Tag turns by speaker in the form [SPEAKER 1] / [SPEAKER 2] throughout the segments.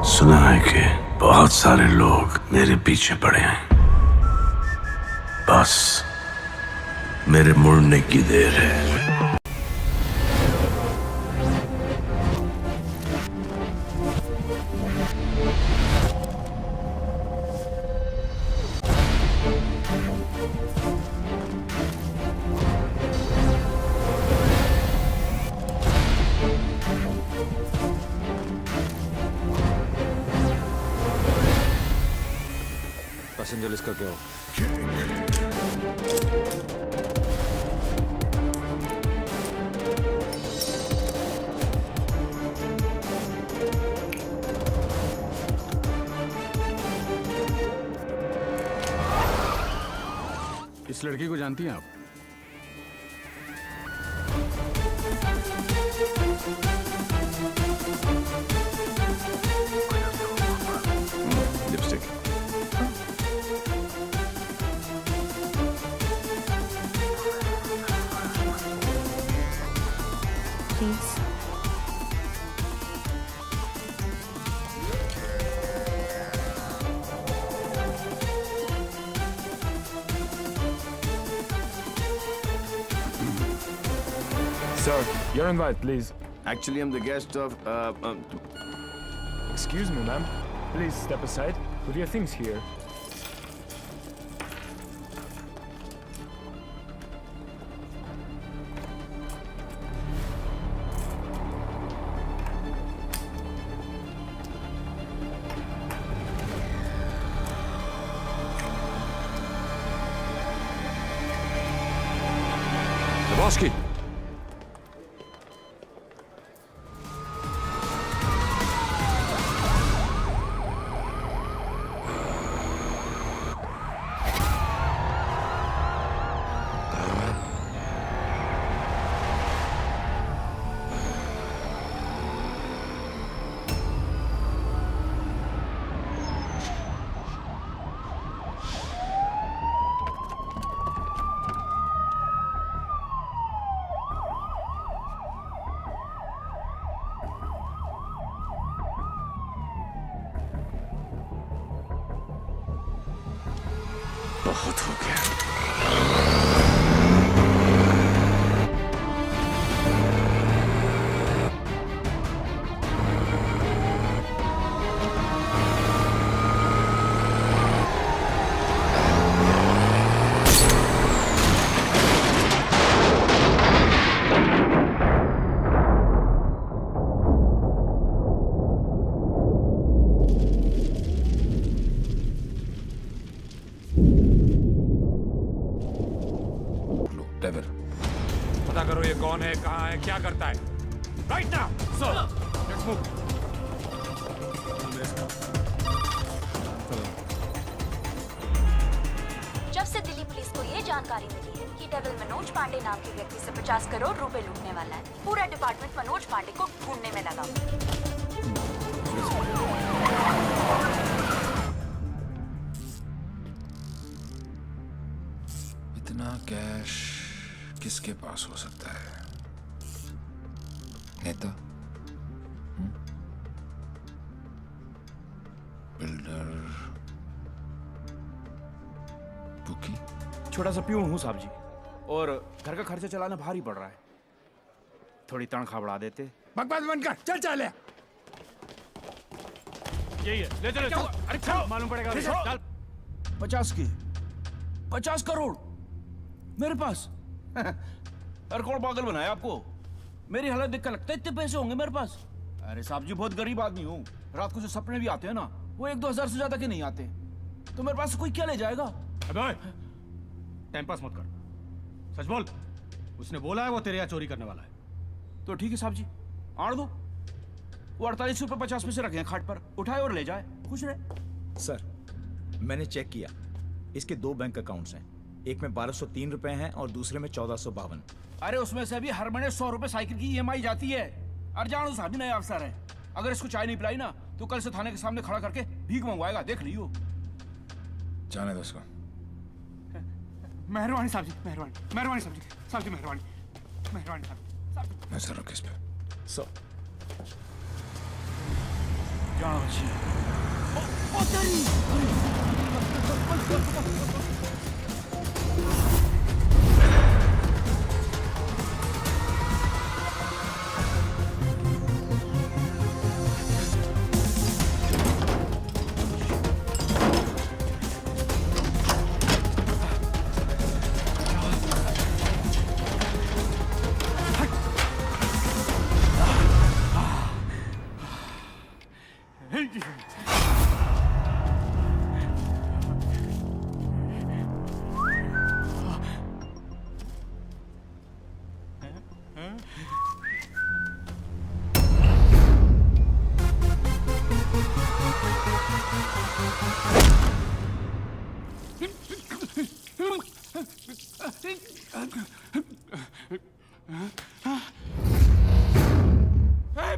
[SPEAKER 1] सुना है कि बहुत सारे लोग मेरे पीछे पड़े हैं। बस मेरे मुड़ने की देर है।
[SPEAKER 2] पैसेंजर लिस्ट का क्या हो?
[SPEAKER 3] इस लड़की को जानती हैं आप?
[SPEAKER 2] Lipstick.
[SPEAKER 4] Please.
[SPEAKER 5] Sir, your invite, please.
[SPEAKER 2] Actually, I'm the guest of.
[SPEAKER 5] Excuse me, ma'am. Please step aside. Put your things here.
[SPEAKER 2] Lebowski. बहुत हो गया। डेविल।
[SPEAKER 6] पता करो ये कौन है, कहाँ है, क्या करता है। Right now sir, let's move.
[SPEAKER 7] जब से दिल्ली पुलिस को ये जानकारी मिली है कि डेविल मनोज पांडे नाम के व्यक्ति से 50 करोड़ रुपए लूटने वाला है, पूरा डिपार्टमेंट मनोज पांडे को ढूंढने में लगा।
[SPEAKER 2] इतना कैश किसके पास हो सकता है? नेता? बिल्डर? बुकी?
[SPEAKER 8] छोटा सा प्यून हूँ साहब जी, और घर का खर्चा चलाना भारी पड़ रहा है। थोड़ी तनख्वाह बढ़ा देते।
[SPEAKER 3] बकवास बंद कर, चल चल।
[SPEAKER 6] यही है, ले चलो।
[SPEAKER 8] अरे चल,
[SPEAKER 6] मालूम पड़ेगा। चल।
[SPEAKER 8] 50 करोड़ मेरे पास। अरे कौन पागल बनाया आपको? मेरी हालत देख कर लगता है इतने पैसे होंगे मेरे पास। अरे साहब जी, बहुत गरीब आदमी हूँ। रात को जो सपने भी आते हैं ना, वो 1-2 हजार से ज्यादा के नहीं आते। तो मेरे पास कोई क्या ले जाएगा?
[SPEAKER 6] अबे टाइम पास मत कर, सच बोल। उसने बोला है वो तेरे यहाँ चोरी करने वाला है।
[SPEAKER 8] तो ठीक है साहब जी, आड़ दो। वो 48 रुपये 50 पैसे रखे हैं खाट पर, उठाए और ले जाए, खुश रहे।
[SPEAKER 9] सर, मैंने चेक किया, इसके 2 बैंक अकाउंट्स हैं। एक में 1203 रुपए हैं और दूसरे में 1452।
[SPEAKER 8] अरे उसमें से भी हर महीने 100 रुपए साइकिल की EMI जाती है। अरे जानो साहब जी, नया अफसर है। अगर इसको चाय नहीं पिलाई ना, तो कल से थाने के सामने खड़ा करके भीख मंगवाएगा, देख लियो।
[SPEAKER 2] जाने दो उसको।
[SPEAKER 6] मेहरबानी साहब जी, मेहरबानी, मेहरबानी साहब जी, साहब जी मेहरबानी, मेहरबानी साहब जी।
[SPEAKER 2] नजर रखो इस पे।
[SPEAKER 9] Sir,
[SPEAKER 8] Dachi. Oh, Daddy!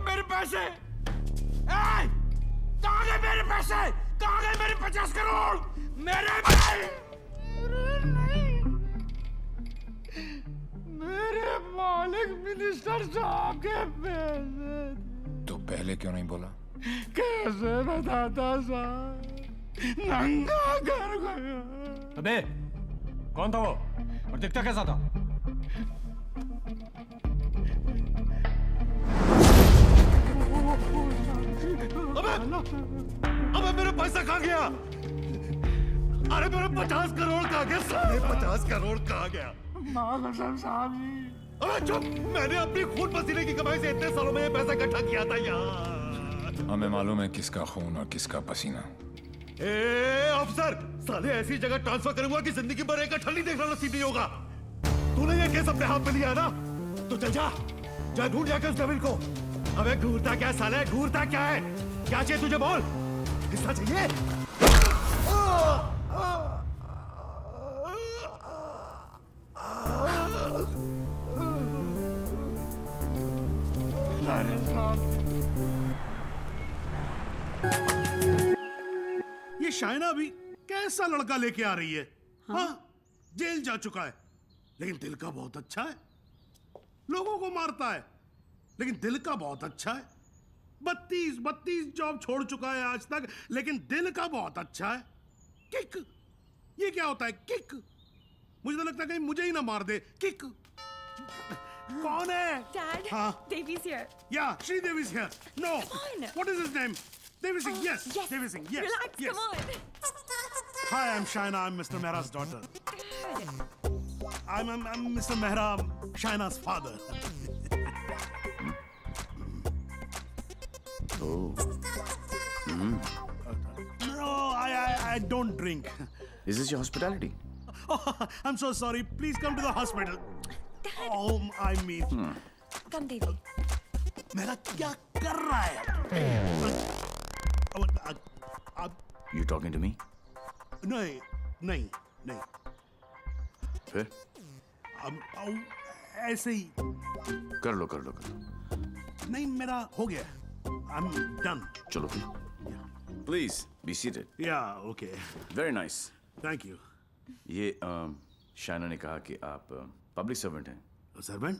[SPEAKER 6] मेरे पैसे! कहाँ गए मेरे पैसे? कहाँ गए मेरे 50 करोड़? मेरे मेरे मालिक मिनिस्टर साहब के पैसे
[SPEAKER 2] तो पहले क्यों नहीं बोला?
[SPEAKER 6] कैसे बताता साहब? नंगा कर गया। अबे कौन था वो और दिखता कैसा था?
[SPEAKER 1] अबे मेरा पैसा कहाँ गया? अरे मेरा 50 करोड़ कहाँ गया? साढ़े 50 करोड़ कहाँ गया? अबे चुप! मैंने अपनी खून पसीने की कमाई से इतने सालों में ये पैसा इकट्ठा किया था यार।
[SPEAKER 2] हमें मालूम है किसका खून और किसका पसीना।
[SPEAKER 1] ए अफसर, साले ऐसी जगह ट्रांसफर करूंगा कि जिंदगी भर एक अठल नहीं देखना नसीब नहीं होगा। तूने ये केस अपने हाथ में लिया ना, तो चल जा, जा ढूंढ जाकर उस डेविल को। अबे ढूंढता क्या साले, ढूंढता क्या है? क्या चाहिए तुझे बोल? हिस्सा चाहिए?
[SPEAKER 4] ये शाइना भी कैसा लड़का लेके आ रही है? हाँ, जेल जा चुका है लेकिन दिल का बहुत अच्छा है। लोगों को मारता है लेकिन दिल का बहुत अच्छा है। 32 जॉब छोड़ चुका है आज तक लेकिन दिल का बहुत अच्छा है। किक, ये क्या होता है किक? मुझे तो लगता है कहीं मुझे ही ना मार दे। किक कौन है?
[SPEAKER 10] Dad,
[SPEAKER 4] हाँ?
[SPEAKER 10] Devi's here.
[SPEAKER 4] Yeah, Sridevi is here. No.
[SPEAKER 10] Come on.
[SPEAKER 4] What is his name? Devi Singh. Yes.
[SPEAKER 10] Yes.
[SPEAKER 4] Devi Singh. Yes.
[SPEAKER 10] Relax,
[SPEAKER 4] Yes.
[SPEAKER 10] come on.
[SPEAKER 4] Hi, I'm Shaina. I'm Mr. Mehra's daughter. I'm Mr. Mehra, Shaina's father. No, I don't drink.
[SPEAKER 1] Is this your hospitality?
[SPEAKER 4] Oh, I'm so sorry. Please come to the hospital. Oh, I mean,
[SPEAKER 10] Come, Devi.
[SPEAKER 4] मेरा क्या कर रहा है?
[SPEAKER 1] You talking to me?
[SPEAKER 4] नहीं, नहीं, नहीं.
[SPEAKER 1] फिर
[SPEAKER 4] ऐसे ही.
[SPEAKER 1] कर लो कर लो कर लो।
[SPEAKER 4] नहीं, मेरा हो गया. I'm done.
[SPEAKER 1] चलो फिर। Please be seated.
[SPEAKER 4] Yeah, okay.
[SPEAKER 1] Very nice.
[SPEAKER 4] Thank you.
[SPEAKER 1] ये शाइना ने कहा कि आप पब्लिक सर्वेंट हैं,
[SPEAKER 4] Servant?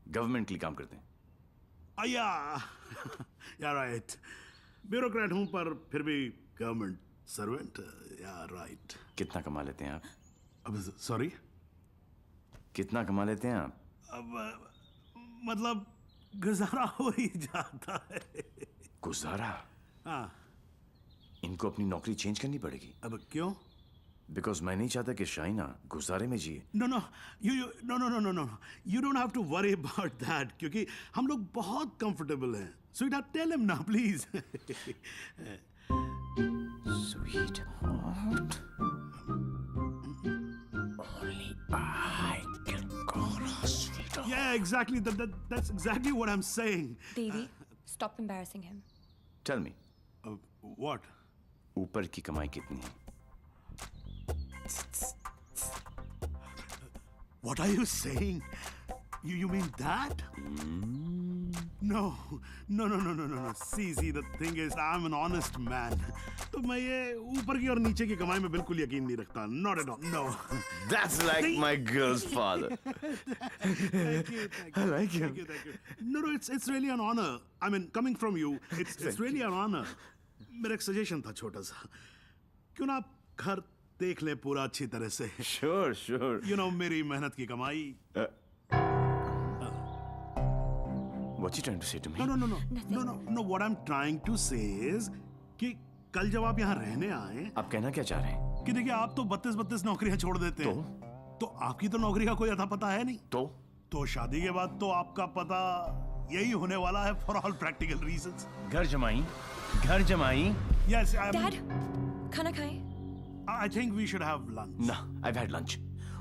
[SPEAKER 1] गवर्नमेंट के लिए काम करते हैं।
[SPEAKER 4] Yeah. Yeah, right. ब्यूरोक्रेट हूँ पर फिर भी गवर्नमेंट सर्वेंट. Yeah, right.
[SPEAKER 1] कितना कमा लेते हैं आप?
[SPEAKER 4] अब सॉरी.
[SPEAKER 1] कितना कमा लेते हैं आप?
[SPEAKER 4] अब मतलब गुजारा हो ही जाता है.
[SPEAKER 1] गुजारा?
[SPEAKER 4] हाँ.
[SPEAKER 1] इनको अपनी नौकरी चेंज करनी पड़ेगी।
[SPEAKER 4] अब क्यों?
[SPEAKER 1] बिकॉज मैं नहीं चाहता कि शाइना गुजारे में जिए।
[SPEAKER 4] No, no. You don't have to worry about that क्योंकि हम लोग बहुत comfortable हैं. Sweetheart, tell him now, please.
[SPEAKER 1] Sweetheart. Only I can call her sweetheart.
[SPEAKER 4] Yeah, exactly. That's exactly what I'm saying.
[SPEAKER 10] Devi, stop embarrassing him.
[SPEAKER 1] Tell me,
[SPEAKER 4] What?
[SPEAKER 1] ऊपर की कमाई कितनी है?
[SPEAKER 4] What are you saying? You mean that? No. See, the thing is, I'm an honest man. तो मैं ये ऊपर की और नीचे की कमाई में बिल्कुल यकीन नहीं रखता. Not at all. No.
[SPEAKER 1] That's like my girl's father.
[SPEAKER 4] Thank you.
[SPEAKER 1] I like him.
[SPEAKER 4] Thank you. No, it's really an honor. I mean, coming from you, it's really an honor. मेरा एक सजेशन था छोटा सा, क्यों ना आप घर देख लें पूरा अच्छी तरह से।
[SPEAKER 8] Sure sure.
[SPEAKER 4] यू नो मेरी मेहनत की कमाई।
[SPEAKER 8] What you trying to say to me?
[SPEAKER 4] No. What I'm trying to say is कि कल जब आप यहाँ रहने आए,
[SPEAKER 8] आप कहना क्या चाह रहे हैं?
[SPEAKER 4] कि देखिए आप तो 32 नौकरियां छोड़ देते हैं, तो आपकी तो नौकरी का कोई अता पता है नहीं। तो शादी के बाद तो आपका पता यही होने वाला है फॉर ऑल प्रैक्टिकल रीजंस।
[SPEAKER 8] घर जमाई।
[SPEAKER 4] Yes,
[SPEAKER 10] Dad, खाना खाएं?
[SPEAKER 4] I think we should have lunch.
[SPEAKER 8] ना, I've had lunch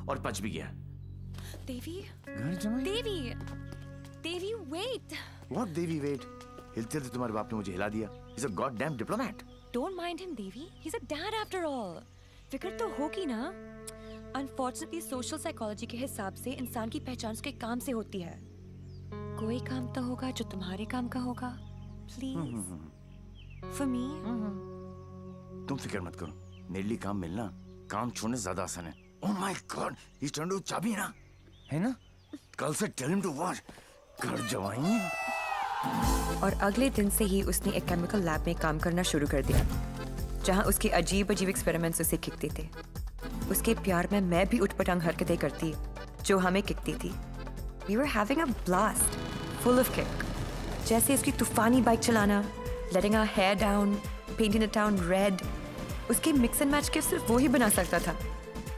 [SPEAKER 8] और पच भी गया।
[SPEAKER 10] Devi?
[SPEAKER 8] घर जमाई?
[SPEAKER 10] Devi, wait.
[SPEAKER 8] What Devi, wait? हिलते थे तुम्हारे बाप ने मुझे हिला दिया। He's a goddamn diplomat.
[SPEAKER 10] Don't mind him, Devi. He's a dad after all. फिक्र तो होगी ना? Unfortunately, social psychology के हिसाब से इंसान की पहचान उसके काम से होती है। कोई काम तो होगा जो तुम्हारे काम का होगा। Please. For me.
[SPEAKER 8] तुम फिक्र मत करो, मेरे लिए काम मिलना काम छोड़ने से ज्यादा आसान है। Oh my God, he's trying to चाबी ना, है ना? कल से tell him to watch. घर जवाई।
[SPEAKER 10] और अगले दिन से ही उसने एक केमिकल लैब में काम करना शुरू कर दिया, जहां उसके अजीब एक्सपेरिमेंट्स उसे खिकते थे। उसके प्यार में मैं भी उठपटांग हरकतें करती जो हमें किकती थी। We were having a blast, full of kick. जैसे उसकी तूफानी बाइक चलाना, letting our hair down, painting the town red. उसके मिक्स एंड मैच के सिर्फ वो ही बना सकता था,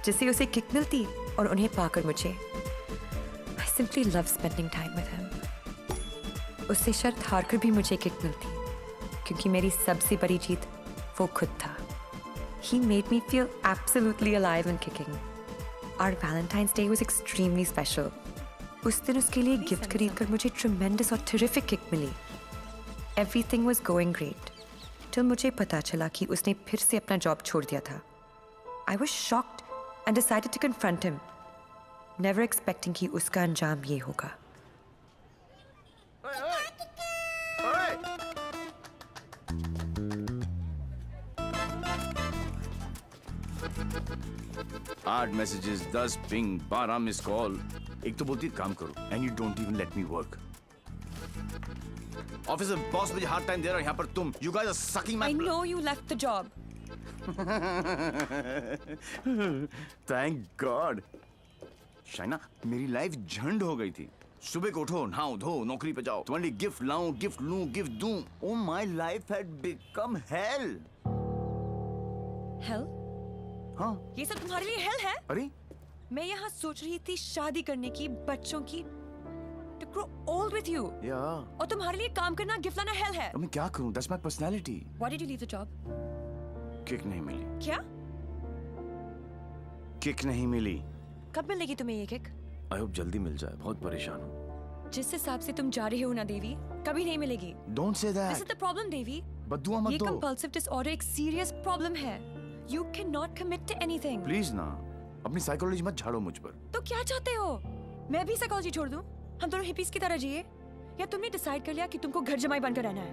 [SPEAKER 10] जिससे उसे किक मिलती और उन्हें पाकर मुझे। I simply love spending time with him. उससे शर्त हारकर भी मुझे किक मिलती, क्योंकि मेरी सबसे बड़ी जीत वो खुद था। He made me feel absolutely alive and kicking. Our Valentine's Day was extremely special. उस दिन उसके लिए गिफ्ट खरीदकर मुझे tremendous और terrific किक मिली। Everything was going great. till मुझे पता चला कि उसने फिर से अपना जॉब छोड़ दिया था। I was shocked and decided to confront him, never expecting कि उसका अंजाम ये होगा।
[SPEAKER 8] आठ मैसेजेस, 10 पिंग, 12 मिस कॉल। एक तो बोलती काम करो and you don't even let me work. Office में बॉस मुझे हार्ड टाइम दे रहा है, यहाँ पर तुम you guys are sucking my.
[SPEAKER 10] I know you left the job.
[SPEAKER 8] Thank God. Shaina, मेरी लाइफ झंड हो गई थी। सुबह को उठो, नहाओ धो, नौकरी पे जाओ, तुम्हारे लिए गिफ्ट लाऊं, गिफ्ट लूं, गिफ्ट दूं। Oh my life had become hell.
[SPEAKER 10] Hell?
[SPEAKER 8] हाँ।
[SPEAKER 10] ये सब तुम्हारे लिए hell है?
[SPEAKER 8] अरे
[SPEAKER 10] मैं यहाँ सोच रही थी शादी करने की, बच्चों की, to grow old with you.
[SPEAKER 8] Yeah.
[SPEAKER 10] और तुम्हारे लिए काम करना, गिफ्ट लाना hell है।
[SPEAKER 8] अब मैं क्या करूं? That's my personality.
[SPEAKER 10] Why did you leave the job?
[SPEAKER 8] Kick नहीं मिली।
[SPEAKER 10] क्या?
[SPEAKER 8] किक नहीं मिली।
[SPEAKER 10] कब मिलेगी तुम्हें ये किक?
[SPEAKER 8] I hope जल्दी मिल जाए, बहुत परेशान हूँ।
[SPEAKER 10] जिस हिसाब से तुम जा रहे हो ना देवी, कभी नहीं मिलेगी।
[SPEAKER 8] Don't say that.
[SPEAKER 10] This is the problem, देवी।
[SPEAKER 8] बद्दुआ मत
[SPEAKER 10] ये
[SPEAKER 8] दो।
[SPEAKER 10] compulsive disorder एक serious problem है। You cannot commit to anything.
[SPEAKER 8] Please ना, अपनी साइकोलॉजी मत झाड़ो मुझ पर।
[SPEAKER 10] तो क्या चाहते हो? मैं भी साइकोलॉजी छोड़ दूं? हम दोनों हिपीज की तरह जिए? या तुमने डिसाइड कर लिया कि तुमको घर जमाई बनकर रहना है?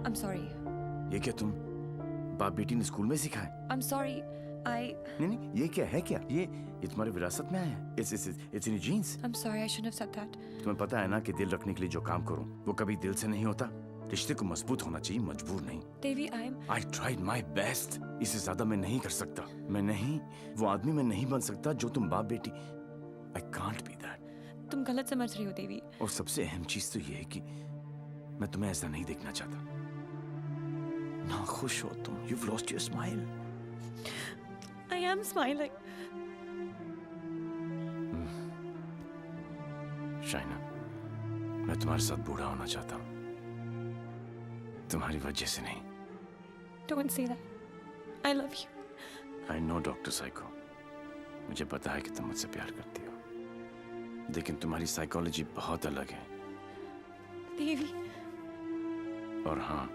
[SPEAKER 10] I'm sorry.
[SPEAKER 8] ये क्या तुम बाप बेटी ने स्कूल में सिखाए?
[SPEAKER 10] I'm sorry.
[SPEAKER 8] नहीं, ये क्या है क्या? ये तुम्हारी विरासत में आया है। It's in your genes.
[SPEAKER 10] I'm sorry. I shouldn't have said that.
[SPEAKER 8] तुम्हें पता है ना कि दिल रखने के लिए जो काम करूं, वो कभी दिल से नहीं होता। रिश्ते को मजबूत होना चाहिए, मजबूर नहीं।
[SPEAKER 10] Devi,
[SPEAKER 8] I tried my best. इससे ज्यादा मैं नहीं कर सकता। मैं नहीं, वो आदमी मैं नहीं बन सकता जो तुम बाप बेटी। I can't be that.
[SPEAKER 10] तुम गलत समझ रही हो देवी।
[SPEAKER 8] और सबसे अहम चीज तो ये है कि मैं तुम्हें ऐसा नहीं देखना चाहता। ना खुश हो तुम। You've lost your smile.
[SPEAKER 10] I am smiling.
[SPEAKER 8] Shaina, मैं तुम्हारे साथ बूढ़ा होना चाहता हूँ, तुम्हारी वजह से नहीं।
[SPEAKER 10] Don't say that. I love you.
[SPEAKER 8] I know, doctor psycho. मुझे पता है कि तुम मुझसे प्यार करती हो, लेकिन तुम्हारी साइकोलॉजी बहुत अलग है।
[SPEAKER 10] देवी।
[SPEAKER 8] और हाँ,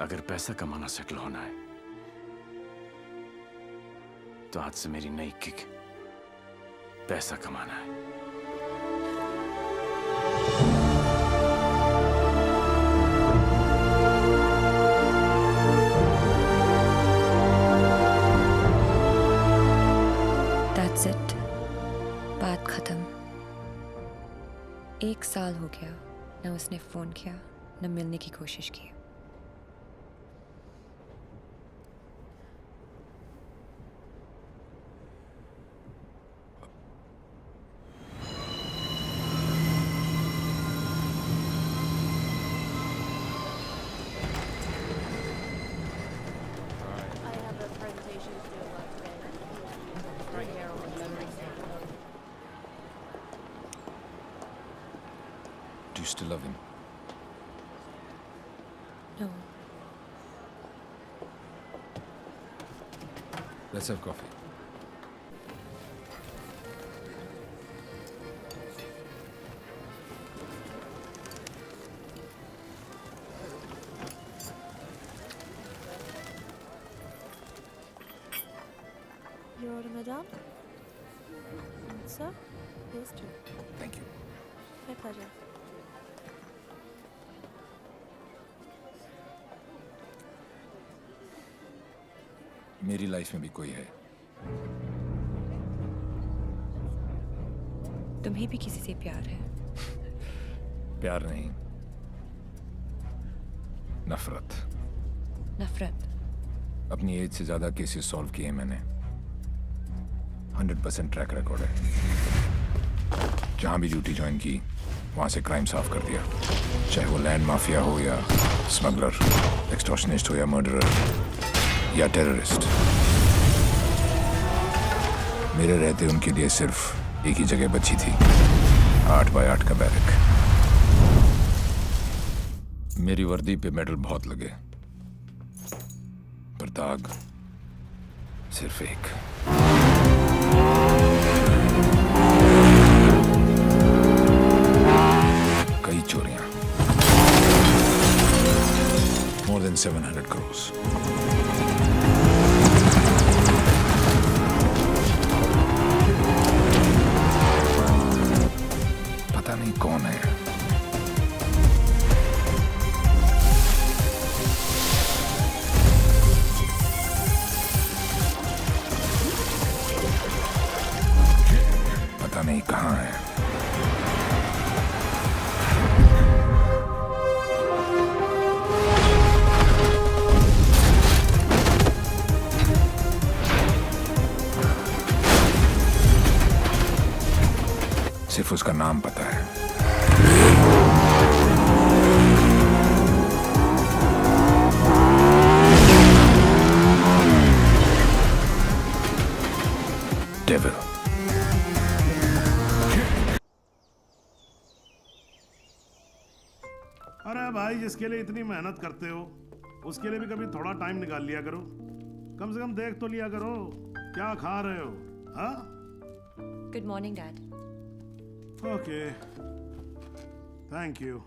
[SPEAKER 8] अगर पैसा कमाना सेटल होना है, तो आज से मेरी नई किक पैसा कमाना है।
[SPEAKER 10] दैट्स इट, बात खत्म। 1 साल हो गया, न उसने फोन किया न मिलने की कोशिश की।
[SPEAKER 2] Do you still love him?
[SPEAKER 10] No.
[SPEAKER 2] Let's have coffee.
[SPEAKER 7] Your order, madam? Sir? Yes, too.
[SPEAKER 2] Thank you.
[SPEAKER 7] My pleasure.
[SPEAKER 2] मेरी लाइफ में भी कोई है।
[SPEAKER 10] तुम्हें भी किसी से प्यार है?
[SPEAKER 2] प्यार नहीं, नफरत।
[SPEAKER 10] नफरत?
[SPEAKER 2] अपनी एज से ज्यादा केसेस सॉल्व किए मैंने। 100% ट्रैक रिकॉर्ड है। जहां भी ड्यूटी ज्वाइन की वहां से क्राइम साफ कर दिया, चाहे वो लैंड माफिया हो या स्मगलर, एक्सटॉर्शनिस्ट हो या मर्डरर या टेररिस्ट। मेरे रहते उनके लिए सिर्फ एक ही जगह बची थी, 8 बाय 8 का बैरक। मेरी वर्दी पे मेडल बहुत लगे, पर दाग सिर्फ एक। कई चोरियां, more than 700 crores। पता नहीं कौन है। पता नहीं कहाँ है। सिर्फ उसका नाम पता है। डेविल।
[SPEAKER 4] अरे भाई, जिसके लिए इतनी मेहनत करते हो उसके लिए भी कभी थोड़ा टाइम निकाल लिया करो। कम से कम देख तो लिया करो क्या खा रहे हो। हाँ,
[SPEAKER 10] good morning dad.
[SPEAKER 4] Okay, thank you.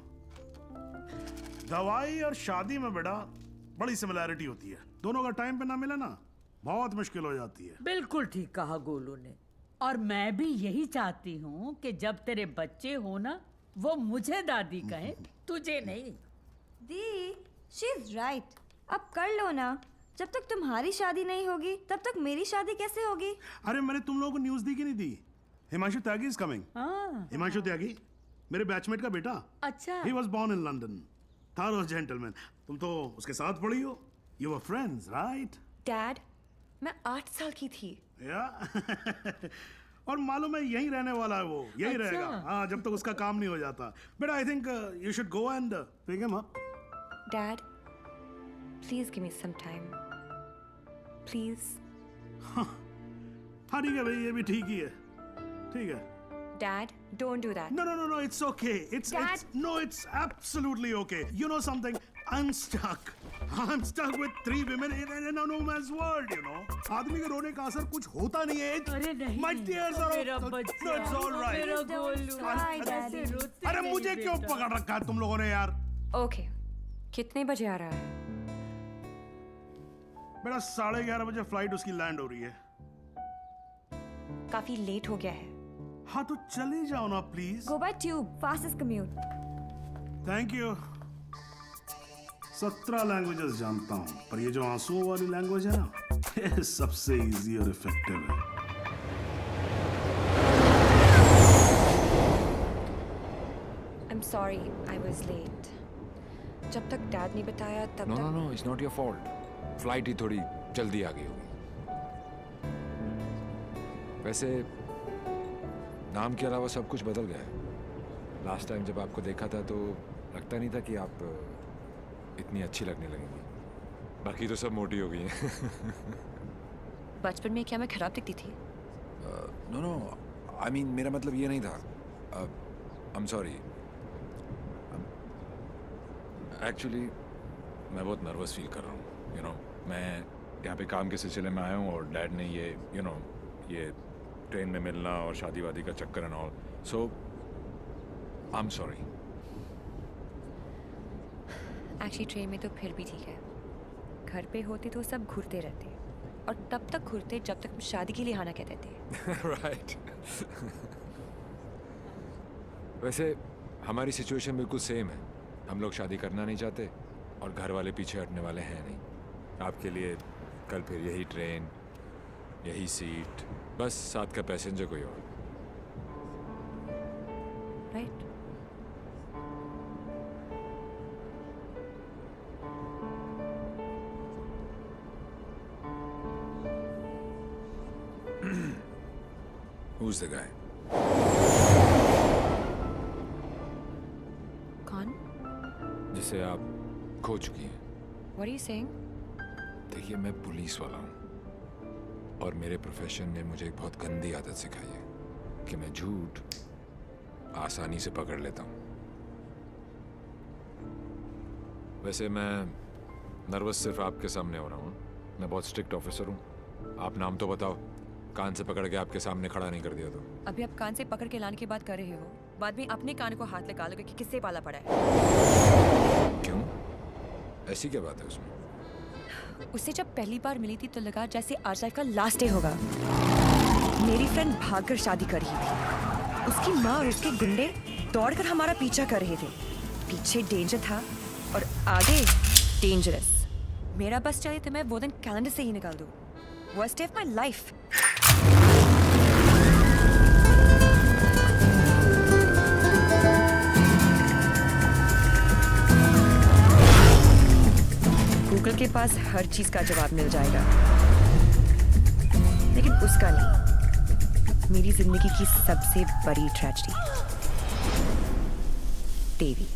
[SPEAKER 4] दवाई और शादी में बेटा बड़ी सिमिलैरिटी होती है। दोनों का टाइम पे ना मिले ना बहुत मुश्किल हो जाती है।
[SPEAKER 11] बिल्कुल ठीक कहा गोलू ने, और मैं भी यही चाहती हूँ कि जब तेरे बच्चे हो ना, वो मुझे दादी कहे, तुझे नहीं।
[SPEAKER 12] दी, शी इज राइट। अब कर लो ना। जब तक तुम्हारी शादी नहीं होगी तब तक मेरी शादी कैसे होगी?
[SPEAKER 4] अरे मैंने तुम लोगों को न्यूज दी कि नहीं दी? Himanshu Tyagi is coming. हिमांशु त्यागी मेरे बैचमेट का बेटा।
[SPEAKER 11] अच्छा।
[SPEAKER 4] He was born in London. Thorough gentleman. तुम तो उसके साथ पढ़ी हो। You were friends, right?
[SPEAKER 10] Dad, मैं 8 साल की थी।
[SPEAKER 4] या और मालूम है यहीं रहने वाला है वो, यहीं रहेगा। हाँ, जब तक उसका काम नहीं हो जाता। But I think you should go and pick him up.
[SPEAKER 10] Dad, please give me some time, please.
[SPEAKER 4] हाँ ठीक है भाई, ये भी ठीक ही है। ठीक है।
[SPEAKER 10] Dad, don't do that.
[SPEAKER 4] No, it's okay. It's absolutely okay. You know something? I'm stuck with 3 women in a no man's world, you know. आदमी के रोने का असर कुछ होता नहीं है।
[SPEAKER 11] अरे नहीं,
[SPEAKER 4] My tears are
[SPEAKER 11] मेरा बच्चा,
[SPEAKER 4] no, it's all right.
[SPEAKER 11] मेरा गोलू।
[SPEAKER 4] अरे मुझे क्यों पकड़ रखा है तुम लोगों ने यार?
[SPEAKER 10] Okay, कितने बजे आ रहा है?
[SPEAKER 4] बेटा 11:30 बजे फ्लाइट उसकी लैंड हो रही है।
[SPEAKER 10] काफी लेट हो गया है।
[SPEAKER 4] हाँ तो चले जाओ ना please.
[SPEAKER 12] Go by tube, fastest commute.
[SPEAKER 4] Thank you. 17 languages जानता हूँ, पर ये जो आंसुओं वाली लैंग्वेज है ना, ये सबसे इजी और इफेक्टिव है।
[SPEAKER 10] Sorry I was late. जब तक डैड ने बताया तब
[SPEAKER 2] नो
[SPEAKER 10] तक
[SPEAKER 2] no no, it's not your fault. Flight ही थोड़ी जल्दी आ गई होगी। वैसे नाम के अलावा सब कुछ बदल गया है। लास्ट टाइम जब आपको देखा था तो लगता नहीं था कि आप इतनी अच्छी लगने लगेंगी। बाकी तो सब मोटी हो गई हैं।
[SPEAKER 10] बचपन में क्या मैं खराब दिखती थी?
[SPEAKER 2] नो नो, आई मीन मेरा मतलब ये नहीं था। I am sorry. एक्चुअली मैं बहुत नर्वस फील कर रहा हूँ। यू नो, मैं यहाँ पे काम के सिलसिले में आया हूँ और डैड ने ये ये ट्रेन में मिलना और शादी वादी का चक्कर and all, so I am sorry.
[SPEAKER 10] Actually train में तो फिर भी ठीक है। घर पे होते तो सब घूरते रहते, और तब तक घूरते जब तक शादी के लिए आना कहते थे।
[SPEAKER 2] राइट। वैसे हमारी सिचुएशन बिल्कुल सेम है। हम लोग शादी करना नहीं चाहते और घर वाले पीछे हटने वाले हैं नहीं। आपके लिए कल फिर यही ट्रेन, यही सीट, बस साथ का पैसेंजर कोई और।
[SPEAKER 10] राइट।
[SPEAKER 2] Who's the guy?
[SPEAKER 10] कौन?
[SPEAKER 2] जिसे आप खो चुकी हैं।
[SPEAKER 10] What are you saying?
[SPEAKER 2] देखिए, मैं पुलिस वाला हूँ और मेरे प्रोफेशन ने मुझे एक बहुत गंदी आदत सिखाई है कि मैं झूठ आसानी से पकड़ लेता हूँ। वैसे मैं नर्वस सिर्फ आपके सामने हो रहा हूँ। मैं बहुत स्ट्रिक्ट ऑफिसर हूँ। आप नाम तो बताओ, कान से पकड़ के आपके सामने खड़ा नहीं कर दिया तो।
[SPEAKER 10] अभी आप कान से पकड़ के लाने की बात कर रहे हो, बाद में अपने कान को हाथ लगा लोगे कि किससे पाला पड़ा है।
[SPEAKER 2] क्यों? ऐसी क्या बात है उसमें?
[SPEAKER 10] उससे जब पहली बार मिली थी तो लगा जैसे आज लाइफ का लास्ट डे होगा। मेरी फ्रेंड भागकर शादी कर रही थी। उसकी माँ और उसके गुंडे दौड़कर हमारा पीछा कर रहे थे। पीछे डेंजर था और आगे डेंजरस। मेरा बस चले तो मैं वो दिन कैलेंडर से ही निकाल दूं। Worst day of my life. Google के पास हर चीज का जवाब मिल जाएगा, लेकिन उसका नहीं। मेरी जिंदगी की सबसे बड़ी ट्रेजेडी, देवी।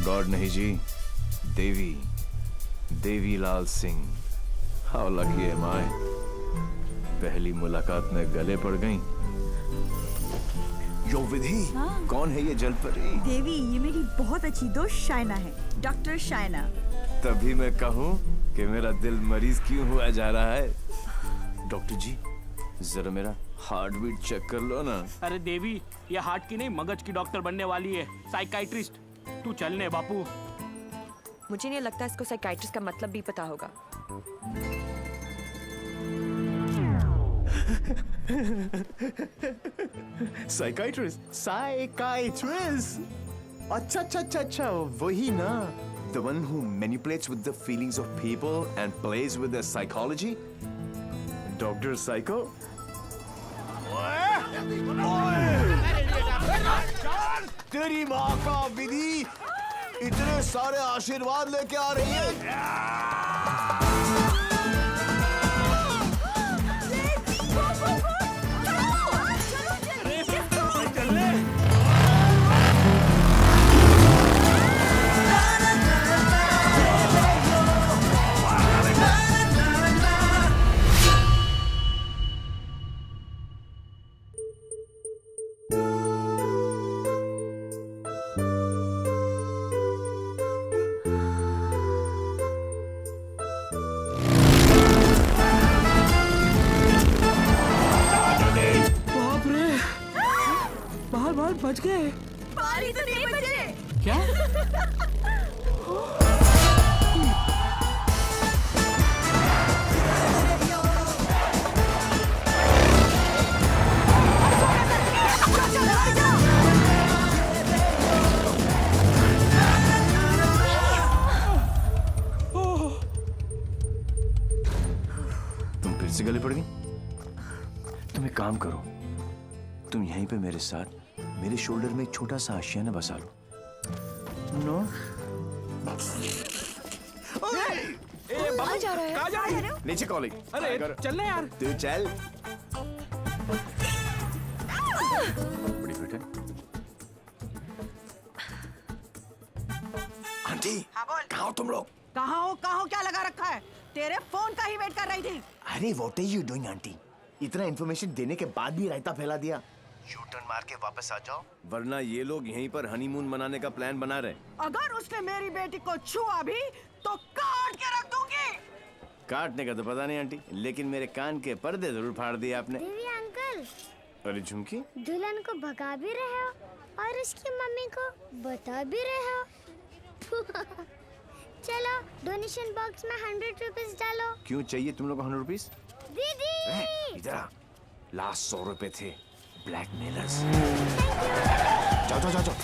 [SPEAKER 13] गॉड नहीं जी, Devi, Devilal Singh. How lucky am I. पहली मुलाकात में गले पड़ गई। यो विधि, कौन है ये जलपरी?
[SPEAKER 14] देवी, ये मेरी बहुत अच्छी दोस्त शायना है, डॉक्टर शायना।
[SPEAKER 13] तभी मैं कहूँ कि मेरा दिल मरीज क्यों हुआ जा रहा है। डॉक्टर जी, जरा मेरा हार्ट बीट चेक कर लो ना।
[SPEAKER 8] अरे देवी, ये हार्ट की नहीं मगज की डॉक्टर बनने वाली है, साइकाइट्रिस्ट। तू चलने बापू।
[SPEAKER 10] मुझे नहीं लगता इसको साइकाइट्रिस्ट का मतलब भी पता होगा।
[SPEAKER 13] साइकाइट्रिस्ट। अच्छा, वही ना। The one who manipulates with the feelings of people and plays with their psychology? Dr. Psycho? तेरी माँ का विधि इतने सारे आशीर्वाद लेके आ रही है।
[SPEAKER 14] बच गए। बाली तो नहीं बचे।
[SPEAKER 8] क्या?
[SPEAKER 13] से गले पड़ गई? तुम एक काम करो, तुम यहीं पे मेरे साथ मेरे शोल्डर में एक छोटा सा आशियाना बसा लो। नो
[SPEAKER 10] कहाँ जा रहा है?
[SPEAKER 8] कहाँ जा रहे हो?
[SPEAKER 13] नीचे कॉलिंग।
[SPEAKER 8] अरे चलना यार।
[SPEAKER 13] तू चल। बड़ी बेटे। आंटी, कहाँ हो तुम लोग?
[SPEAKER 14] कहाँ हो क्या लगा रखा है? तेरे फोन का ही वेट कर रही थी।
[SPEAKER 13] अरे what are you doing aunty? इतना इन्फॉर्मेशन देने के बाद भी रायता फैला दिया। यू टर्न मार के वापस आ जाओ, वरना ये लोग यहीं पर हनीमून मनाने का प्लान बना रहे।
[SPEAKER 14] अगर उसने मेरी बेटी को छुआ भी तो काट के रख दूंगी।
[SPEAKER 13] काटने का तो पता नहीं आंटी, लेकिन मेरे कान के पर्दे जरूर फाड़ दिए आपने।
[SPEAKER 15] देवी अंकल,
[SPEAKER 13] अरे झुमकी,
[SPEAKER 15] दुल्हन को भगा भी रहे हो और उसकी मम्मी को बता भी रहे हो। चलो डोनेशन बॉक्स में 100 रुपीस डालो।
[SPEAKER 13] क्यों चाहिए तुम लोग को 100 रुपीस?
[SPEAKER 15] दीदी
[SPEAKER 13] इधर आ, लास्ट 100 रुपए थे ब्लैकमेलर्स। जाओ जाओ जाओ जाओ।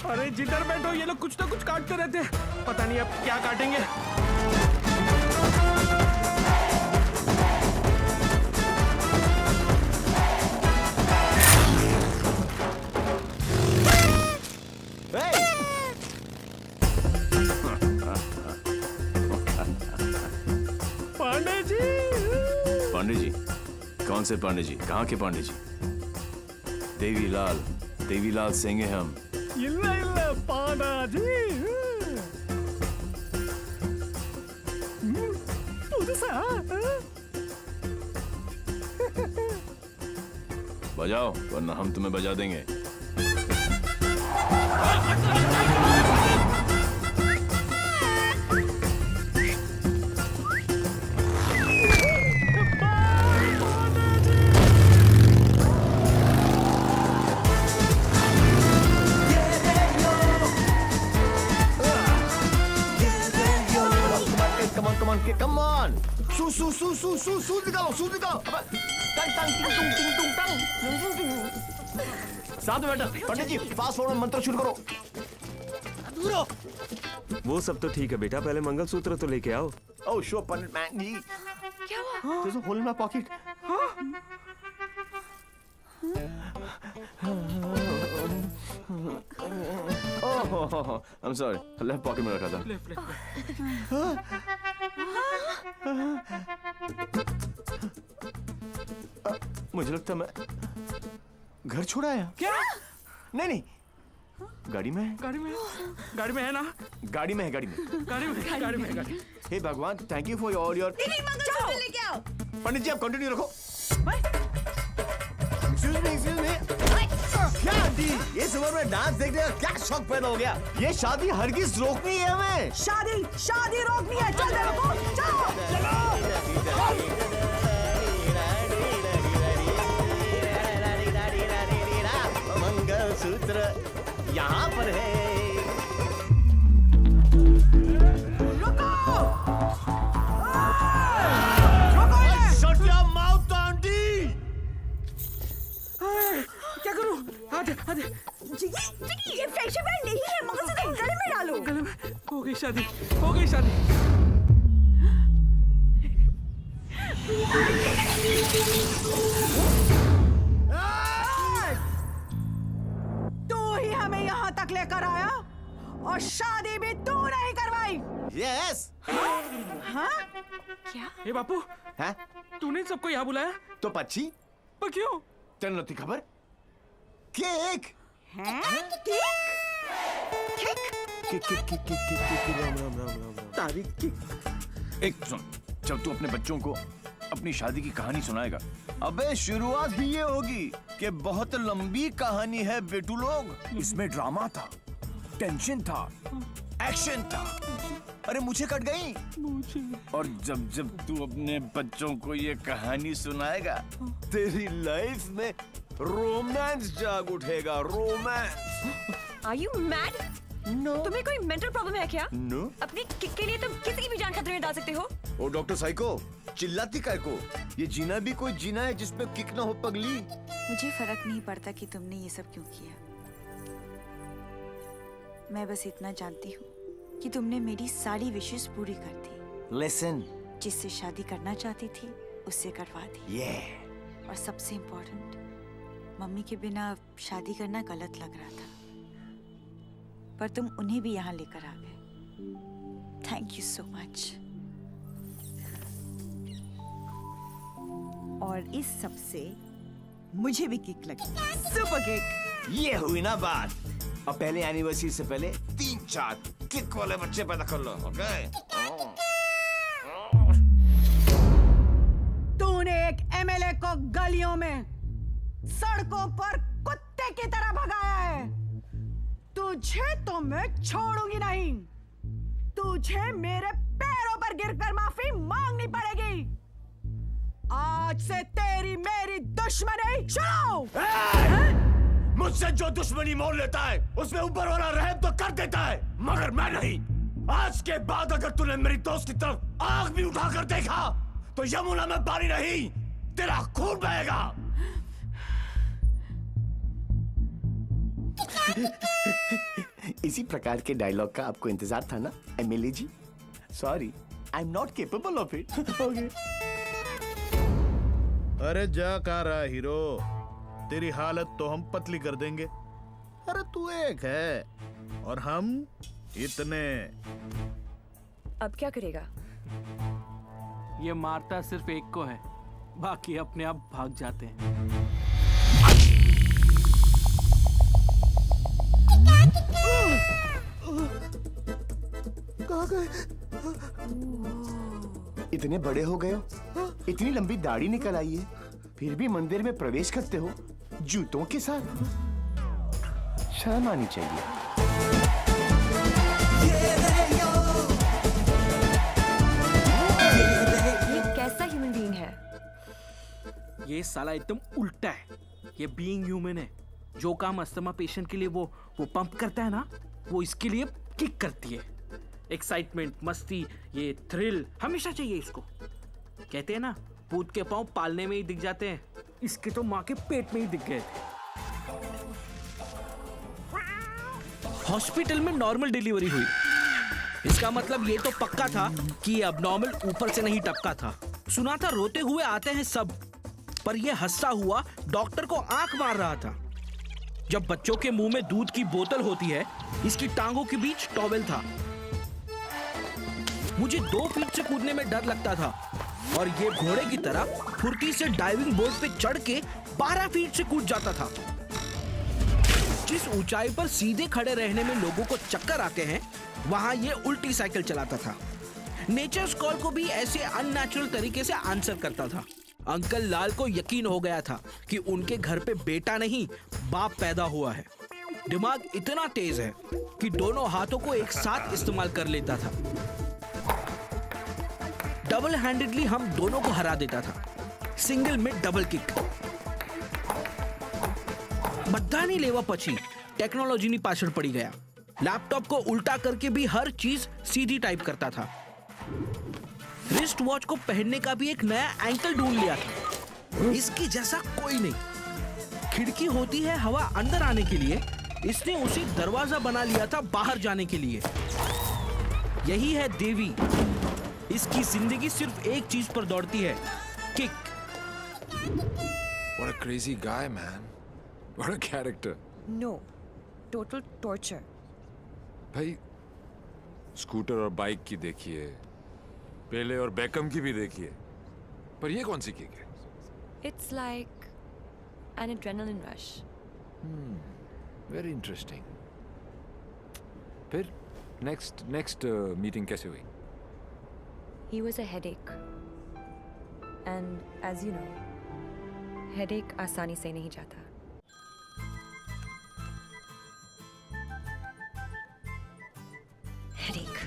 [SPEAKER 6] अरे जिधर बैठो ये लोग कुछ ना कुछ काटते रहते हैं, पता नहीं अब क्या काटेंगे। पांडे जी।
[SPEAKER 13] पांडे जी? कौन से पांडे जी? कहाँ के पांडे जी? देवीलाल सिंह हैं हम।
[SPEAKER 6] इल्ला इल्ला पांडाजी। पुदुसा।
[SPEAKER 13] बजाओ वरना हम तुम्हें बजा देंगे। Come on! सूद निकालो! साथ में बैठा। पंडित जी, फास्ट फॉरवर्ड मंत्र शुरू करो।
[SPEAKER 16] वो सब तो ठीक है बेटा, पहले मंगलसूत्र तो लेके आओ।
[SPEAKER 13] Oh, sure, पंडित मैन जी।
[SPEAKER 10] क्या हुआ?
[SPEAKER 13] There's a hole in my pocket. Oh, I'm sorry. Left pocket में रखा था। मुझे लगता मैं घर छोड़ आया।
[SPEAKER 6] क्या?
[SPEAKER 13] नहीं, गाड़ी में है
[SPEAKER 6] ना?
[SPEAKER 13] गाड़ी में है। हे भगवान, thank you for all your.
[SPEAKER 14] Mangalsutra लेके आओ।
[SPEAKER 13] पंडित जी आप कंटिन्यू रखो। Excuse me. क्या आंटी, इस उम्र में डांस देखने का क्या शौक पैदा हो गया? ये शादी हरगिज रोकनी है हमें।
[SPEAKER 14] शादी रोकनी है। चल चलो।
[SPEAKER 13] मंगलसूत्र यहाँ पर है। Shut your mouth, aunty.
[SPEAKER 14] क्या करूं? आधे ये फ्रेशर बैंड नहीं है, मंगलसूत्र गले में डालो।
[SPEAKER 6] गले में हो गई शादी।
[SPEAKER 14] तू ही हमें यहाँ तक लेकर आया और शादी भी तू नहीं करवाई।
[SPEAKER 13] Yes.
[SPEAKER 14] हाँ?
[SPEAKER 10] क्या?
[SPEAKER 6] ए बापू,
[SPEAKER 13] हैं?
[SPEAKER 6] तूने सबको यहाँ बुलाया?
[SPEAKER 13] तो पक्षी?
[SPEAKER 6] पर क्यों?
[SPEAKER 13] तेन नती खबर? केक?
[SPEAKER 14] हैं?
[SPEAKER 13] एक सुन, जब तू अपने बच्चों को अपनी शादी की कहानी सुनाएगा, अबे शुरुआत ही ये होगी कि बहुत लंबी कहानी है बेटू लोग। इसमें ड्रामा था, टेंशन था, एक्शन था। अरे मुझे कट गई। और जब तू अपने बच्चों को ये कहानी सुनाएगा, तेरी लाइफ में रोमांस जाग उठेगा, romance.
[SPEAKER 10] Are you mad?
[SPEAKER 13] No.
[SPEAKER 10] तुम्हें कोई मेंटल प्रॉब्लम है क्या?
[SPEAKER 13] No.
[SPEAKER 10] अपनी किक के लिए तुम किसी की भी जान खतरे में डाल सकते हो?
[SPEAKER 13] ओ डॉक्टर साइको, चिल्लाती काय को? ये जीना भी कोई जीना है जिसपे किक ना हो पगली।
[SPEAKER 17] मुझे फर्क नहीं पड़ता कि तुमने ये सब क्यों किया। मैं बस इतना जानती हूँ कि तुमने मेरी सारी विशेष पूरी कर दी।
[SPEAKER 13] Listen.
[SPEAKER 17] जिससे शादी करना चाहती थी उससे करवा दी।
[SPEAKER 13] Yeah.
[SPEAKER 17] और सबसे इम्पोर्टेंट, मम्मी के बिना शादी करना गलत लग रहा था, पर तुम उन्हें भी यहाँ लेकर आ गए। Thank you so much.
[SPEAKER 14] और इस सब से मुझे भी किक लगी, सुपर किक।
[SPEAKER 13] ये हुई ना बात। अब पहले एनिवर्सरी से पहले 3-4 किक वाले बच्चे पैदा कर लो, ओके?
[SPEAKER 14] तूने एक एमएलए को गलियों में, सड़कों पर कुत्ते की तरह भगाया है। तुझे तो मैं छोड़ूंगी नहीं। तुझे मेरे पैरों पर गिरकर माफी मांगनी पड़ेगी। आज से तेरी मेरी दुश्मनी शुरू।
[SPEAKER 13] मुझसे जो दुश्मनी मोल लेता है उसमें ऊपर वाला रहम तो कर देता है, मगर मैं नहीं। आज के बाद अगर तूने मेरी दोस्त की तरफ आंख भी उठाकर देखा तो यमुना में पानी नहीं, तेरा खून बहेगा। इसी प्रकार के डायलॉग का आपको इंतजार था ना MLA ji? Sorry, I am not capable of it. Okay.
[SPEAKER 4] अरे जा कहाँ रहा हीरो, तेरी हालत तो हम पतली कर देंगे। अरे तू एक है और हम इतने।
[SPEAKER 10] अब क्या करेगा?
[SPEAKER 6] ये मारता सिर्फ एक को है, बाकी अपने आप भाग जाते हैं।
[SPEAKER 13] कहाँ गए? इतने बड़े हो गए हो, इतनी लंबी दाढ़ी निकल आई है, फिर भी मंदिर में प्रवेश करते हो जूतों के साथ। शर्म आनी चाहिए।
[SPEAKER 10] ये कैसा ह्यूमन बीइंग है?
[SPEAKER 6] ये साला एकदम उल्टा है। ये बीइंग ह्यूमन है। जो काम अस्थमा पेशेंट के लिए वो पंप करता है ना, वो इसके लिए किक करती है। एक्साइटमेंट, मस्ती, ये थ्रिल हमेशा चाहिए इसको। कहते हैं ना, भूत के पांव पालने में ही दिख जाते हैं, इसके तो माँ के पेट में ही दिख गए थे। हॉस्पिटल में नॉर्मल डिलीवरी हुई, इसका मतलब ये तो पक्का था कि ये अबनॉर्मल ऊपर से नहीं टपका था। सुना था रोते हुए आते हैं सब, पर ये हंसता हुआ डॉक्टर को आंख मार रहा था। जब बच्चों के मुंह में दूध की बोतल होती है, इसकी टांगों के बीच टॉवेल था। मुझे 2 फीट से कूदने में डर लगता था और ये घोड़े की तरह फुर्ती से डाइविंग बोर्ड पे चढ़ के 12 फीट से कूद जाता था। जिस ऊंचाई पर सीधे खड़े रहने में लोगों को चक्कर आते हैं, वहां ये उल्टी साइकिल चलाता था। नेचर्स कॉल को भी ऐसे अननेचुरल तरीके से आंसर करता था। अंकल लाल को यकीन हो गया था कि उनके घर पे बेटा नहीं, बाप पैदा हुआ है। दिमाग इतना तेज है कि दोनों हाथों को एक साथ इस्तेमाल कर लेता था। डबल हैंडेडली हम दोनों को हरा देता था, सिंगल में डबल किक। बधानी लेवा पची टेक्नोलॉजी ની પાછળ પડી ગયા। लैपटॉप को उल्टा करके भी हर चीज सीधी टाइप करता था। रिस्ट वॉच को पहनने का भी एक नया एंकल ढूंढ लिया था, इसके जैसा कोई नहीं। खिड़की होती है हवा अंदर आने के लिए, इसने उसे दरवाजा बना लिया था बाहर जाने के लिए। यही है देवी, इसकी जिंदगी सिर्फ एक चीज पर दौड़ती है, kick.
[SPEAKER 2] What a crazy guy, man. What a character.
[SPEAKER 10] No, total torture.
[SPEAKER 2] भाई, स्कूटर और बाइक की देखिए, पेले और बेकम की भी देखिए, पर ये कौन सी किक है?
[SPEAKER 10] It's like an adrenaline rush.
[SPEAKER 2] Very interesting. फिर next meeting कैसे हुई?
[SPEAKER 10] He was a headache. And as you know, headache आसानी से नहीं जाता। Headache.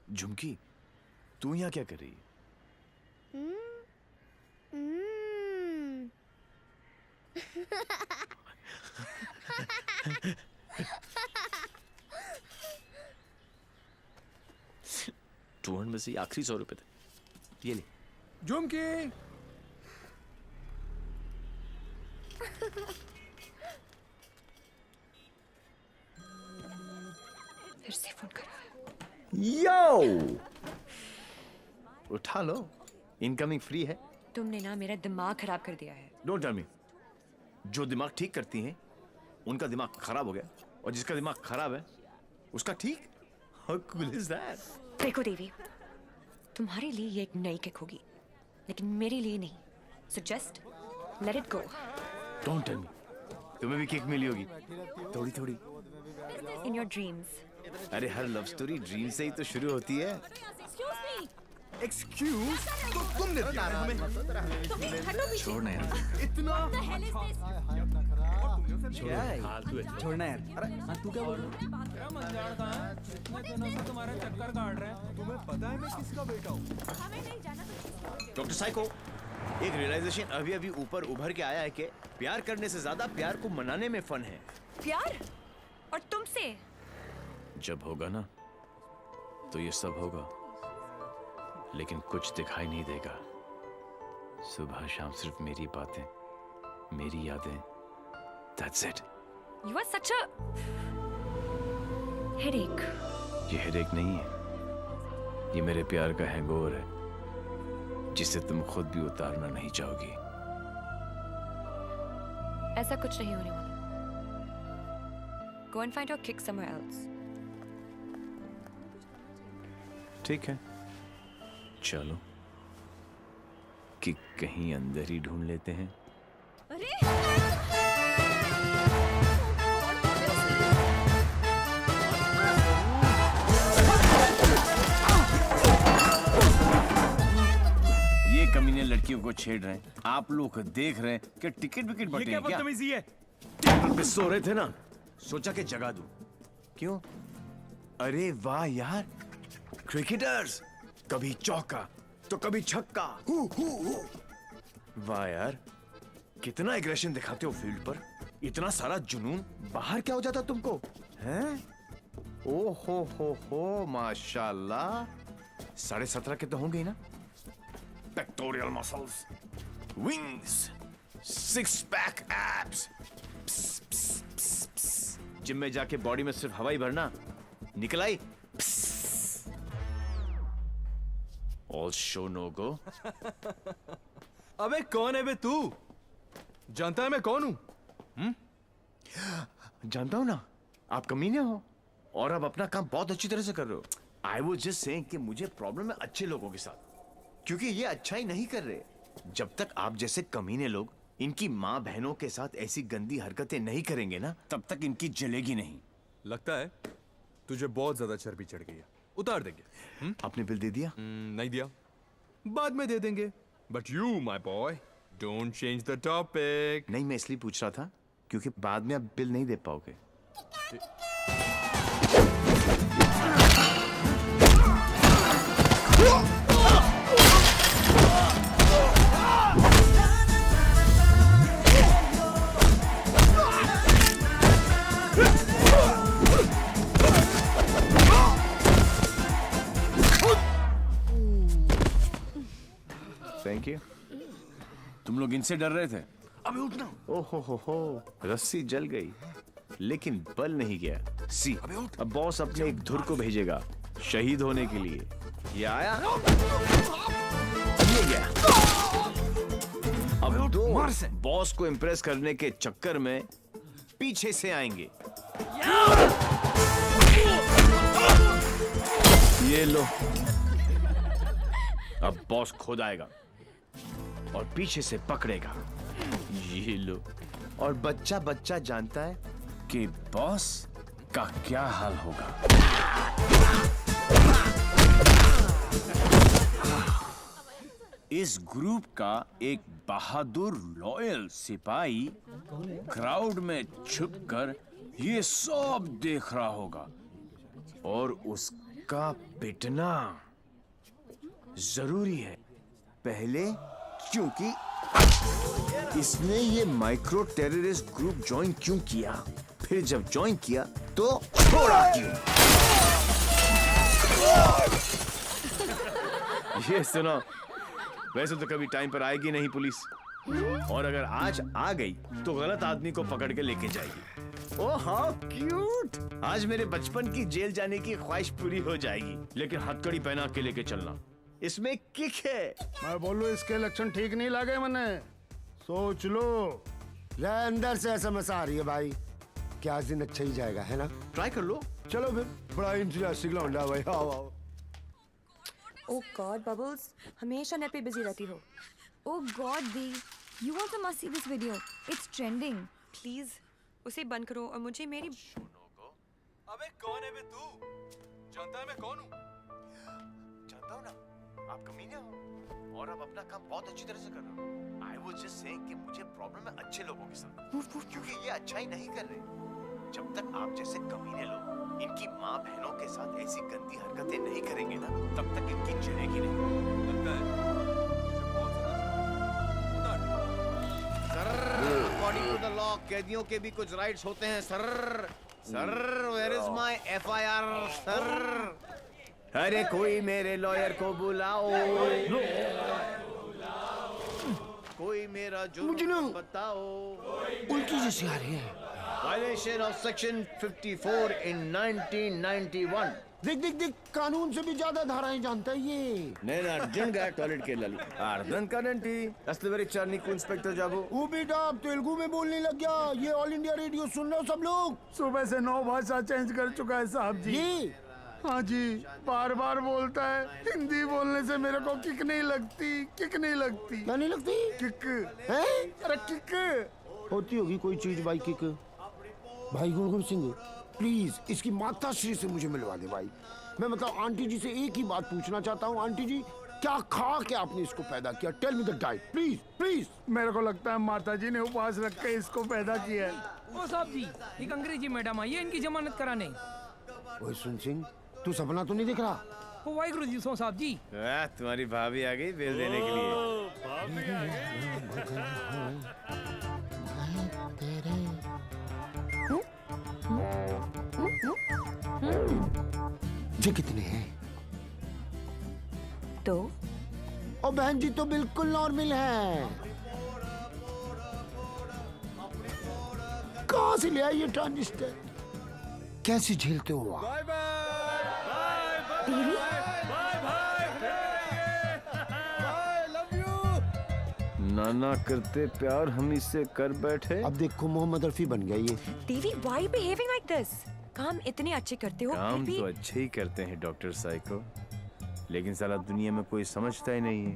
[SPEAKER 13] झुमकी, तू यहाँ क्या कर रही है? टूर में से आखिरी 100 रुपए थे, ये ले।
[SPEAKER 3] झुमकी,
[SPEAKER 10] फिर से फोन करा।
[SPEAKER 13] यो, उठा लो, इनकमिंग फ्री है।
[SPEAKER 10] तुमने ना मेरा दिमाग खराब कर दिया है।
[SPEAKER 13] Don't tell me. जो दिमाग ठीक करती हैं उनका दिमाग खराब हो गया, और जिसका दिमाग खराब है उसका ठीक। How cool is that?
[SPEAKER 10] देखो देवी, तुम्हारे लिए ये एक नई किक होगी, लेकिन मेरे लिए नहीं। So just let it go.
[SPEAKER 13] Don't tell me. तुम्हें भी किक मिली होगी, थोड़ी थोड़ी।
[SPEAKER 10] In your dreams.
[SPEAKER 13] अरे हर लव स्टोरी ड्रीम से ही तो शुरू होती है।
[SPEAKER 1] एक्सक्यूज, तो तुमने दिया है हमें।
[SPEAKER 9] छोड़ना यार,
[SPEAKER 1] इतना
[SPEAKER 9] छोड़ना यार। अरे हाँ, तू क्या बोल रहा है?
[SPEAKER 5] तुम्हारे चक्कर काट रहे हैं।
[SPEAKER 1] तुम्हें पता है मैं किसका बेटा हूँ?
[SPEAKER 13] डॉक्टर साइको, एक रियलाइजेशन अभी अभी ऊपर उभर के आया है कि प्यार करने से ज्यादा प्यार को मनाने में फन है।
[SPEAKER 10] प्यार? और तुमसे?
[SPEAKER 13] जब होगा ना तो ये सब होगा, लेकिन कुछ दिखाई नहीं देगा। सुबह शाम सिर्फ मेरी बातें, मेरी यादें। That's it.
[SPEAKER 10] You are such a headache.
[SPEAKER 13] ये हेडेक नहीं है, ये मेरे प्यार का हैंगओवर है, जिसे तुम खुद भी उतारना नहीं चाहोगी।
[SPEAKER 10] ऐसा कुछ नहीं होने वाला। Go and find your kick somewhere else.
[SPEAKER 13] ठीक है, चलो कि कहीं अंदर ही ढूंढ लेते हैं। ये कमीने लड़कियों को छेड़ रहे हैं, आप लोग देख रहे हैं कि टिकट विकेट बटे हैं क्या?
[SPEAKER 5] बदतमीजी है।
[SPEAKER 13] टेबल पे सो रहे थे ना, सोचा कि जगा दूं। क्यों? अरे वाह यार, क्रिकेटर्स, कभी चौका तो कभी छक्का। वाह यार, कितना एग्रेशन दिखाते हो फील्ड पर, इतना सारा जुनून। बाहर क्या हो जाता तुमको, हैं? ओ हो, माशाल्लाह। 17.5 के तो होंगे ही ना? Pectoral muscles, wings, 6 pack abs. Gym में जाके बॉडी में सिर्फ हवा ही भरना, निकल आई। ऑल शो नो गो।
[SPEAKER 1] अबे कौन है बे तू? जानता है मैं कौन हूं?
[SPEAKER 13] जानता हूं ना, आप कमीने हो और आप अपना काम बहुत अच्छी तरह से कर रहे हो। आई वाज जस्ट सेइंग कि मुझे प्रॉब्लम है अच्छे लोगों के साथ, क्योंकि ये अच्छा ही नहीं कर रहे। जब तक आप जैसे कमीने लोग इनकी माँ बहनों के साथ ऐसी गंदी हरकतें नहीं करेंगे ना, तब तक इनकी जलेगी नहीं।
[SPEAKER 1] लगता है तुझे बहुत ज्यादा चर्बी चढ़ गई है, उतार देंगे।
[SPEAKER 13] आपने बिल दे दिया?
[SPEAKER 1] नहीं दिया, बाद में दे देंगे। But you my boy, don't change the topic.
[SPEAKER 13] नहीं, मैं इसलिए पूछ रहा था क्योंकि बाद में आप बिल नहीं दे पाओगे। Thank you. तुम लोग इनसे डर रहे थे?
[SPEAKER 1] अबे उठना।
[SPEAKER 13] ओहो हो, रस्सी जल गई लेकिन बल नहीं गया। सी, अब बॉस अपने एक धुर को भेजेगा शहीद होने के लिए। ये आया, ये गया। अब दो बॉस को इम्प्रेस करने के चक्कर में पीछे से आएंगे। ये लो, अब बॉस खुद आएगा और पीछे से पकड़ेगा। ये लो, और बच्चा बच्चा जानता है कि बॉस का क्या हाल होगा। इस ग्रुप का एक बहादुर लॉयल सिपाही क्राउड में छुपकर ये सब देख रहा होगा और उस का पिटना जरूरी है। पहले क्योंकि इसने ये माइक्रो टेररिस्ट ग्रुप ज्वाइन क्यों किया, फिर जब ज्वाइन किया तो छोड़ा क्यों। ये सुनो, वैसे तो कभी टाइम पर आएगी नहीं पुलिस, और अगर आज आ गई तो गलत आदमी को पकड़ के लेके जाएगी। ओह हाउ क्यूट, आज मेरे बचपन की जेल जाने की ख्वाहिश पूरी हो जाएगी। लेकिन हथकड़ी पहना के लेके चलना, इसमें किक है।
[SPEAKER 4] मैं बोलूं इसके लक्षण ठीक नहीं लगे मने, सोच लो। अंदर से एसएमएस आ रही है भाई, क्या आज दिन अच्छा ही जाएगा, है ना?
[SPEAKER 13] ट्राई कर लो।
[SPEAKER 4] चलो फिर, बड़ा इंटरेस्टिंग लौंडा भाई। आओ आओ।
[SPEAKER 10] ओह गॉड बबल्स, हमेशा नेट पे बिजी रहती हो।
[SPEAKER 12] Oh God, Dee, you also must see this video. It's trending.
[SPEAKER 10] Please उसे बंद करो और मुझे मेरी
[SPEAKER 13] अबे कौन है बे तू? जानता है मैं कौन हूँ? जानता हूँ ना, आप कमीने हो और आप अपना काम बहुत अच्छी तरह से कर रहे हो। I was just saying कि मुझे प्रॉब्लम है अच्छे लोगों के साथ, क्योंकि ये अच्छा ही नहीं कर रहे। जब तक आप जैसे कमीने लोग इनकी माँ बहनों के साथ ऐसी गंदी हरकतें नहीं करेंगे ना, तब तक इनकी चलेगी नहीं। लगता है अकॉर्डिंग टू द लॉ कैदियों के भी कुछ राइट्स होते हैं sir. Sir where is my FIR sir? अरे कोई मेरे लॉयर को बुलाओ, कोई मेरा जुर्म बताओ।
[SPEAKER 4] उल्टी जैसी आ रही है।
[SPEAKER 13] Violation of section 54 in 1991।
[SPEAKER 4] देख देख देख, कानून से भी ज्यादा धाराएं जानता है ये।
[SPEAKER 13] నేను అర్జున్గా టాయిలెట్కి వెళ్ళాలి, అర్థం కాదండి అసలు ఎవరిచ్చారు నీకు ఇన్స్పెక్టర్ జాబు?
[SPEAKER 4] वो बेटा आप तेलुगु में बोलने लग गया। ये ऑल इंडिया रेडियो सुन रहे हो सब लोग? सुबह से 9 भाषा चेंज कर चुका है साहब जी। हाँ जी, बार बार बोलता है। हिंदी बोलने से मेरे को किक नहीं लगती, किक नहीं लगती। क्या नहीं लगती? किक है? अरे किक होती होगी कोई चीज भाई, किक। भाई गुरगुर सिंह प्लीज इसकी माताश्री से मुझे मिलवा दे भाई। मैं मतलब आंटी जी से एक ही बात पूछना चाहता हूँ। आंटी जी, क्या खा के आपने इसको पैदा किया? Tell me the diet please please. मेरे को लगता है माता जी ने उपवास रख के इसको पैदा किया है।
[SPEAKER 18] ओ साहब जी, एक अंग्रेजी मैडम आई है इनकी जमानत कराने।
[SPEAKER 4] ओए सुन सिंह, तू सपना तो नहीं दिख रहा?
[SPEAKER 18] ओ वाहिगुरु जी सो साहब जी।
[SPEAKER 13] तुम्हारी भाभी आ गई बिल देने के लिए।
[SPEAKER 4] ये कितने हैं?
[SPEAKER 10] तो
[SPEAKER 4] और बहन जी तो बिल्कुल नॉर्मल है। कहाँ से ले आई ये ट्रांजिस्टर? कैसे झेलते हो आप?
[SPEAKER 13] नाना करते प्यार हम इससे कर बैठे।
[SPEAKER 4] अब देखो मोहम्मद रफी बन गया ये।
[SPEAKER 10] देवी, why are you behaving like this? काम इतने अच्छे करते हो,
[SPEAKER 13] काम
[SPEAKER 10] फिर भी
[SPEAKER 13] तो अच्छे ही करते हैं डॉक्टर साइको, लेकिन साला दुनिया में कोई समझता ही नहीं है।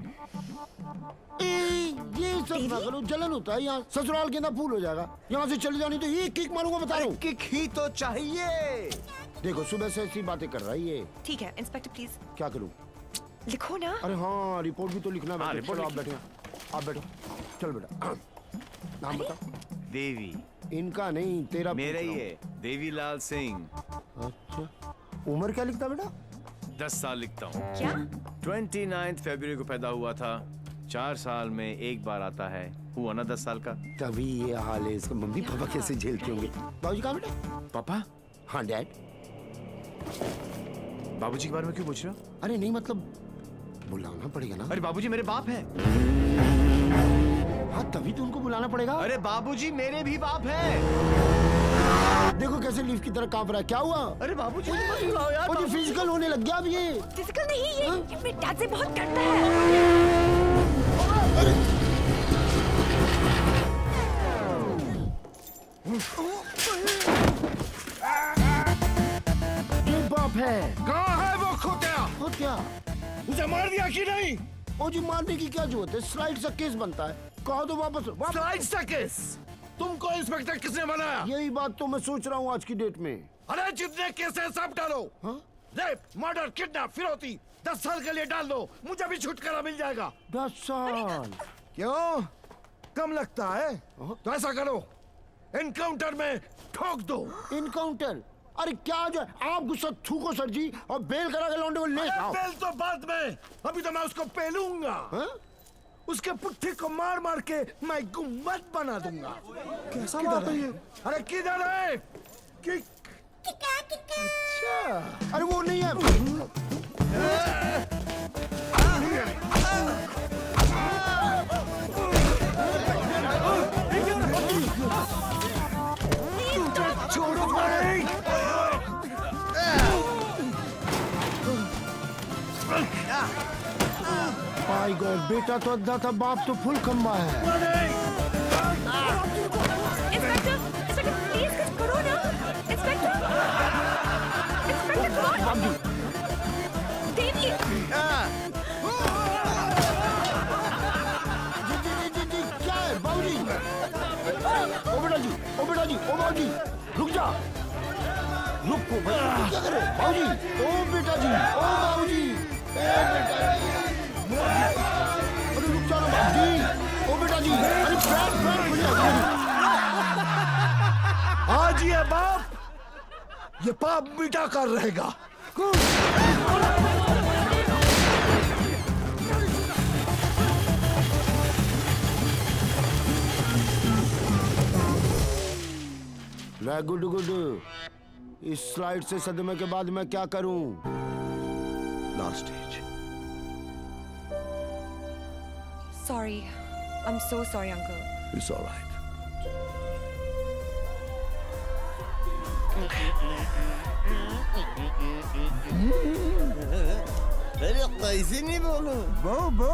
[SPEAKER 4] ये सब ना करो, जलन होता है यहाँ। ससुराल के अंदर फूल हो जाएगा। यहाँ से चली जानी तो ये किक मारूंगा, बता रहा हूँ।
[SPEAKER 13] किक ही तो चाहिए।
[SPEAKER 4] देखो सुबह से ऐसी बातें कर रहा है ये।
[SPEAKER 10] ठीक है इंस्पेक्टर प्लीज।
[SPEAKER 4] क्या करूँ?
[SPEAKER 10] लिखो ना।
[SPEAKER 4] अरे हाँ, रिपोर्ट भी तो लिखना है।
[SPEAKER 13] रिपोर्ट
[SPEAKER 4] आप बैठे, आप बैठो। चल बेटा, नाम बता।
[SPEAKER 13] देवी।
[SPEAKER 4] इनका नहीं, तेरा।
[SPEAKER 13] मेरा ही है, देवीलाल सिंह।
[SPEAKER 4] अच्छा, उम्र क्या लिखता बेटा?
[SPEAKER 13] 10 साल लिखता हूँ।
[SPEAKER 10] क्या?
[SPEAKER 13] 29 फरवरी को पैदा हुआ था। 4 साल में एक बार आता है। हुआ ना 10 साल का।
[SPEAKER 4] तभी ये हाल है इसका। मम्मी पापा कैसे झेलते होंगे? बाबूजी कहाँ बेटा?
[SPEAKER 13] पापा?
[SPEAKER 4] हाँ डैड।
[SPEAKER 13] बाबूजी के बारे में क्यों पूछ रहे हो?
[SPEAKER 4] अरे नहीं मतलब बुलाना पड़ेगा ना।
[SPEAKER 13] अरे बाबूजी मेरे बाप हैं।
[SPEAKER 4] हाँ तभी तो उनको बुलाना पड़ेगा।
[SPEAKER 13] अरे बाबूजी मेरे भी बाप हैं।
[SPEAKER 4] देखो कैसे लीफ की तरह कांप रहा है। क्या हुआ?
[SPEAKER 13] अरे बाबूजी मत बुलाओ यार।
[SPEAKER 4] मुझे फिजिकल होने लग गया अब ये।
[SPEAKER 10] फिजिकल नहीं, ये मेरे डैड से बहुत डरता है।
[SPEAKER 4] ये बाप है।
[SPEAKER 1] कहाँ है वो खोतिया?
[SPEAKER 4] खोतिया?
[SPEAKER 1] उसे मार दिया कि नहीं?
[SPEAKER 4] ओ जी, मारने की क्या जरूरत है? स्लाइड सा केस बनता है। कहो तो वापस।
[SPEAKER 1] स्लाइड सा केस? तुमको इंस्पेक्टर किसने बनाया?
[SPEAKER 4] यही बात तो मैं सोच रहा हूँ आज की डेट में।
[SPEAKER 1] अरे जितने केस है सब डालो। रेप, मर्डर, किडनैप, फिरौती 10 साल के लिए डाल दो। मुझे भी छुटकारा मिल जाएगा।
[SPEAKER 4] 10 साल?
[SPEAKER 1] क्यों कम लगता है? तो ऐसा करो, एनकाउंटर में ठोक दो।
[SPEAKER 4] एनकाउंटर?
[SPEAKER 19] अरे क्या जो है, आप गुस्सा थूको सर जी और बेल करा के लौंडे को ले आओ।
[SPEAKER 1] बेल तो बाद में, अभी तो मैं उसको पेलूंगा। उसके पुट्ठे को मार मार के मैं गुम्बद बना दूंगा।
[SPEAKER 19] कैसा बात है ये?
[SPEAKER 1] अरे किधर है?
[SPEAKER 19] अच्छा, अरे वो नहीं है।
[SPEAKER 1] छोड़ो भाई।
[SPEAKER 19] माय गॉड, बेटा तो अद्धा था, बाप तो फुल खम्बा है।
[SPEAKER 10] इंस्पेक्टर, प्लीज कुछ करो ना। इंस्पेक्टर, कौन? देवी।
[SPEAKER 19] जी, क्या है बाबूजी? ओ बेटा जी, ओ बाबूजी, रुक जा। रुको भाई, क्या करे बाबूजी? ओ बेटा जी, ओ बाबूजी, बेटा जी। अरे रुक जा ना बाबूजी, ओ बेटा जी, अरे पैर खुल जा।
[SPEAKER 1] आज ये बाप, ये पाप मिटा कर रहेगा।
[SPEAKER 19] गुड गुड, इस स्लाइड से सदमे के बाद मैं क्या करूं?
[SPEAKER 1] Last stage.
[SPEAKER 10] Sorry, I'm so sorry, uncle.
[SPEAKER 1] It's all right.
[SPEAKER 13] अरे कैसे नहीं बोलूं? बो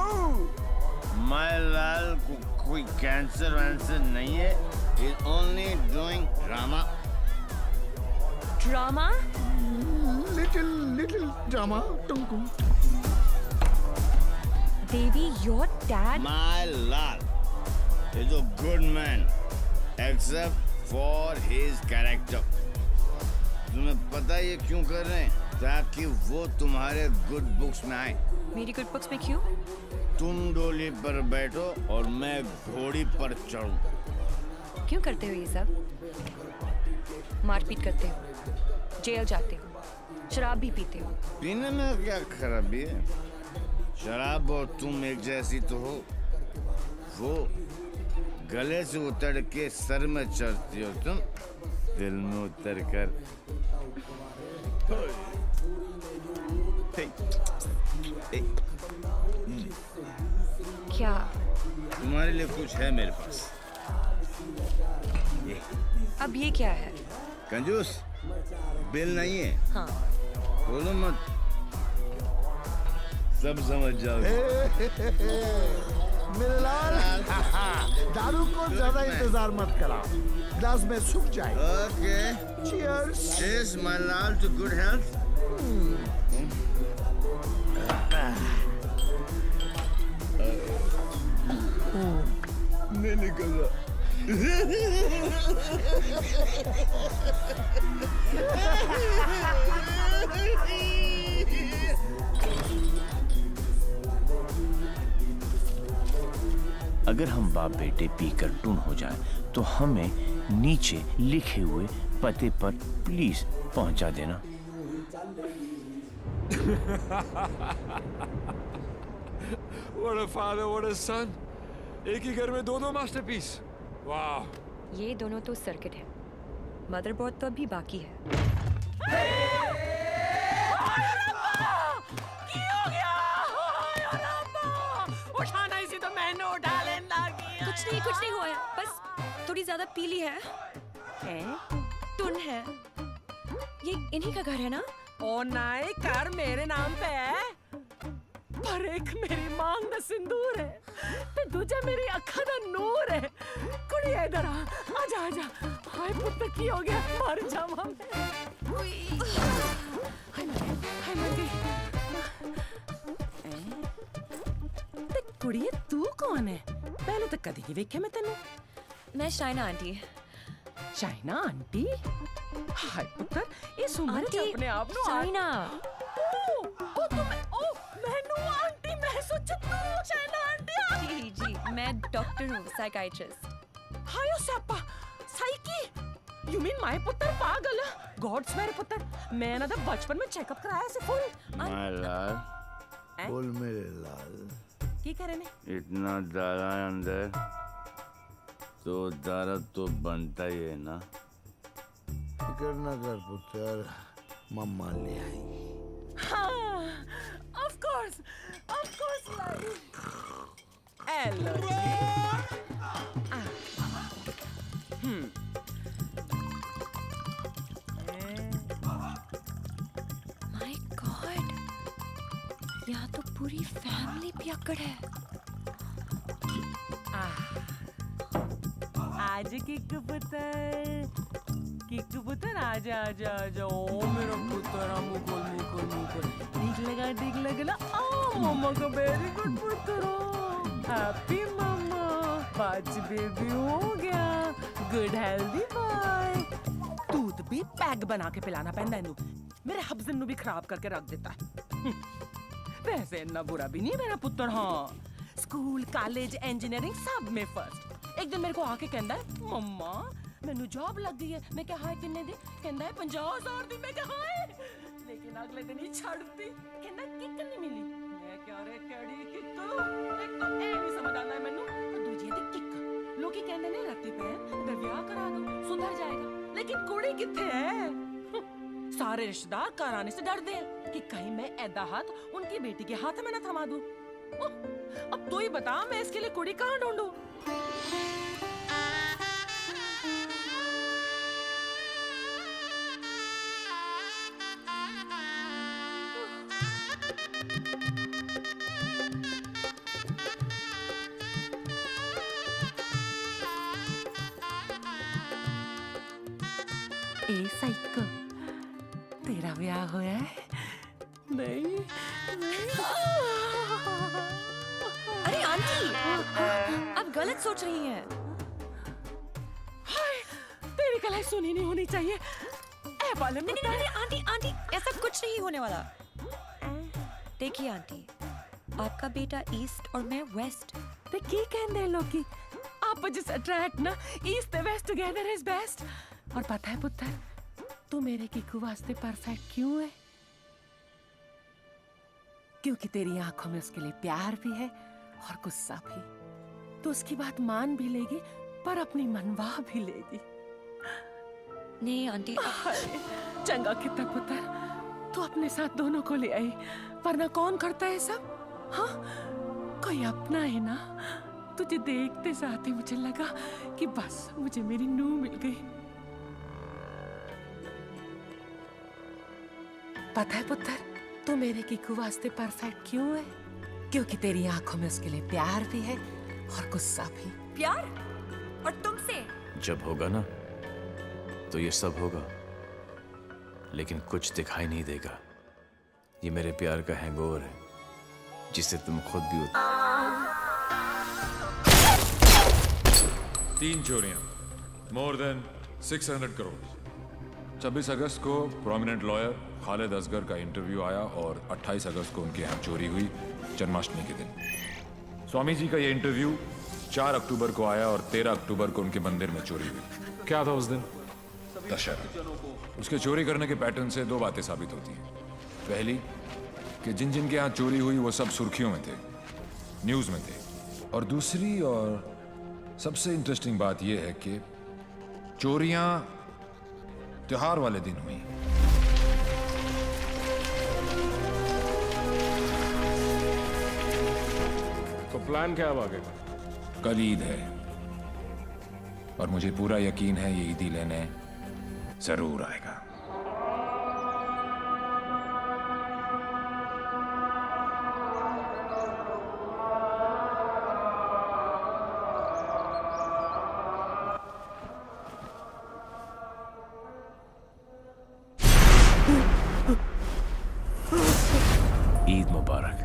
[SPEAKER 13] माय लाल को कोई कैंसर वैंसर नहीं है। He's only doing drama.
[SPEAKER 10] Drama?
[SPEAKER 19] Little drama.
[SPEAKER 10] Devi, your dad?
[SPEAKER 13] My lal is a good man, except for his character. तुम्हें पता है ये क्यों कर रहे हैं? ताकि वो तुम्हारे गुड बुक्स में आए।
[SPEAKER 10] मेरी गुड बुक्स में क्यों?
[SPEAKER 13] तुम डोली पर बैठो और मैं घोड़ी पर चढ़ूं।
[SPEAKER 10] क्यों करते हो ये सब? मारपीट करते हो, जेल जाते हो, शराब भी पीते हो।
[SPEAKER 13] पीने में क्या खराबी है? शराब और तुम एक जैसी तो हो। वो गले से उतर के सर में चढ़ती हो, तुम दिल में उतर कर।
[SPEAKER 10] क्या?
[SPEAKER 13] तुम्हारे लिए कुछ है मेरे पास। ये
[SPEAKER 10] अब ये क्या है?
[SPEAKER 13] कंजूस, बिल नहीं है।
[SPEAKER 10] हाँ।
[SPEAKER 13] बोलो मत, सब समझ जाओगे।
[SPEAKER 19] मेरे लाल, दारू को ज्यादा इंतजार मत कराओ, ग्लास में सूख जाए।
[SPEAKER 13] Okay,
[SPEAKER 19] cheers.
[SPEAKER 13] चीयर्स माय लाल टू गुड हेल्थ। नहीं निकल रहा।
[SPEAKER 8] अगर हम बाप बेटे पीकर टून हो जाएं, तो हमें नीचे लिखे हुए पते पर प्लीज पहुंचा देना।
[SPEAKER 5] What a father, what a son. एक ही घर में दो मास्टरपीस। वाह।
[SPEAKER 10] ये दोनों तो सर्किट है, मदरबोर्ड तो अभी बाकी है।
[SPEAKER 11] उठाना इसी तो मैंने उठा लेना।
[SPEAKER 10] कुछ नहीं हुआ है, बस थोड़ी ज्यादा पीली है। टुन है। ये इन्हीं का घर है ना?
[SPEAKER 11] ओ नहीं, घर मेरे नाम पे है, पर एक मेरी मांग दा सिंदूर है, ते दूजा मेरी अखा दा नूर है। कुड़िया इधर आ, आजा। हाय पुत्र की हो गया, मर जावा मैं। हाय मती। ते कुड़िया तू कौन है? पहले तो कदी नहीं वेख्या मैं तेनू।
[SPEAKER 10] मैं शाइना आंटी।
[SPEAKER 11] शाइना आंटी? हाय पुत्र, इस उम्र च अपने आप नु
[SPEAKER 10] शाइना।
[SPEAKER 11] ओ मैनू आंटी मैं सोचा तू शाइना आंटी।
[SPEAKER 10] जी, मैं डॉक्टर हूँ, साइकाइट्रिस्ट।
[SPEAKER 11] हायो Sapa, psyche. You mean my पुत्र पागल? गॉड्स मेरे पुत्र, मैं ना तो बचपन में चेकअप कराया से फुल।
[SPEAKER 13] माय लाल,
[SPEAKER 11] हैं?
[SPEAKER 19] बोल मेरे लाल,
[SPEAKER 11] की करे ने?
[SPEAKER 13] इतना दारा है अंदर तो दारा तो बनता ही है ना।
[SPEAKER 19] फिकर ना कर पुत्र, मम्मा ले आई।
[SPEAKER 11] हाँ, of course Lali. Hello
[SPEAKER 10] my God, यहाँ तो पूरी फैमिली पियक्कड़ है।
[SPEAKER 11] आज किक पुत्र आजा आजा आजा। ओ मेरा पुत्र, मुकुल ठीक लगा ना। ओ मम्मा का वेरी गुड पुत्र, हैप्पी मम्मा, बाज बेबी हो गया, गुड हेल्दी बॉय। दूध भी पैक बना के पिलाना पैंदा है, मेरे हब्जन नु भी खराब करके रख देता है। वैसे इतना बुरा भी नहीं है मेरा पुत्र। हाँ, स्कूल कॉलेज इंजीनियरिंग सब में फर्स्ट। एक दिन मेरे को आके कहता है, मम्मा मैनू जॉब लग गई है। मैं क्या हाय किन्ने दी? कहता है 50,000 दी। मैं क्या हाय, लेकिन अगले दिन ही छड़ती। कहता किक नहीं मिली। मैं क्या रे केड़ी किक? एक तो ए नहीं समझ आता है मैनू, और दूजी है किक। लोग कहते ने रत्ती पैन ते ब्याह करा दो, सुधर जाएगा। लेकिन कुड़ी किथे है? सारे रिश्तेदार घर आने से डरते हैं कि कहीं मैं ऐदा हाथ उनकी बेटी के हाथ में न थमा दूं। अब तू ही बता, मैं इसके लिए कुड़ी कहाँ ढूंढूं? ए साइको, तेरा ब्याह होया है? नहीं।
[SPEAKER 10] अरे आंटी, आप गलत सोच रही हैं।
[SPEAKER 11] हाय, तेरी कलाई सुनी नहीं होनी चाहिए। ए बाले में
[SPEAKER 10] नहीं आंटी, ऐसा कुछ नहीं होने वाला। देखिए आंटी, आपका बेटा ईस्ट और मैं वेस्ट।
[SPEAKER 11] ते की कहंदे लोगी? आपस अट्रैक्ट ना, east west together is best. और पता है पुत्र, तू मेरे कीकू वास्ते परफेक्ट क्यों है? क्योंकि तेरी आंखों में उसके लिए प्यार भी है और गुस्सा भी। तो उसकी बात मान भी लेगी, पर अपनी मनवा भी लेगी।
[SPEAKER 10] नहीं आंटी,
[SPEAKER 11] चंगा कितना पुत्र, तू अपने साथ दोनों को ले आई, वरना कौन करता है सब? हाँ, कोई अपना है ना। तुझे देखते साथ ही मुझे लगा कि बस मुझे मेरी नूह मिल गई। पता है पुत्र, तू मेरे कीकू वास्ते परफेक्ट क्यों है? क्योंकि तेरी आंखों में उसके लिए प्यार भी है और गुस्सा भी।
[SPEAKER 10] प्यार? और तुमसे?
[SPEAKER 13] जब होगा ना तो ये सब होगा, लेकिन कुछ दिखाई नहीं देगा। ये मेरे प्यार का हैंगओवर है, जिसे तुम खुद भी
[SPEAKER 2] 3 चोरियां, मोर देन 600 करोड़। 26 अगस्त को प्रोमिनेंट लॉयर खालिद असगर का इंटरव्यू आया और 28 अगस्त को उनके यहाँ चोरी हुई, जन्माष्टमी के दिन। स्वामी जी का ये इंटरव्यू 4 अक्टूबर को आया और 13 अक्टूबर को उनके मंदिर में चोरी हुई। क्या था उस दिन? दशहरा। उसके चोरी करने के पैटर्न से 2 बातें साबित होती हैं। पहली कि जिन जिनके यहाँ चोरी हुई वो सब सुर्खियों में थे, न्यूज़ में थे। और दूसरी और सबसे इंटरेस्टिंग बात यह है कि चोरियां त्योहार वाले दिन हुई।
[SPEAKER 3] तो प्लान क्या है आगे का?
[SPEAKER 2] कल ईद है और मुझे पूरा यकीन है ये ईदी लेने जरूर आएगा।
[SPEAKER 13] ईद मुबारक।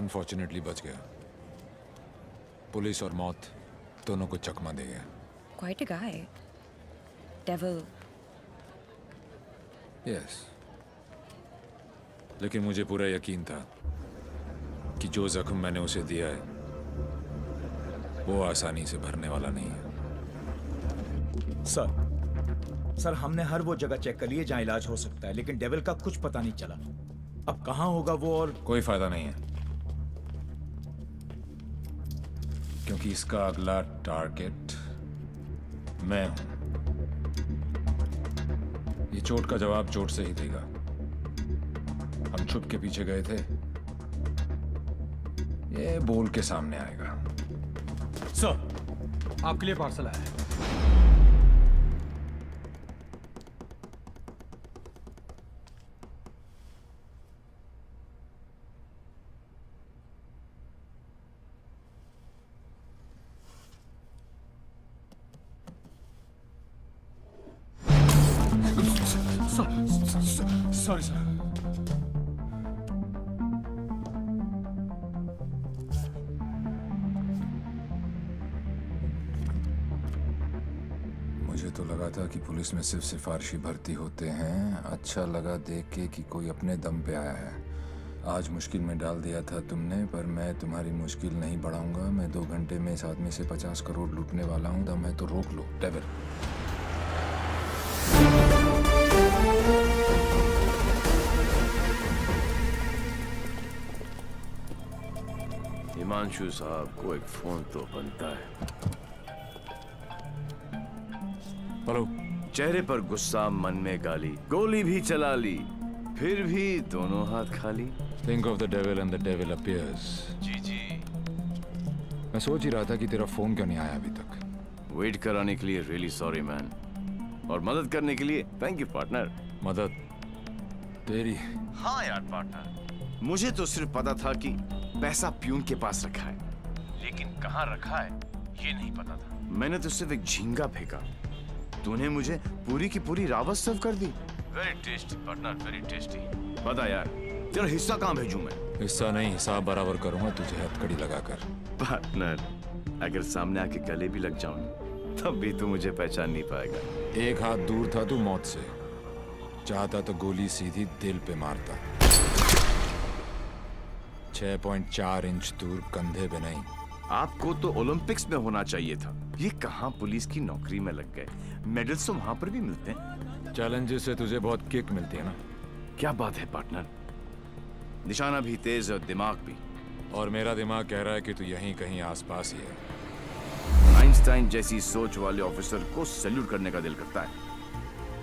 [SPEAKER 2] अनफॉर्चुनेटली बच गया। पुलिस और मौत दोनों को चकमा दे गया।
[SPEAKER 10] Quite a guy. Devil.
[SPEAKER 2] Yes, लेकिन मुझे पूरा यकीन था कि जो जख्म मैंने उसे दिया है वो आसानी से भरने वाला नहीं है।
[SPEAKER 9] सर हमने हर वो जगह चेक कर ली है जहां इलाज हो सकता है, लेकिन डेविल का कुछ पता नहीं चला। अब कहां होगा वो, और
[SPEAKER 2] कोई फायदा नहीं है, क्योंकि इसका अगला टारगेट मैं हूं। ये चोट का जवाब चोट से ही देगा। हम छुप के पीछे गए थे, ये बोल के सामने आएगा।
[SPEAKER 18] सर, आपके लिए पार्सल आया है।
[SPEAKER 8] Sorry sir.
[SPEAKER 2] मुझे तो लगा था कि पुलिस में सिर्फ सिफारिशी भर्ती होते हैं। अच्छा लगा देख के कि कोई अपने दम पे आया है। आज मुश्किल में डाल दिया था तुमने, पर मैं तुम्हारी मुश्किल नहीं बढ़ाऊंगा। मैं 2 घंटे में इस आदमी से 50 करोड़ लूटने वाला हूं। दम है तो रोक लो डेविल।
[SPEAKER 13] हिमांशु साहब को एक फोन तो बनता है।
[SPEAKER 2] हेलो।
[SPEAKER 13] चेहरे पर गुस्सा, मन में गाली, गोली भी चला ली, फिर भी दोनों हाथ खाली।
[SPEAKER 2] Think of the devil and the devil appears.
[SPEAKER 13] जी।
[SPEAKER 2] मैं सोच ही रहा था कि तेरा फोन क्यों नहीं आया अभी तक।
[SPEAKER 13] वेट कराने के लिए रियली सॉरी मैन, और मदद करने के लिए थैंक यू पार्टनर।
[SPEAKER 2] मदद तेरी?
[SPEAKER 13] हाँ यार पार्टनर, मुझे तो सिर्फ पता था कि पैसा प्यून के पास रखा है, लेकिन कहाँ रखा है ये नहीं पता था। मैंने तो सिर्फ एक झींगा फेंका, तूने मुझे पूरी की पूरी रावत सर्व कर दी। Very tasty partner, very tasty. बता यार, तेरा हिस्सा कहाँ भेजूं मैं?
[SPEAKER 2] हिस्सा नहीं, हिसाब बराबर करूंगा तुझे हथकड़ी लगाकर।
[SPEAKER 13] पार्टनर, अगर सामने आके गले भी लग जाऊं तब भी तू मुझे पहचान नहीं पाएगा।
[SPEAKER 2] एक हाथ दूर था तू मौत से, चाहता तो गोली सीधी दिल पे मारता। 6.4 इंच दूर, कंधे पे नहीं।
[SPEAKER 13] आपको तो ओलंपिक्स में होना चाहिए था। ये कहाँ पुलिस की नौकरी में लग गए। मेडल्स तो वहां पर भी मिलते हैं।
[SPEAKER 2] चैलेंजेस से तुझे बहुत किक मिलती है ना।
[SPEAKER 13] क्या बात है पार्टनर, निशाना भी तेज और दिमाग भी।
[SPEAKER 2] और मेरा दिमाग कह रहा है कि तू यहीं कहीं आसपास ही है।
[SPEAKER 13] आइंस्टाइन जैसी सोच वाले ऑफिसर को सैल्यूट करने का दिल करता है,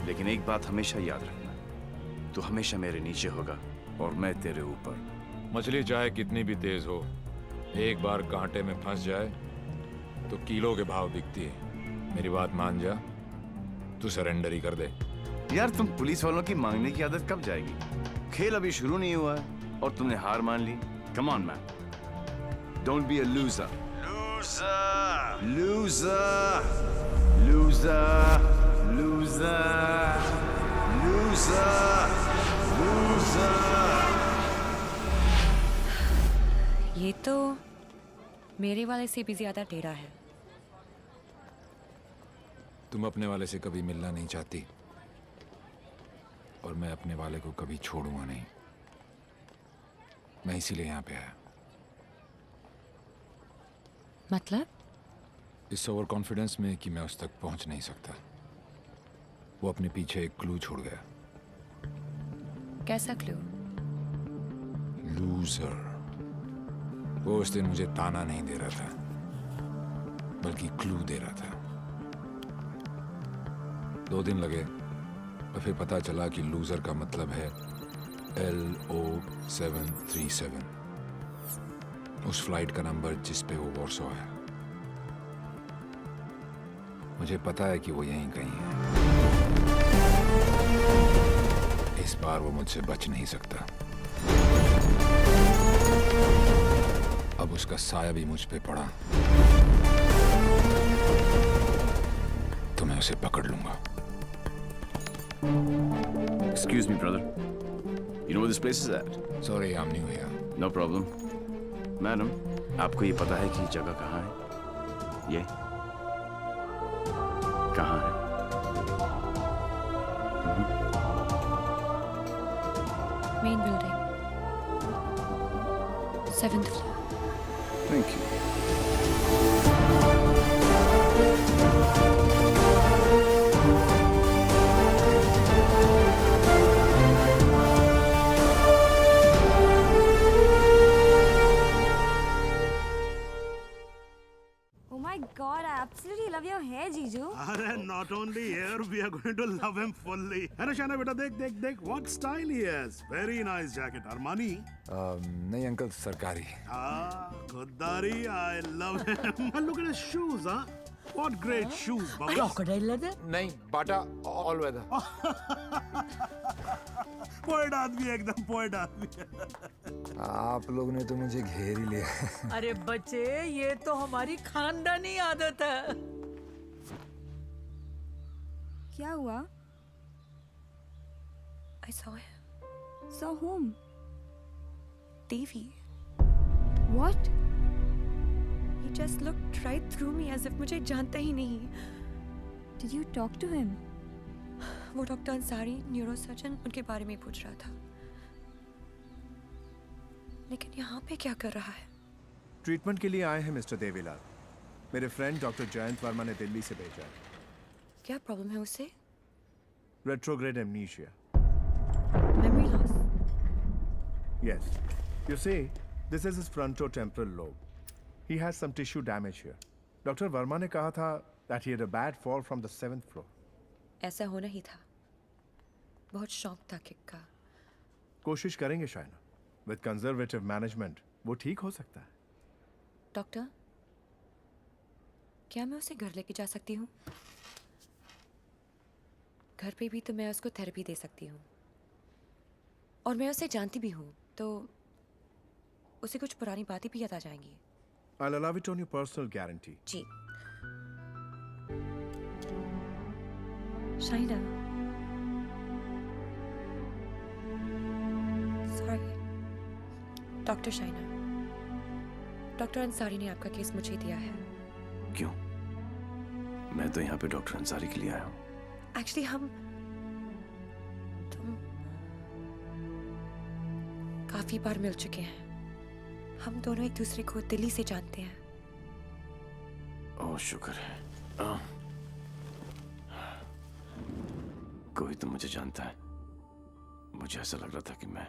[SPEAKER 13] लेकिन एक बात हमेशा याद रखना, तू हमेशा मेरे नीचे होगा और मैं तेरे ऊपर।
[SPEAKER 2] मछली चाहे कितनी भी तेज हो, एक बार कांटे में फंस जाए तो किलो के भाव बिकती है। मेरी बात मान जा, तू सरेंडर ही कर दे।
[SPEAKER 13] यार तुम पुलिस वालों की मांगने की आदत कब जाएगी? खेल अभी शुरू नहीं हुआ है और तुमने हार मान ली। Come on man, don't be a loser. Loser, loser, loser, loser, loser, loser.
[SPEAKER 10] ये तो मेरे वाले से भी ज्यादा टेढ़ा है।
[SPEAKER 2] तुम अपने वाले से कभी मिलना नहीं चाहती, और मैं अपने वाले को कभी छोड़ूंगा नहीं। मैं इसीलिए यहाँ पे आया।
[SPEAKER 10] मतलब?
[SPEAKER 2] इस ओवर कॉन्फिडेंस में कि मैं उस तक पहुंच नहीं सकता। वो अपने पीछे एक क्लू छोड़ गया।
[SPEAKER 10] कैसा क्लू?
[SPEAKER 2] लूजर। वो उस दिन मुझे ताना नहीं दे रहा था, बल्कि क्लू दे रहा था। 2 दिन लगे, और फिर पता चला कि लूजर का मतलब है LO737, उस फ्लाइट का नंबर जिस पे वो वॉर्सो है। मुझे पता है कि वो यहीं कहीं है। इस बार वो मुझसे बच नहीं सकता। अब उसका साया भी मुझ पे पड़ा तो मैं उसे पकड़ लूंगा।
[SPEAKER 13] Excuse me, brother. You know where this place is at?
[SPEAKER 2] Sorry, I'm new here.
[SPEAKER 13] No problem. Madam, आपको ये पता है कि ये जगह कहाँ है? ये कहाँ है?
[SPEAKER 10] Main building, 7th floor.
[SPEAKER 13] Thank you.
[SPEAKER 12] Oh my God, I absolutely love your hair, Jiju.
[SPEAKER 4] अरे not only here, we are going to love him fully. है ना शाना बेटा, देख देख देख, what style he has. Very nice jacket, Armani.
[SPEAKER 2] नहीं uncle, सरकारी।
[SPEAKER 4] खुददारी, I love him. And look at his shoes, huh? What great shoes, Baba.
[SPEAKER 11] Crocodile leather?
[SPEAKER 2] नहीं, बाटा all weather।
[SPEAKER 4] पोएट आदमी, एकदम पोएट आदमी।
[SPEAKER 2] आप लोगों ने तो मुझे घेर ही लिया।
[SPEAKER 11] अरे बच्चे, ये तो हमारी खानदानी आदत है।
[SPEAKER 12] क्या हुआ?
[SPEAKER 10] I saw him.
[SPEAKER 12] Saw whom?
[SPEAKER 10] Devi.
[SPEAKER 12] What?
[SPEAKER 10] He just looked right through me as if मुझे जानता ही नहीं।
[SPEAKER 12] Did you talk to him?
[SPEAKER 10] वो डॉक्टर अंसारी, न्यूरोसर्जन, उनके बारे में पूछ रहा था। लेकिन यहाँ पे क्या कर रहा है?
[SPEAKER 20] ट्रीटमेंट के लिए आए हैं मिस्टर देवीलाल। मेरे फ्रेंड डॉक्टर जयंत वर्मा ने दिल्ली से भेजा है।
[SPEAKER 10] क्या प्रॉब्लम है उसे?
[SPEAKER 20] Retrograde amnesia.
[SPEAKER 10] Memory loss.
[SPEAKER 20] Yes. You see, this is his frontotemporal lobe. He has some tissue damage here. Doctor Verma ने कहा था that he had a bad fall from the 7th floor.
[SPEAKER 10] ऐसा होना ही था। बहुत शौक था किक का।
[SPEAKER 20] कोशिश करेंगे शायना। With conservative management, वो ठीक हो सकता है।
[SPEAKER 10] डॉक्टर, क्या मैं उसे घर लेके जा सकती हूँ? घर पे भी तो मैं उसको थेरेपी दे सकती हूँ, और मैं उसे जानती भी हूँ, तो उसे कुछ पुरानी बातें भी याद आ जाएंगी।
[SPEAKER 20] I'll allow it on your personal guarantee.
[SPEAKER 10] जी। Shaina, sorry. Doctor Shaina, doctor Ansari ने आपका केस मुझे दिया है।
[SPEAKER 13] क्यों? मैं तो यहाँ पे डॉक्टर अंसारी के लिए आया हूँ।
[SPEAKER 10] एक्चुअली तुम काफी बार मिल चुके हैं। हम दोनों एक दूसरे को दिल्ली से जानते हैं।
[SPEAKER 13] ओह शुक्र है। कोई तो मुझे जानता है। मुझे ऐसा लग रहा था कि मैं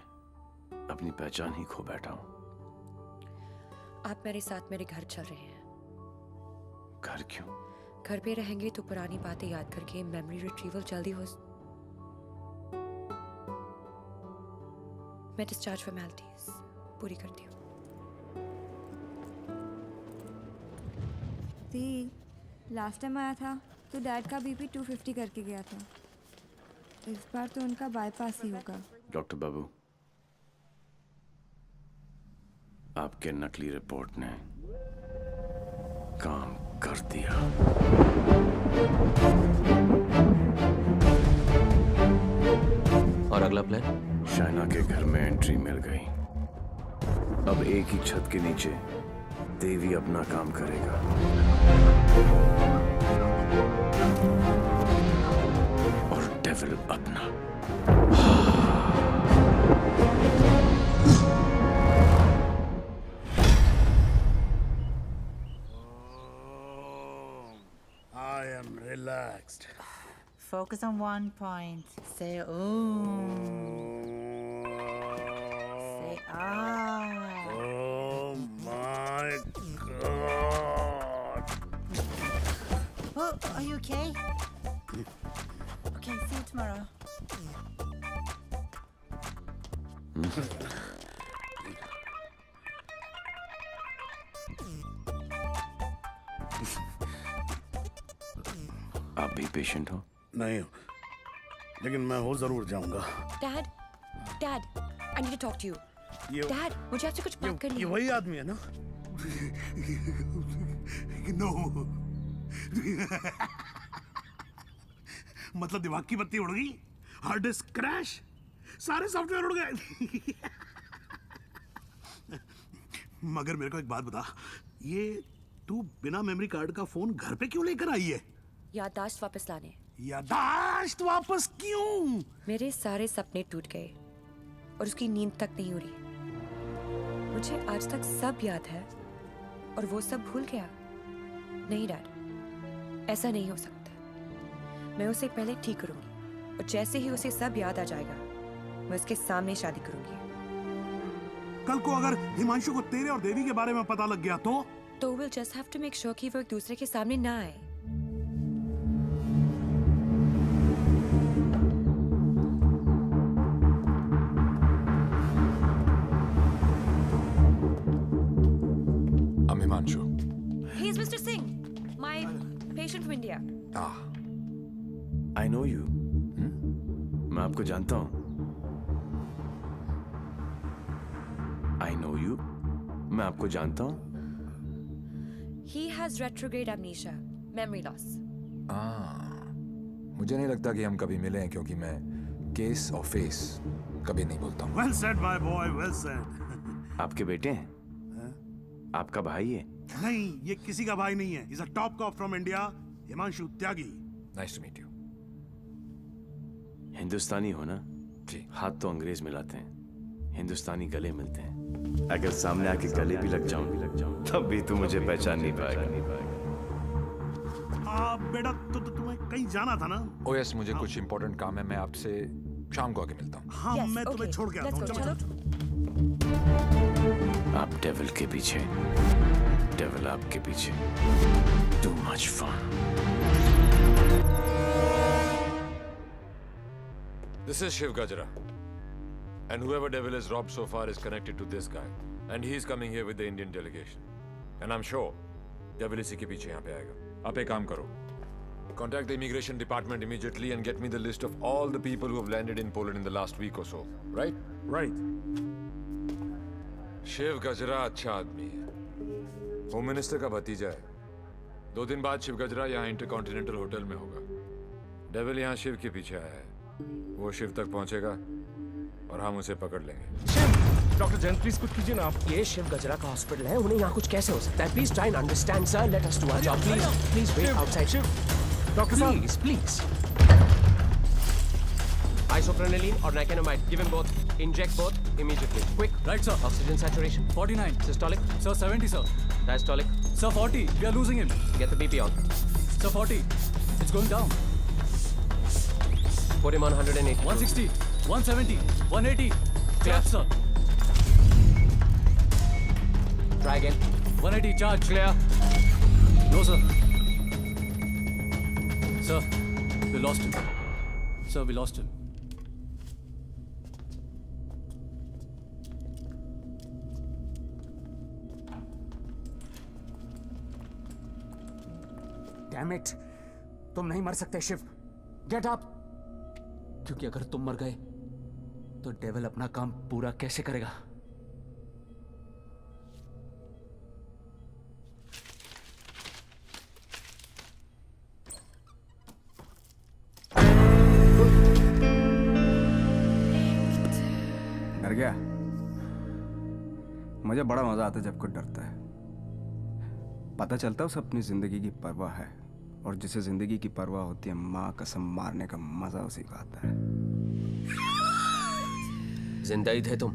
[SPEAKER 13] अपनी पहचान ही खो बैठा हूँ।
[SPEAKER 10] आप मेरे साथ मेरे घर चल रहे हैं।
[SPEAKER 13] घर क्यों?
[SPEAKER 10] घर पे रहेंगे तो पुरानी बातें याद करके मेमोरी रिट्रीवल जल्दी हो। मैं डिस्चार्ज फॉर्मेलिटीज पूरी करती हूँ।
[SPEAKER 12] लास्ट टाइम आया था तो डैड का बीपी 250 करके गया था। इस बार तो उनका बाईपास ही होगा।
[SPEAKER 13] डॉक्टर बाबू, आपके नकली रिपोर्ट ने काम कर दिया।
[SPEAKER 16] और अगला प्लान?
[SPEAKER 13] शाइना के घर में एंट्री मिल गई। अब एक ही छत के नीचे देवी अपना काम करेगा। और डेविल अपना।
[SPEAKER 4] I am relaxed.
[SPEAKER 17] Focus on one point. Say Om. Say Ah.
[SPEAKER 4] Oh my God.
[SPEAKER 17] Oh, are you okay? Okay, see you tomorrow.
[SPEAKER 13] आप भी पेशेंट हो?
[SPEAKER 4] नहीं, लेकिन मैं हो जरूर जाऊंगा।
[SPEAKER 10] Dad, I need to talk to you. Dad, मुझे आपसे कुछ बात करनी है।
[SPEAKER 4] ये वही आदमी है ना? नो। मतलब दिमाग की बत्ती उड़ गई, हार्ड डिस्क क्रैश, सारे सॉफ्टवेयर उड़ गए। मगर मेरे को एक बात बता, ये तू बिना मेमोरी कार्ड का फोन घर पे क्यों लेकर आई है?
[SPEAKER 10] याददाश्त वापस लाने।
[SPEAKER 4] याददाश्त वापस क्यों?
[SPEAKER 10] मेरे सारे सपने टूट गए और उसकी नींद तक नहीं उड़ी। मुझे आज तक सब याद है और वो सब भूल गया। नहीं डैड, ऐसा नहीं हो सकता। मैं उसे पहले ठीक करूंगी और जैसे ही उसे सब याद आ जाएगा मैं उसके सामने शादी करूंगी।
[SPEAKER 4] कल को अगर हिमांशु को तेरे और देवी के बारे में पता लग गया तो
[SPEAKER 10] we'll just have to make sure कि वो एक दूसरे के सामने ना आए।
[SPEAKER 2] I'm Himanshu.
[SPEAKER 10] He's Mr. Singh, my patient from India.
[SPEAKER 13] I know you. मैं आपको जानता हूँ। I know you. मैं आपको जानता हूँ।
[SPEAKER 10] He has retrograde amnesia, memory loss.
[SPEAKER 2] मुझे नहीं लगता कि हम कभी मिले हैं क्योंकि मैं केस और फेस कभी नहीं बोलता हूँ।
[SPEAKER 4] Well said, my boy, well said.
[SPEAKER 13] आपके बेटे हैं? आपका भाई है?
[SPEAKER 4] नहीं, ये किसी का भाई नहीं है। He's a top cop from India, Himanshu Tyagi.
[SPEAKER 2] Nice to meet you.
[SPEAKER 13] हिंदुस्तानी हो ना?
[SPEAKER 2] जी।
[SPEAKER 13] हाथ तो अंग्रेज मिलाते हैं, हिंदुस्तानी गले मिलते हैं। अगर सामने आके गले भी लग जाऊं, तब भी तू मुझे पहचान नहीं पाएगा।
[SPEAKER 4] बेटा, तो तुम्हें कहीं जाना था ना?
[SPEAKER 2] Oh yes, मुझे कुछ इम्पोर्टेंट काम है। मैं आपसे शाम को आके मिलता हूँ।
[SPEAKER 4] हाँ, मैं तुम्हें छोड़ के आता हूँ। चलो।
[SPEAKER 13] आप डेविल के पीछे, डेविल आपके पीछे। Too much fun.
[SPEAKER 5] This is Shiv Gajra. And whoever devil is robbed so far is connected to this guy. And he's coming here with the Indian delegation. And I'm sure devil इसी के पीछे यहाँ पे आएगा। आप एक काम करो। Contact the immigration department immediately and get me the list of all the people who have landed in Poland in the last week or so. Right?
[SPEAKER 4] Right.
[SPEAKER 5] Shiv गजरा अच्छा आदमी है। होम मिनिस्टर का भतीजा है। 2 दिन बाद शिव गजरा यहाँ इंटरकॉन्टिनेंटल होटल में होगा। डेविल यहाँ शिव के पीछे आया है। वो शिव तक पहुंचेगा और हम उसे पकड़ लेंगे।
[SPEAKER 18] शिव, डॉक्टर जैन प्लीज कुछ कीजिए ना आप। ये शिव गजरा का हॉस्पिटल है, उन्हें यहाँ कुछ कैसे हो सकता है? Please try and understand sir, let us do our job please. Please wait outside. Shiv, doctor साहब please. Isoprenylene or nicotinamide, give him both. Inject both immediately. Quick.
[SPEAKER 21] Right, sir.
[SPEAKER 18] Oxygen saturation
[SPEAKER 21] 49.
[SPEAKER 18] Systolic.
[SPEAKER 21] Sir, 70, sir.
[SPEAKER 18] Diastolic.
[SPEAKER 21] Sir, 40. We are losing him.
[SPEAKER 18] Get the BP on.
[SPEAKER 21] Sir, 40. It's going down.
[SPEAKER 18] Put him on 180.
[SPEAKER 21] 160. 170. 180.
[SPEAKER 18] Clear.
[SPEAKER 21] Charge, sir.
[SPEAKER 18] Try again.
[SPEAKER 21] 180. Charge.
[SPEAKER 18] Clear.
[SPEAKER 21] No, sir. Sir, we lost him. Sir, we lost him.
[SPEAKER 18] Damn it! तुम नहीं मर सकते Shiv. Get up! क्योंकि अगर तुम मर गए तो डेविल अपना काम पूरा कैसे करेगा?
[SPEAKER 22] डर गया? मुझे बड़ा मजा आता है जब कोई डरता है। पता चलता है उसे अपनी जिंदगी की परवाह है, और जिसे जिंदगी की परवाह होती है माँ कसम मारने का मजा उसी को आता है।
[SPEAKER 18] जिंदा ही थे तुम?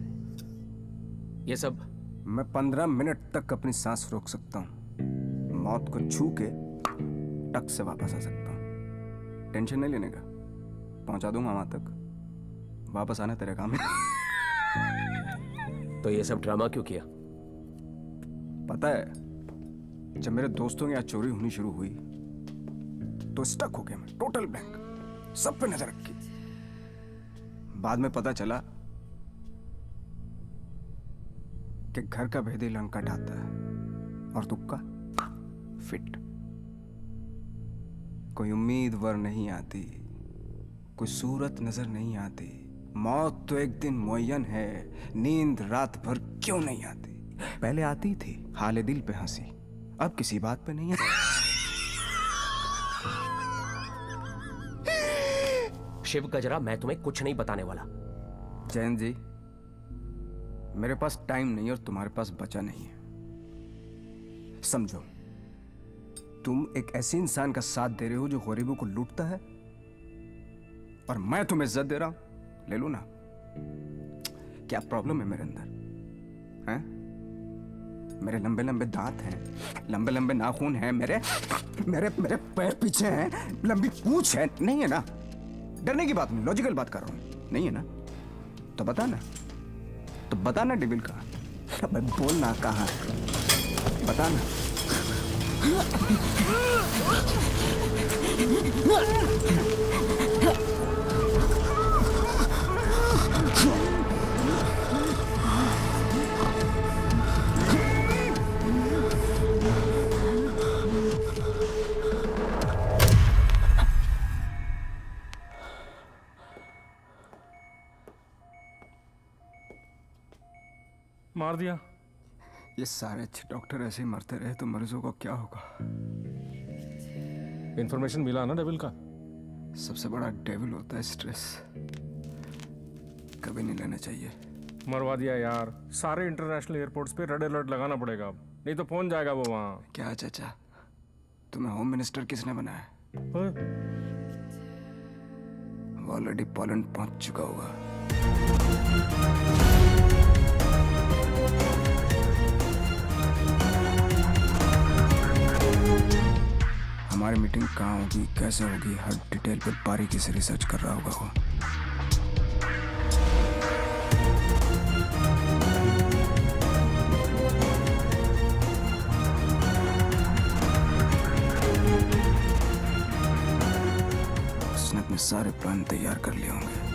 [SPEAKER 18] ये सब?
[SPEAKER 22] मैं 15 मिनट तक अपनी सांस रोक सकता हूँ, मौत को छू के टक से वापस आ सकता हूँ। टेंशन नहीं लेने का, पहुंचा दूंगा वहां तक। वापस आना तेरे काम है।
[SPEAKER 18] तो ये सब ड्रामा क्यों किया?
[SPEAKER 22] पता है, जब मेरे दोस्तों के यहाँ चोरी होनी शुरू हुई तो स्टक हो गया मैं, टोटल ब्लैंक, सब पे नजर रखी। बाद में पता चला कि घर का भेदी लंका ढाता है और तुक्का फिट। कोई उम्मीद वर नहीं आती, कोई सूरत नजर नहीं आती। मौत तो एक दिन मुअय्यन है, नींद रात भर क्यों नहीं आती? पहले आती थी हाले दिल पे हंसी, अब किसी बात पे नहीं आती।
[SPEAKER 18] शिव गजरा, मैं तुम्हें कुछ नहीं बताने वाला।
[SPEAKER 22] जैन जी, मेरे पास टाइम नहीं और तुम्हारे पास बचा नहीं है। समझो, तुम एक ऐसे इंसान का साथ दे रहे हो जो गरीबों को लूटता है, और मैं तुम्हें इज्जत दे रहा हूं। ले लो ना। क्या प्रॉब्लम है मेरे अंदर? हैं? मेरे लंबे लंबे दांत हैं, लंबे लंबे नाखून हैं, मेरे मेरे मेरे पैर पीछे हैं, लंबी पूंछ है। नहीं है ना? डरने की बात नहीं, लॉजिकल बात कर रहा हूं। नहीं है ना? तो बता ना, तो बता ना डेविल कहाँ? अबे बोल ना कहाँ है? बता ना।
[SPEAKER 3] मार दिया।
[SPEAKER 22] ये सारे अच्छे डॉक्टर ऐसे ही मरते रहे तो मरीजों को क्या होगा?
[SPEAKER 3] इंफॉर्मेशन मिला ना डेविल का?
[SPEAKER 22] सबसे बड़ा डेविल होता है स्ट्रेस। कभी नहीं लेना चाहिए।
[SPEAKER 3] मरवा दिया यार। सारे इंटरनेशनल एयरपोर्ट्स पे रेड अलर्ट लगाना पड़ेगा अब, नहीं तो पहुंच जाएगा वो वहां।
[SPEAKER 22] क्या चाचा, तुम्हें होम मिनिस्टर किसने बनाया? वो ऑलरेडी पोलैंड पहुंच चुका होगा। हमारी मीटिंग कहाँ होगी, कैसे होगी, हर डिटेल पर बारीकी से रिसर्च कर रहा होगा वो। उसने अपने सारे प्लान तैयार कर लिए होंगे।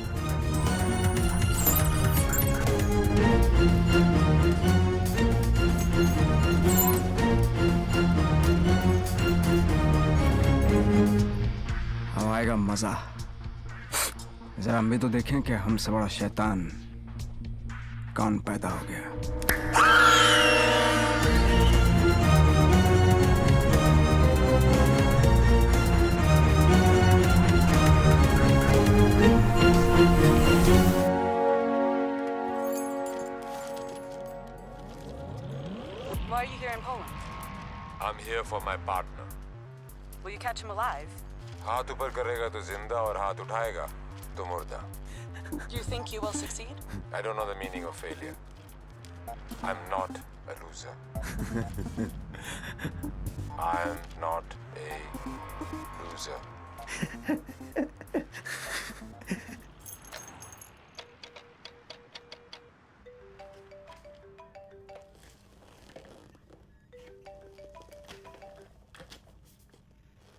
[SPEAKER 22] अब आएगा मजा। जरा हम भी तो देखें कि हमसे बड़ा शैतान कौन पैदा हो गया।
[SPEAKER 11] Why are you here in Poland?
[SPEAKER 5] I'm here for my partner.
[SPEAKER 11] Will you catch him alive?
[SPEAKER 5] हाथ ऊपर करेगा तो जिंदा और हाथ उठाएगा तो मुर्दा.
[SPEAKER 11] Do you think you will succeed?
[SPEAKER 5] I don't know the meaning of failure. I'm not a loser. I am not a loser.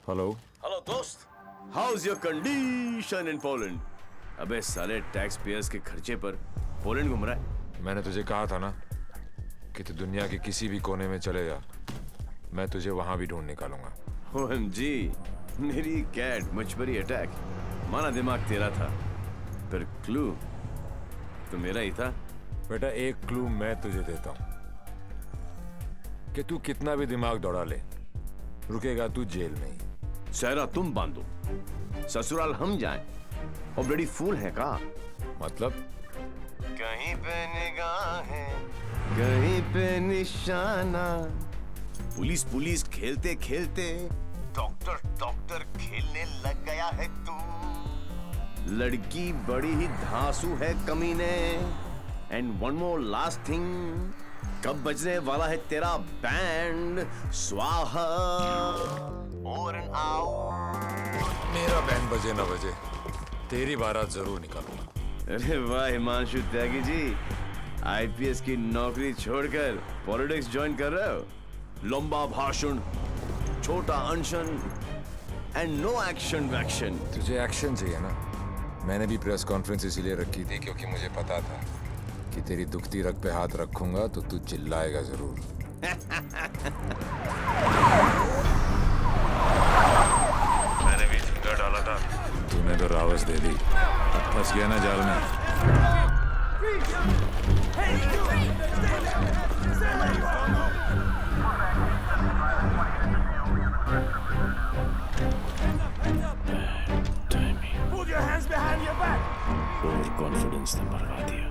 [SPEAKER 13] Hello hello दोस्त, how's your condition in Poland? अबे साले टैक्स पेयर्स के खर्चे पर पोलैंड घूम रहा है।
[SPEAKER 5] मैंने तुझे कहा था ना कि तू दुनिया के किसी भी कोने में चले जा, मैं तुझे वहां भी ढूंढ निकालूंगा।
[SPEAKER 13] OMG, मेरी कैट मुझ पर ही अटैक। माना दिमाग तेरा था, पर क्लू तो मेरा ही था।
[SPEAKER 5] बेटा एक क्लू मैं तुझे देता हूं कि तू कितना भी दिमाग दौड़ा ले, रुकेगा तू जेल में ही।
[SPEAKER 13] सहरा तुम बांधो, ससुराल हम जाएं। और ब्लडी फूल है का?
[SPEAKER 5] मतलब
[SPEAKER 13] कहीं पे निगाहें, कहीं पे निशाना। पुलिस पुलिस खेलते खेलते डॉक्टर डॉक्टर खेलने लग गया है तू। लड़की बड़ी ही धांसू है कमीने। And one more last thing, कब बजने वाला है तेरा बैंड? स्वाहा और
[SPEAKER 5] मेरा बैंड बजे ना बजे, तेरी बारात जरूर निकालूंगा।
[SPEAKER 13] अरे वाह हिमांशु त्यागी जी, IPS की नौकरी छोड़कर पॉलिटिक्स ज्वाइन कर रहे हो? लंबा भाषण, छोटा अनशन एंड नो एक्शन वैक्शन।
[SPEAKER 5] तुझे एक्शन चाहिए ना? मैंने भी प्रेस कॉन्फ्रेंस इसीलिए रखी थी क्योंकि मुझे पता था कि तेरी दुखती रग पे हाथ रखूंगा तो तू चिल्लाएगा जरूर। मैंने भी झिंगा डाला था, तूने तो रावस दे दी। अब फंस गया ना जाल में।
[SPEAKER 13] Put your hands behind your back. Over confidence ने मरवा दिया।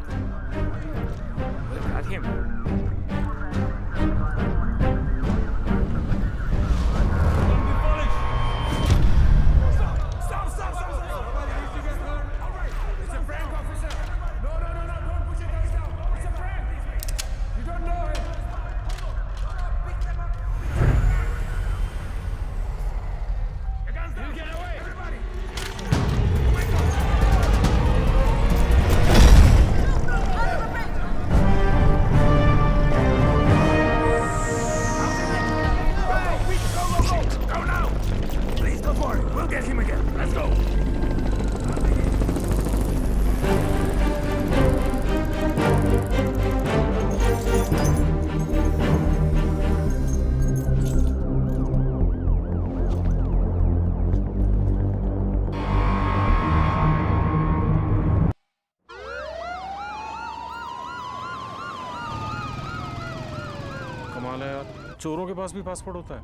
[SPEAKER 3] कमाल है यार, चोरों के पास भी पासपोर्ट होता है।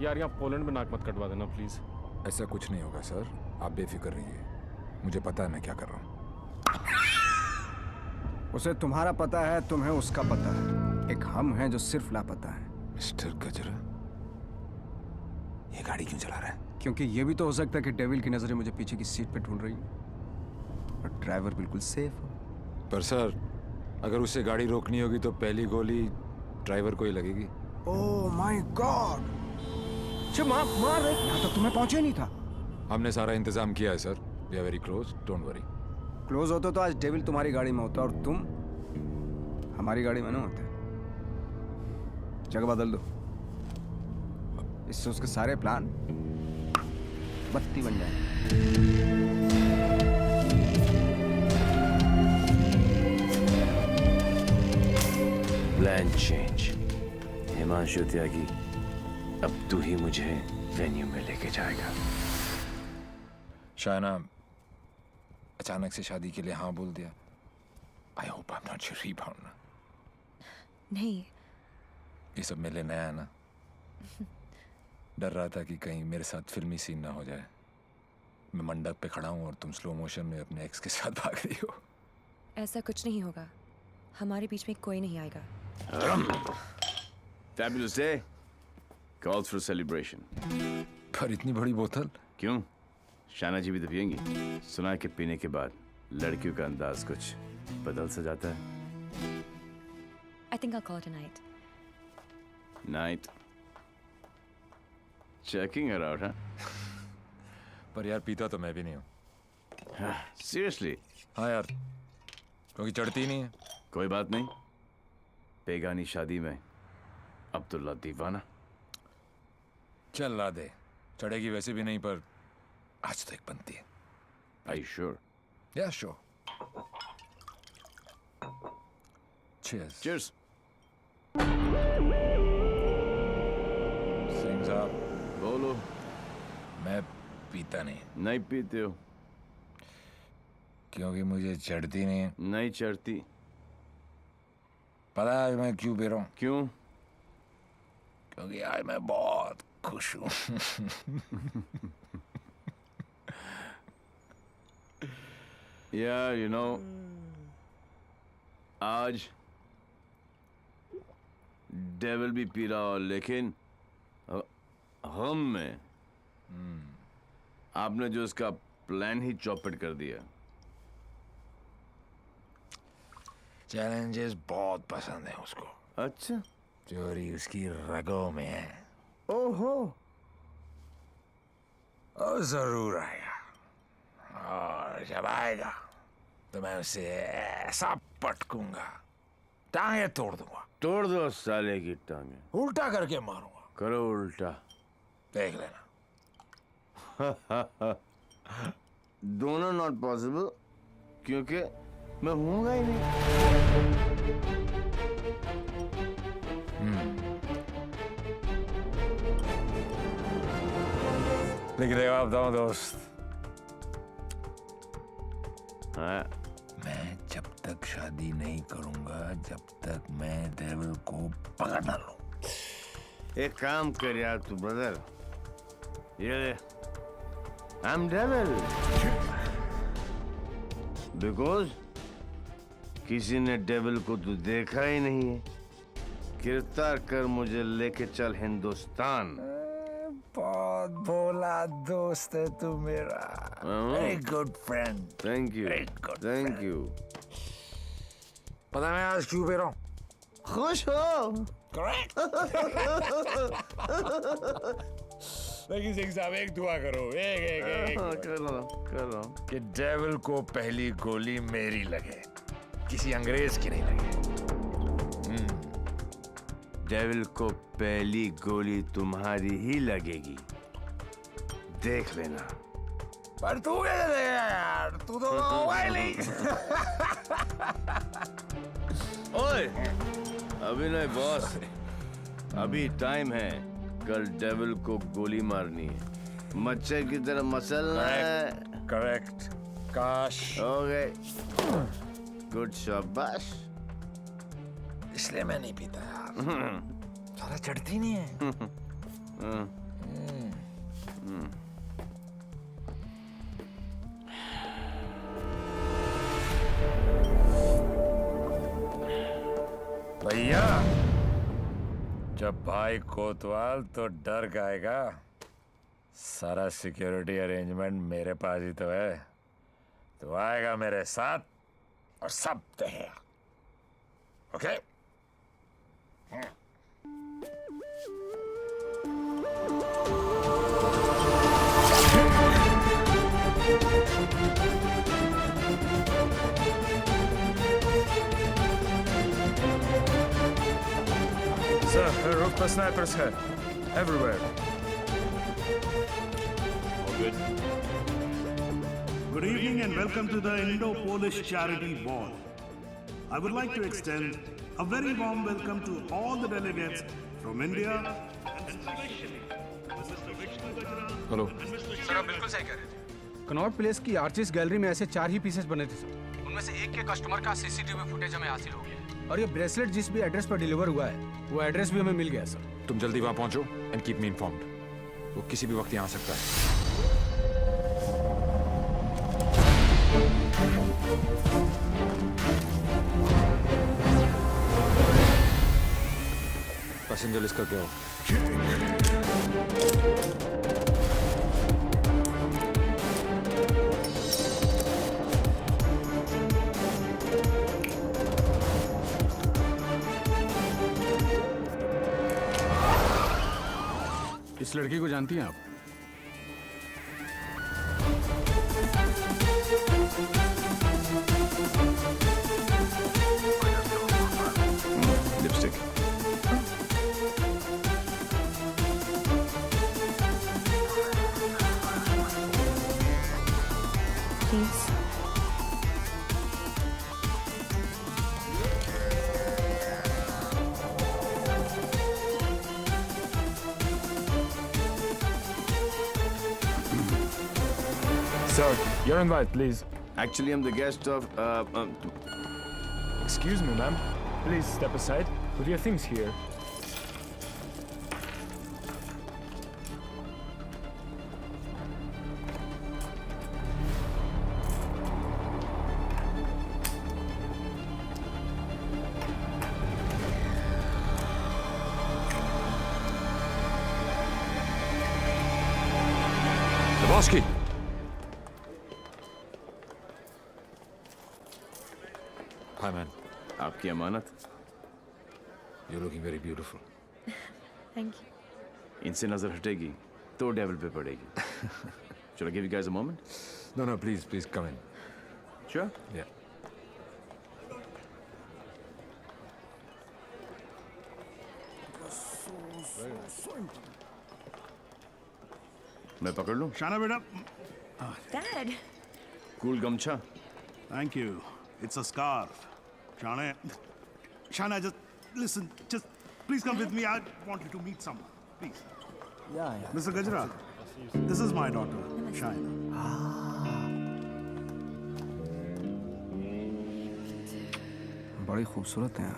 [SPEAKER 3] यार यहाँ पोलैंड में नाक मत कटवा देना प्लीज।
[SPEAKER 2] ऐसा कुछ नहीं होगा सर, आप बेफिक्र रहिए, मुझे पता है मैं क्या कर रहा हूँ।
[SPEAKER 22] उसे तुम्हारा पता है, तुम्हें उसका पता है। एक हम हैं जो सिर्फ लापता है।
[SPEAKER 2] मिस्टर गजरा, ये गाड़ी क्यों चला रहा है?
[SPEAKER 22] क्योंकि ये भी तो हो सकता है कि डेविल की नजरें मुझे पीछे की सीट पे ढूंढ रही हैं और ड्राइवर बिल्कुल सेफ हो।
[SPEAKER 5] पर सर, अगर उससे गाड़ी रोकनी होगी तो पहली गोली ड्राइवर को ही लगेगी।
[SPEAKER 22] Oh my God! मार रहे, यहाँ तक तुम्हें पहुंचे नहीं था।
[SPEAKER 5] हमने सारा इंतजाम किया है sir, we are very close, don't worry.
[SPEAKER 22] Close होते तो आज डेविल तुम्हारी गाड़ी में होता और तुम हमारी गाड़ी में ना होते। जगह बदल दो, इससे उसके सारे प्लान बत्ती बन जाए।
[SPEAKER 13] Plan change. हिमांशु त्यागी, अब तू ही मुझे वेन्यू में लेके जाएगा।
[SPEAKER 2] शायना अचानक से शादी के लिए हाँ बोल दिया। I hope I am not your rebound ना।
[SPEAKER 10] नहीं,
[SPEAKER 2] ये सब मेरे लिए नया है ना। डर रहा था कि कहीं मेरे साथ फिल्मी सीन ना हो जाए। मैं मंडप पे खड़ा हूँ और तुम स्लो मोशन में अपने एक्स के साथ भाग रही हो।
[SPEAKER 10] ऐसा कुछ नहीं होगा, हमारे बीच में कोई नहीं आएगा।
[SPEAKER 13] Fabulous day. Calls for celebration.
[SPEAKER 2] पर इतनी बड़ी बोतल
[SPEAKER 13] क्यों? शाना जी भी तो पियेंगी। सुना है कि पीने के बाद लड़कियों का अंदाज कुछ बदल सा जाता है।
[SPEAKER 10] I think I'll call it a night.
[SPEAKER 13] Night. Checking her out, huh?
[SPEAKER 5] पर यार पीता तो मैं भी नहीं हूँ।
[SPEAKER 13] Seriously?
[SPEAKER 5] हाँ यार, क्योंकि चढ़ती नहीं है।
[SPEAKER 13] कोई बात नहीं, बेगानी शादी में अब्दुल्ला दीवाना।
[SPEAKER 2] चल ला दे, चढ़ेगी वैसे भी नहीं, पर आज तो एक बनती है।
[SPEAKER 13] Are you sure?
[SPEAKER 2] Yeah, sure. Cheers.
[SPEAKER 13] Cheers.
[SPEAKER 2] Singh साहब,
[SPEAKER 13] बोलो।
[SPEAKER 2] मैं पीता नहीं।
[SPEAKER 13] नहीं पीते हो?
[SPEAKER 2] क्योंकि मुझे चढ़ती नहीं है।
[SPEAKER 13] नहीं चढ़ती।
[SPEAKER 2] पता है मैं क्यों पी रहा हूँ?
[SPEAKER 13] क्यों?
[SPEAKER 2] क्योंकि आज मैं बहुत खुश हूँ।
[SPEAKER 13] Yeah, you know, आज डेविल भी पी रहा हो, लेकिन हम में आपने जो उसका प्लान ही चौपट कर दिया।
[SPEAKER 2] चैलेंजेस बहुत पसंद है उसको।
[SPEAKER 13] अच्छा,
[SPEAKER 2] चोरी उसकी रगों में है।
[SPEAKER 13] ओहो,
[SPEAKER 2] और जरूर आएगा, और जब आएगा तो मैं उसे ऐसा पटकूंगा, टांगे तोड़ दूंगा।
[SPEAKER 13] तोड़ दो साले की टांगे।
[SPEAKER 2] उल्टा करके मारूंगा।
[SPEAKER 13] करो उल्टा,
[SPEAKER 2] देख लेना।
[SPEAKER 13] दोनों नॉट पॉसिबल, क्योंकि मैं हूंगा ही नहीं।
[SPEAKER 2] लिख देगा आप दोस्त।
[SPEAKER 13] हाँ,
[SPEAKER 2] मैं जब तक शादी नहीं करूंगा जब तक मैं डेविल को पकड़ ना लूं।
[SPEAKER 13] एक काम कर यार तू ब्रदर, ये ले, आई एम डेविल, बिकॉज किसी ने डेविल को तो देखा ही नहीं है। गिरफ्तार कर मुझे लेके चल हिंदुस्तान।
[SPEAKER 2] बहुत भोला दोस्त है तू मेरा। Very good friend.
[SPEAKER 13] Thank you, thank you.
[SPEAKER 2] पता मैं आज क्यों पी रहा हूँ?
[SPEAKER 13] खुश हो?
[SPEAKER 2] करेक्ट। लेकिन सिंह साहब एक दुआ करो, एक
[SPEAKER 13] कर रहा हूँ
[SPEAKER 2] कि डेविल को पहली गोली मेरी लगे, किसी अंग्रेज की नहीं लगे।
[SPEAKER 13] डेविल को पहली गोली तुम्हारी ही लगेगी, देख लेना।
[SPEAKER 2] पर तू कैसे देगा यार, तू तो होगा ही नहीं।
[SPEAKER 13] ओए, अभी नहीं बॉस, अभी टाइम है। कल डेविल को गोली मारनी है, मच्छर की तरह मसलना है।
[SPEAKER 2] करेक्ट। काश।
[SPEAKER 13] ओके, गुड शाबाश।
[SPEAKER 2] इसलिए मैं नहीं पीता यार। सारा चढ़ती नहीं है।
[SPEAKER 5] भैया, जब भाई कोतवाल तो डर गाएगा। सारा सिक्योरिटी अरेंजमेंट मेरे पास ही तो है। तो आएगा मेरे साथ और सब देगा। ओके?
[SPEAKER 3] Sir, roof पर snipers है. Everywhere.
[SPEAKER 4] Good evening and welcome to the Indo-Polish Charity Ball. I would like to extend a very warm welcome to all the delegates from India and especially Mr. Vishnu Gajra.
[SPEAKER 3] Hello.
[SPEAKER 22] Sir आप बिल्कुल सही कह रहे थे।
[SPEAKER 7] Connaught place की artist gallery में ऐसे 4 ही pieces बने थे सर।
[SPEAKER 22] उनमें से एक के कस्टमर का सीसीटीवी फुटेज हमें हासिल हो गया।
[SPEAKER 7] और ये ब्रेसलेट जिस भी एड्रेस पर डिलीवर हुआ है वो एड्रेस भी हमें मिल गया सर।
[SPEAKER 5] तुम जल्दी वहां पहुंचो एंड कीप मी इन्फॉर्म्ड। वो किसी भी वक्त यहाँ आ सकता है। पैसेंजर लिस्ट करके आओ।
[SPEAKER 7] इस लड़की को जानती हैं आप?
[SPEAKER 13] Lipstick.
[SPEAKER 10] Please.
[SPEAKER 3] Sir, your invite, please.
[SPEAKER 13] Actually, I'm the guest of.
[SPEAKER 3] Excuse me, ma'am. Please step aside. Put your things here.
[SPEAKER 5] Lebowski! Hi, man.
[SPEAKER 13] आपकी अमानत।
[SPEAKER 5] You're looking very beautiful.
[SPEAKER 10] Thank you.
[SPEAKER 13] इनसे नजर हटेगी तो डेविल पे पड़ेगी। Shall I give you guys a moment?
[SPEAKER 5] No, please come in.
[SPEAKER 13] Sure?
[SPEAKER 5] Yeah.
[SPEAKER 13] मैं पकड़ लूं?
[SPEAKER 4] शाना बेटा।
[SPEAKER 10] Dad.
[SPEAKER 13] कूल गमछा।
[SPEAKER 4] Thank you. It's a scarf. Shana, just listen. Just please come with me. I want you to meet someone. Please.
[SPEAKER 19] Yeah.
[SPEAKER 4] Mr. Gajra, this is my daughter, Shana.
[SPEAKER 22] बड़ी खूबसूरत हैं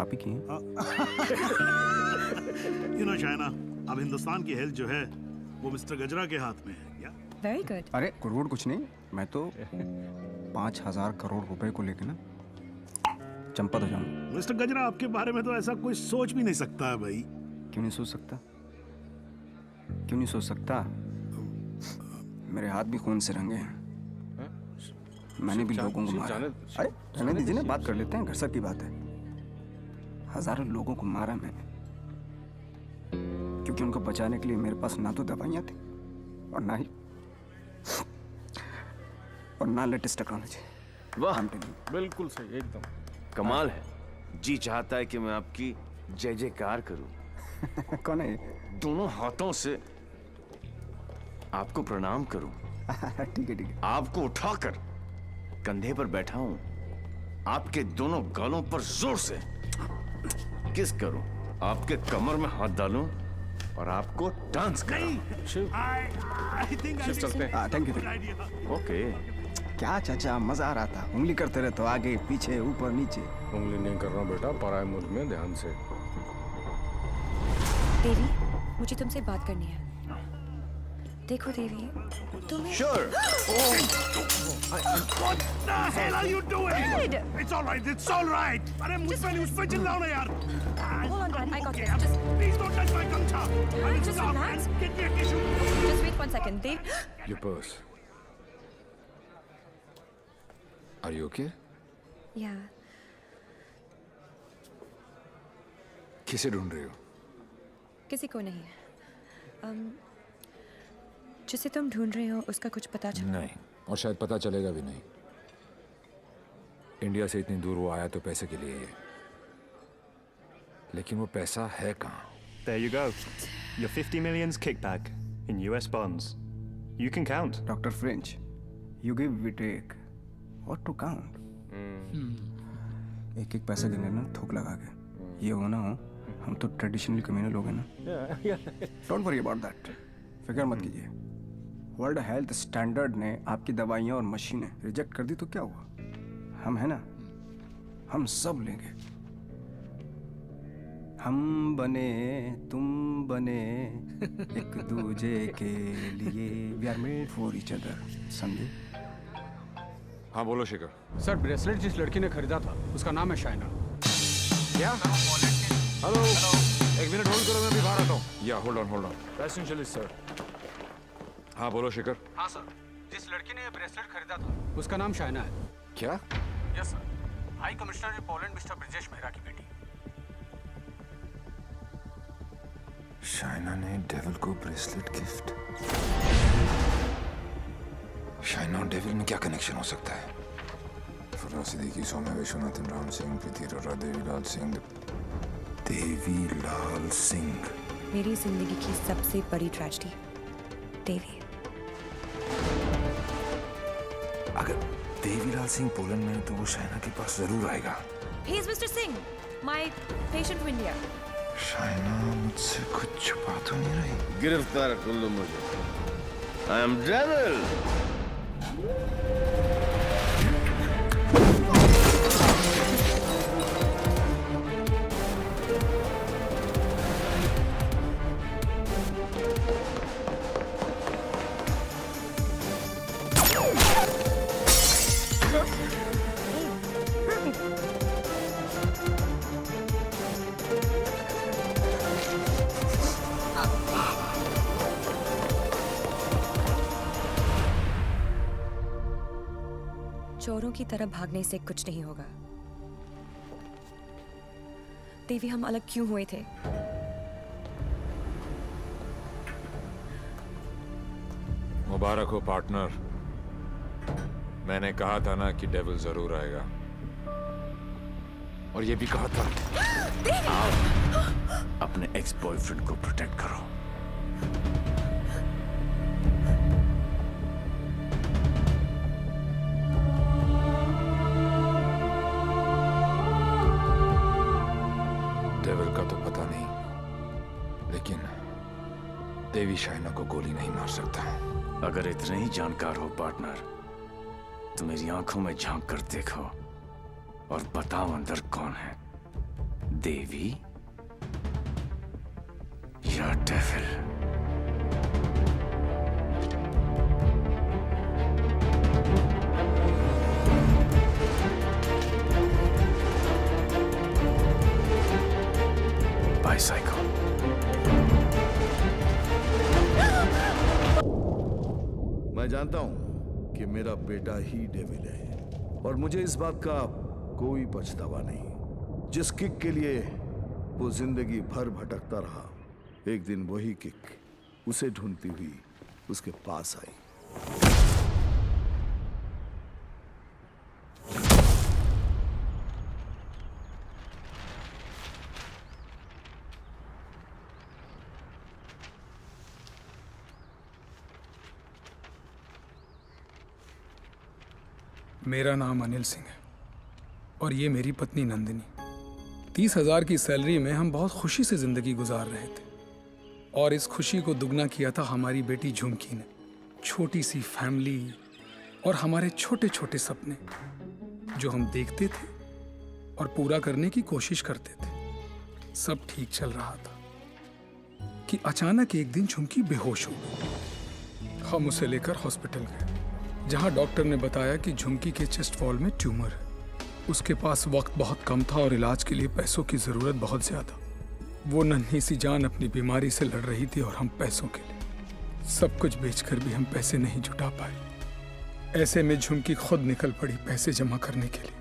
[SPEAKER 22] आप ही की हैं?
[SPEAKER 4] You know, Shana, अब हिंदुस्तान की health जो है वो मिस्टर गजरा के हाथ में है। Yeah?
[SPEAKER 10] Very good.
[SPEAKER 22] अरे करोड़ कुछ नहीं, मैं तो 5,000 करोड़ रुपए को लेके ना चंपा तो जाऊंगा।
[SPEAKER 4] मिस्टर गजरा, आपके बारे में तो ऐसा कोई सोच भी नहीं सकता है भाई।
[SPEAKER 22] क्यों नहीं सोच सकता? क्यों नहीं सोच सकता? मेरे हाथ भी खून से रंगे हैं। मैंने भी लोगों को मारा। अरे रहने दीजिए ना, बात कर लेते हैं, घर की बात है। हजारों लोगों को मारा मैंने, क्योंकि उनको बचाने के लिए मेरे पास ना तो दवाइयाँ थी और ना लेटेस्ट टेक्नोलॉजी।
[SPEAKER 13] वाह,
[SPEAKER 3] बिल्कुल सही, एकदम
[SPEAKER 13] कमाल है। जी चाहता है कि मैं आपकी जय जयकार करूं।
[SPEAKER 22] कौन है?
[SPEAKER 13] दोनों हाथों से आपको प्रणाम करूं।
[SPEAKER 22] ठीक है।
[SPEAKER 13] आपको उठाकर कंधे पर बैठा हूं, आपके दोनों गालों पर जोर से किस करूं, आपके कमर में हाथ डालूं और आपको डांस कराऊं।
[SPEAKER 4] I think I
[SPEAKER 22] चलते हैं। Thank you.
[SPEAKER 13] ओके।
[SPEAKER 22] क्या चाचा, मजा आ रहा था। उंगली करते रहे तो आगे पीछे ऊपर नीचे।
[SPEAKER 3] उंगली नहीं कर रहा बेटा, पराये मुल्क में ध्यान से।
[SPEAKER 10] देवी, मुझे तुमसे बात करनी है। देखो देवी, तुम्हें
[SPEAKER 13] Sure.
[SPEAKER 4] What the hell are you doing? It's all right. It's all right. अरे मुझ पे चिल्लाओ ना यार.
[SPEAKER 10] Hold on, Dad. I got
[SPEAKER 4] Okay,
[SPEAKER 10] this.
[SPEAKER 4] please don't touch my gamcha. I will
[SPEAKER 10] Just
[SPEAKER 4] stop
[SPEAKER 10] relax.
[SPEAKER 4] and get me a tissue.
[SPEAKER 10] Just wait 1 second, Dev.
[SPEAKER 2] Your purse. Are you okay?
[SPEAKER 10] Yeah.
[SPEAKER 2] किसे ढूंढ रही हो?
[SPEAKER 10] किसी को नहीं। जिसे तुम ढूंढ रहे हो उसका कुछ पता चला?
[SPEAKER 2] नहीं, और शायद पता चलेगा भी नहीं। इंडिया से इतनी दूर वो आया तो पैसे के लिए ही है, लेकिन वो पैसा है कहाँ?
[SPEAKER 14] There you go. Your 50 million's kickback in US bonds. You can count.
[SPEAKER 22] Dr. French, you give, we take. What to count? एक एक पैसा गिनने ना थोक लगा के। ये हो ना हो, हम तो ट्रेडिशनली कम्युनल लोग हैं ना। Don't worry about that. फिक्र मत कीजिए। वर्ल्ड हेल्थ स्टैंडर्ड ने आपकी दवाइयाँ और मशीनें रिजेक्ट कर दी तो क्या हुआ? हम है ना, हम सब लेंगे। हम बने तुम बने एक दूजे के लिए, we are made for each other, समझे?
[SPEAKER 5] हाँ बोलो शिखर।
[SPEAKER 7] सर, ब्रेसलेट जिस लड़की ने खरीदा था उसका नाम है शाइना।
[SPEAKER 5] क्या? हेलो, एक मिनट होल्ड करो, मैं अभी बाहर आता हूँ। या होल्ड ऑन। Passenger sir. हाँ बोलो शिखर।
[SPEAKER 7] हाँ सर, जिस लड़की ने ये ब्रेसलेट खरीदा था उसका नाम शाइना है।
[SPEAKER 5] क्या?
[SPEAKER 7] Yes sir, high commissioner in Poland mister Brijesh Mehra की बेटी।
[SPEAKER 2] शाइना ने डेविल को ब्रेसलेट गिफ्ट। शाइना और डेविल में क्या कनेक्शन हो सकता है? फराज सिद्दीकी, सौम्या विश्वनाथन, राम सिंह, प्रीति अरोड़ा, देवीलाल सिंह। देवीलाल सिंह,
[SPEAKER 10] मेरी जिंदगी की सबसे बड़ी ट्रेजेडी। देवी,
[SPEAKER 2] अगर देवीलाल सिंह पोलैंड में है तो वो शाइना के पास जरूर आएगा।
[SPEAKER 10] He is Mr. Singh, my patient from India.
[SPEAKER 2] Shaina मुझसे कुछ छुपा तो नहीं रही?
[SPEAKER 13] गिरफ्तार कर लो मुझे। I am devil.
[SPEAKER 10] चोरों की तरह भागने से कुछ नहीं होगा। देवी, हम अलग क्यों हुए थे?
[SPEAKER 5] मुबारक हो पार्टनर। मैंने कहा था ना कि डेविल जरूर आएगा, और ये भी कहा था।
[SPEAKER 13] अपने एक्स बॉयफ्रेंड को प्रोटेक्ट करो।
[SPEAKER 2] डेविल का तो पता नहीं, लेकिन देवी शाइना को गोली नहीं मार सकता।
[SPEAKER 13] अगर इतने ही जानकार हो पार्टनर, तो मेरी आंखों में झांक कर देखो और बताओ अंदर कौन है, देवी या डेविल? बाइसाइकिल।
[SPEAKER 4] मैं जानता हूं कि मेरा बेटा ही डेविल है, और मुझे इस बात का कोई पछतावा नहीं। जिस किक के लिए वो जिंदगी भर भटकता रहा, एक दिन वही किक उसे ढूंढती हुई उसके पास आई।
[SPEAKER 15] मेरा नाम अनिल सिंह है और ये मेरी पत्नी नंदिनी। 30,000 की सैलरी में हम बहुत खुशी से जिंदगी गुजार रहे थे, और इस खुशी को दुगना किया था हमारी बेटी झुमकी ने। छोटी सी फैमिली, और हमारे छोटे छोटे सपने जो हम देखते थे और पूरा करने की कोशिश करते थे, सब ठीक चल रहा था कि अचानक एक दिन झुमकी बेहोश हो गई। हम उसे लेकर हॉस्पिटल गए, जहां डॉक्टर ने बताया कि झुमकी के चेस्ट वॉल में ट्यूमर है। उसके पास वक्त बहुत कम था और इलाज के लिए पैसों की जरूरत बहुत ज्यादा। वो नन्ही सी जान अपनी बीमारी से लड़ रही थी और हम पैसों के लिए सब कुछ बेचकर भी हम पैसे नहीं जुटा पाए। ऐसे में झुमकी खुद निकल पड़ी पैसे जमा करने के लिए।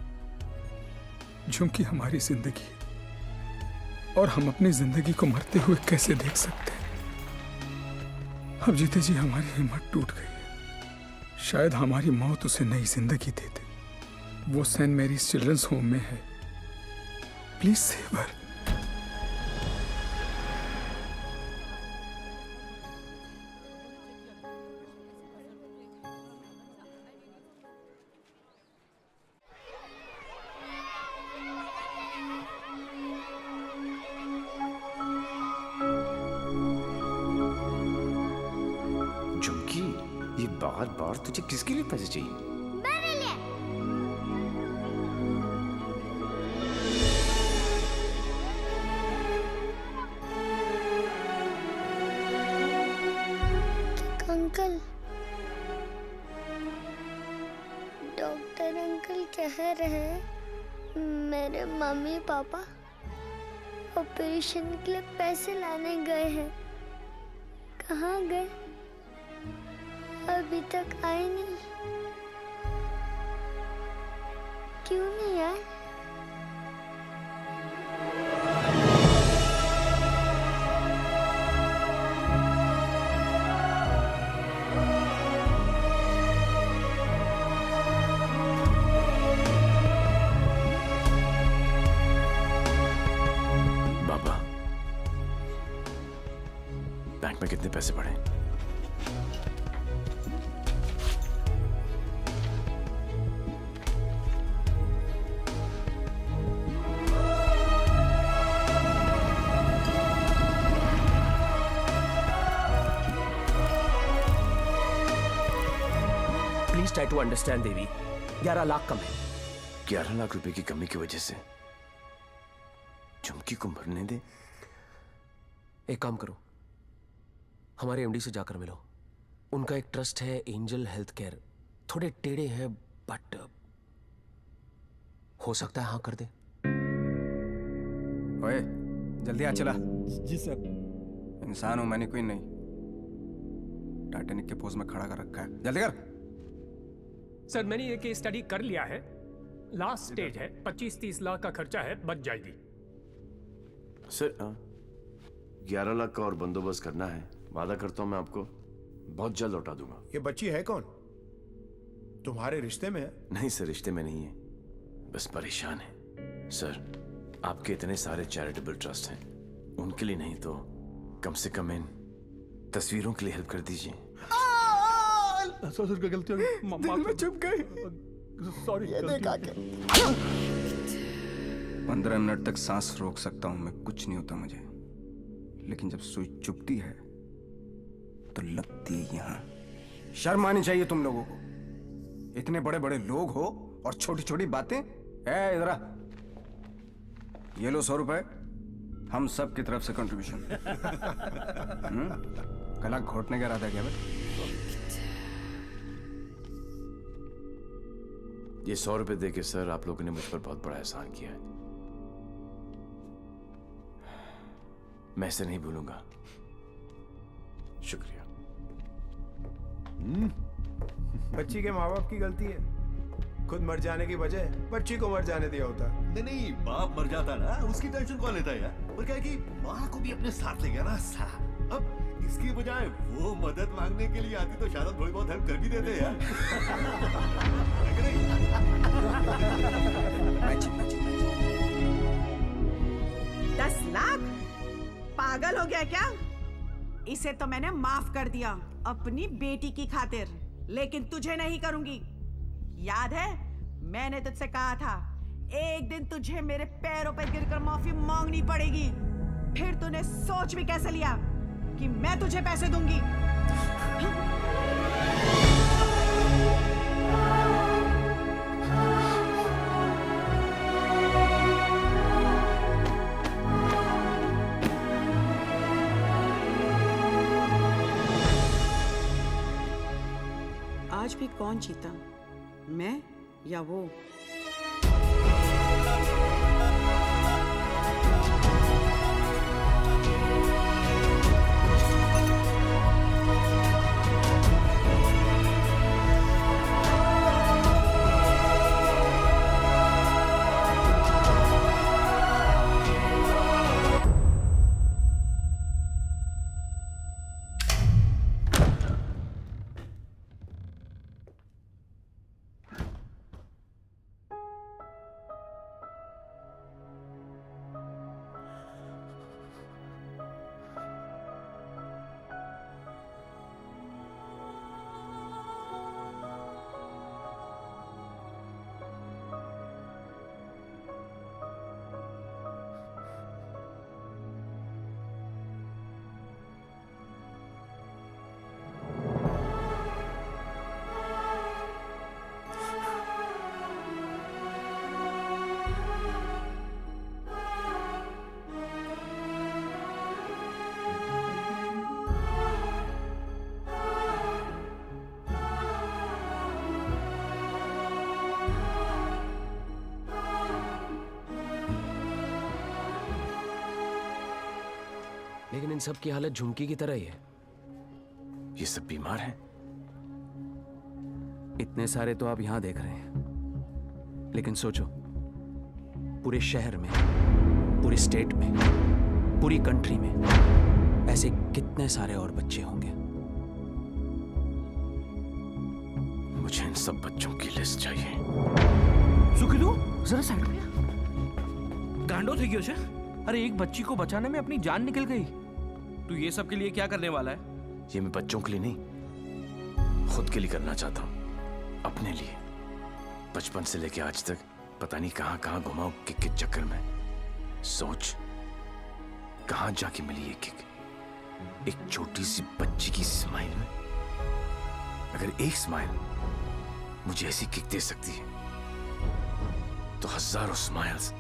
[SPEAKER 15] झुमकी हमारी जिंदगी है और हम अपनी जिंदगी को मरते हुए कैसे देख सकते हैं। अब जीते जी हमारी हिम्मत टूट गई है। शायद हमारी मौत उसे नई जिंदगी दे दे। वो सेंट मैरीज चिल्ड्रंस होम में है। Please save her.
[SPEAKER 13] झुमकी, ये बार बार तुझे किसके लिए पैसे चाहिए?
[SPEAKER 12] मेरे लिए।
[SPEAKER 1] अंकल, डॉक्टर अंकल कह रहे हैं मेरे मम्मी पापा ऑपरेशन के लिए पैसे लाने गए हैं। कहाँ गए? अभी तक आए नहीं। क्यों नहीं आए?
[SPEAKER 13] बाबा, बैंक में कितने पैसे पड़े?
[SPEAKER 18] प्लीज ट्राई टू अंडरस्टैंड देवी, 11 लाख कम है।
[SPEAKER 13] 11 लाख रुपए की कमी की वजह से झुमकी को मरने दे?
[SPEAKER 18] एक काम करो, हमारे एमडी से जाकर मिलो। उनका एक ट्रस्ट है एंजल हेल्थ केयर। थोड़े टेढ़े हैं बट हो सकता है हाँ कर दे।
[SPEAKER 22] ओए, जल्दी आ चला।
[SPEAKER 19] जी सर।
[SPEAKER 22] इंसान हूं मैंने, कोई नहीं। टाइटैनिक के पोज में खड़ा कर रखा है, जल्दी कर।
[SPEAKER 6] सर मैंने ये केस स्टडी कर लिया है। लास्ट स्टेज है, 25-30 लाख का खर्चा है, बच जाएगी।
[SPEAKER 13] सर 11 लाख का और बंदोबस्त करना है। वादा करता हूं मैं आपको बहुत जल्द लौटा दूंगा।
[SPEAKER 9] ये बच्ची है कौन? तुम्हारे रिश्ते में है?
[SPEAKER 13] नहीं सर, रिश्ते में नहीं है, बस परेशान है। सर, आपके इतने सारे चैरिटेबल ट्रस्ट हैं, उनके लिए नहीं तो कम से कम इन तस्वीरों के लिए हेल्प कर दीजिए।
[SPEAKER 19] ससुर का गलती हो गई, दिल में चुप गई। सॉरी। ये देखा के
[SPEAKER 22] 15 मिनट तक सांस रोक सकता हूं मैं, कुछ नहीं होता मुझे। लेकिन जब सुई चुभती है तो लगती है यहां। शर्म आनी चाहिए तुम लोगों को। इतने बड़े बड़े लोग हो और छोटी छोटी बातें। इधर आ, ये लो 100 रुपए, हम सब की तरफ से कंट्रीब्यूशन। गला घोटने का इरादा क्या भाई?
[SPEAKER 13] ये 100 रुपए देके सर आप लोगों ने मुझ पर बहुत बड़ा एहसान किया है। मैं इसे नहीं भूलूंगा। शुक्रिया।
[SPEAKER 9] बच्ची के माँ बाप की गलती है, खुद मर जाने की बजाय बच्ची को मर जाने दिया होता।
[SPEAKER 4] नहीं, बाप मर जाता ना, उसकी टेंशन कौन लेता है यार? और क्या है कि माँ को भी अपने साथ ले गया ना साला। अब इसकी बजाय वो मदद मांगने के लिए आती तो शायद थोड़ी बहुत हेल्प कर भी देते यार।
[SPEAKER 23] 10 लाख? पागल हो गया क्या? इसे तो मैंने माफ कर दिया अपनी बेटी की खातिर, लेकिन तुझे नहीं करूंगी। याद है मैंने तुझसे कहा था एक दिन तुझे मेरे पैरों पर गिरकर माफी मांगनी पड़ेगी। फिर तूने सोच भी कैसे लिया कि मैं तुझे पैसे दूंगी? कौन जीता, मैं या वो?
[SPEAKER 18] लेकिन इन सब की हालत झुमकी की तरह ही है।
[SPEAKER 13] ये सब बीमार हैं।
[SPEAKER 18] इतने सारे तो आप यहां देख रहे हैं, लेकिन सोचो पूरे शहर में, पूरे स्टेट में, पूरी कंट्री में ऐसे कितने सारे और बच्चे होंगे।
[SPEAKER 13] मुझे इन सब बच्चों की लिस्ट चाहिए।
[SPEAKER 8] सुखिलू जरा साइड में। गांडो थी क्यों? अरे एक बच्ची को बचाने में अपनी जान निकल गई। तू ये सब के लिए क्या करने वाला है?
[SPEAKER 13] ये मैं बच्चों के लिए नहीं, खुद के लिए करना चाहता हूं, अपने लिए। बचपन से लेके आज तक पता नहीं कहां कहां घुमाऊं किक के चक्कर में। सोच कहां जाके मिली ये किक, एक छोटी सी बच्ची की स्माइल में। अगर एक स्माइल मुझे ऐसी किक दे सकती है, तो हजारों स्माइल्स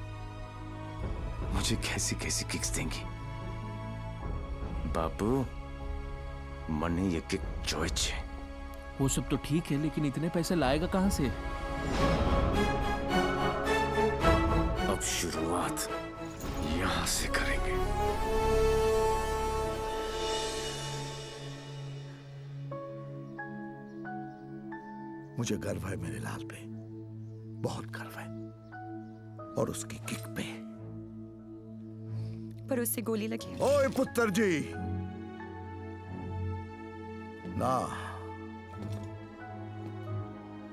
[SPEAKER 13] मुझे कैसी कैसी किक्स देंगी। बाबू मने ये किक चॉइस है।
[SPEAKER 8] वो सब तो ठीक है, लेकिन इतने पैसे लाएगा कहां से?
[SPEAKER 13] अब शुरुआत यहां से करेंगे।
[SPEAKER 19] मुझे गर्व है मेरे लाल पे, बहुत गर्व है, और उसकी किक पे।
[SPEAKER 10] पर उससे गोली लगी।
[SPEAKER 19] ओए पुत्र जी, ना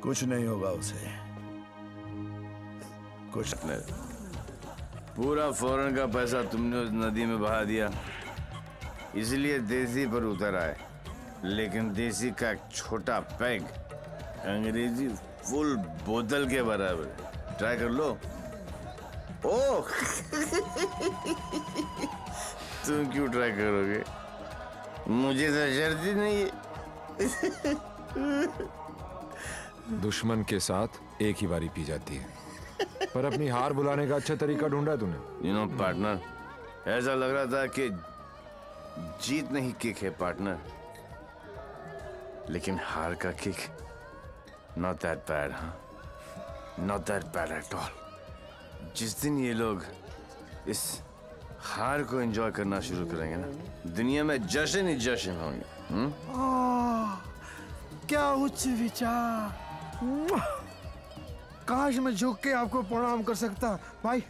[SPEAKER 19] कुछ नहीं होगा उसे, कुछ नहीं।
[SPEAKER 13] पूरा फौरन का पैसा तुमने उस नदी में बहा दिया, इसलिए देसी पर उतर आए। लेकिन देसी का एक छोटा पैग अंग्रेजी फुल बोतल के बराबर। ट्राई कर लो। ओह तुम क्यों ट्राई करोगे? मुझे तो शर्त ही नहीं है।
[SPEAKER 5] दुश्मन के साथ एक ही बारी पी जाती है, पर अपनी हार बुलाने का अच्छा तरीका ढूंढा तूने।
[SPEAKER 13] यू नो पार्टनर, ऐसा लग रहा था कि जीत नहीं किक है पार्टनर, लेकिन हार का किक नॉट दैट बैड। हाँ, not that bad at all. जिस दिन ये लोग इस हार को एंजॉय करना शुरू करेंगे ना, दुनिया में जश्न ही जश्न होंगे।
[SPEAKER 19] क्या उच्च विचार! काश मैं झुक के आपको प्रणाम कर सकता। भाई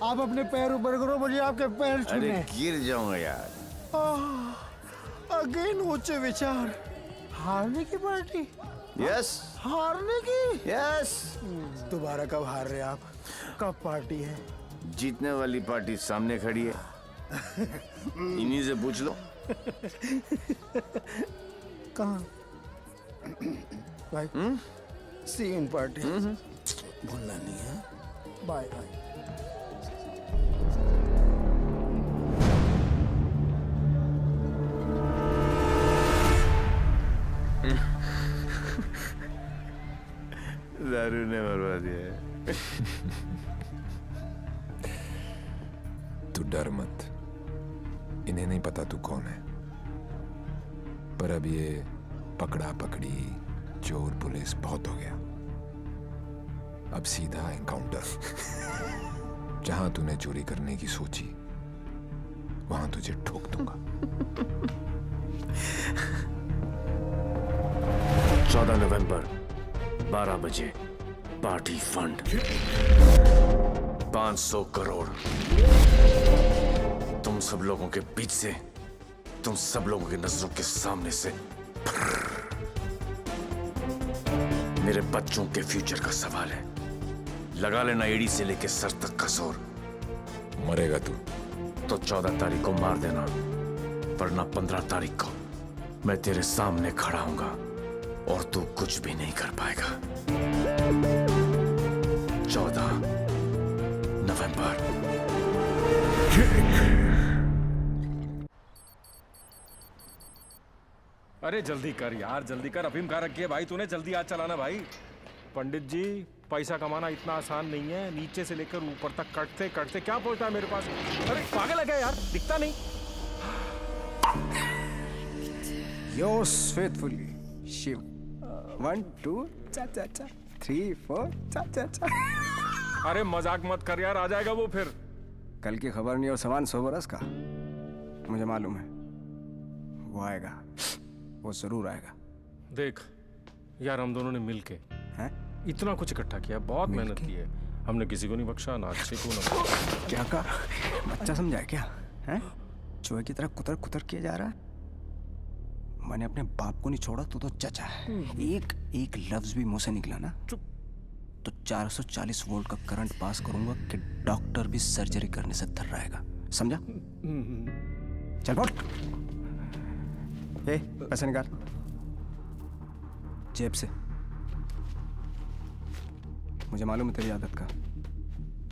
[SPEAKER 19] आप अपने पैर ऊपर करो, मुझे आपके पैर छूने।
[SPEAKER 13] अरे गिर जाऊंगा यार।
[SPEAKER 19] अगेन उच्च विचार। हारने की पार्टी?
[SPEAKER 13] यस।
[SPEAKER 19] हारने की?
[SPEAKER 13] यस।
[SPEAKER 19] दोबारा कब हार रहे आप? कब पार्टी है?
[SPEAKER 13] जीतने वाली पार्टी सामने खड़ी है, इन्हीं से पूछ लो।
[SPEAKER 19] कहाँ? भाई सी इन पार्टी। भूलना नहीं है। Bye bye.
[SPEAKER 13] दारू ने मरवा दिया है।
[SPEAKER 2] तू डर मत, इन्हें नहीं पता तू कौन है, पर अब ये पकड़ा पकड़ी, चोर पुलिस बहुत हो गया, अब सीधा एनकाउंटर। जहां तूने चोरी करने की सोची वहां तुझे ठोक दूंगा।
[SPEAKER 13] 14 नवंबर 12 बजे पार्टी फंड 500 करोड़ तुम सब लोगों के बीच से, तुम सब लोगों की नजरों के सामने से। मेरे बच्चों के फ्यूचर का सवाल है, लगा लेना एड़ी से लेके सर तक का जोर।
[SPEAKER 2] मरेगा तू
[SPEAKER 13] तो 14 तारीख को मार देना, वरना 15 तारीख को मैं तेरे सामने खड़ा हूंगा और तू कुछ भी नहीं कर पाएगा। 14 नवंबर।
[SPEAKER 3] अरे जल्दी कर यार, जल्दी कर। अफीम कहाँ रखी है भाई तूने? जल्दी आज चलाना भाई। पंडित जी, पैसा कमाना इतना आसान नहीं है। नीचे से लेकर ऊपर तक कटते कटते क्या पहुंचता है मेरे पास? अरे पागल है क्या यार, दिखता नहीं।
[SPEAKER 22] Yours faithfully, Shiv. 1 2 चा चा चा 3 4 चा चा चा।
[SPEAKER 3] अरे मजाक मत कर यार, आ जाएगा वो फिर।
[SPEAKER 22] कल की खबर नहीं और सामान 100 बरस का। मुझे मालूम है वो आएगा, वो जरूर आएगा।
[SPEAKER 3] देख यार, हम दोनों ने मिलके
[SPEAKER 22] हैं
[SPEAKER 3] इतना कुछ इकट्ठा किया, बहुत मेहनत की है हमने। किसी को नहीं बख्शा, ना अच्छे को ना।
[SPEAKER 22] क्या कहा? बच्चा समझा है क्या? हैं? चूहे की तरह कुतर कुतर किया जा रहा है। मैंने अपने बाप को नहीं छोड़ा, तो चचा है। एक लफ्ज भी मुंह से निकला ना तो 440 वोल्ट का करंट पास करूंगा कि डॉक्टर भी सर्जरी करने से थर रहेगा, समझा? चल बोल। ए, पैसे निकाल जेब से। मुझे मालूम है तेरी आदत का।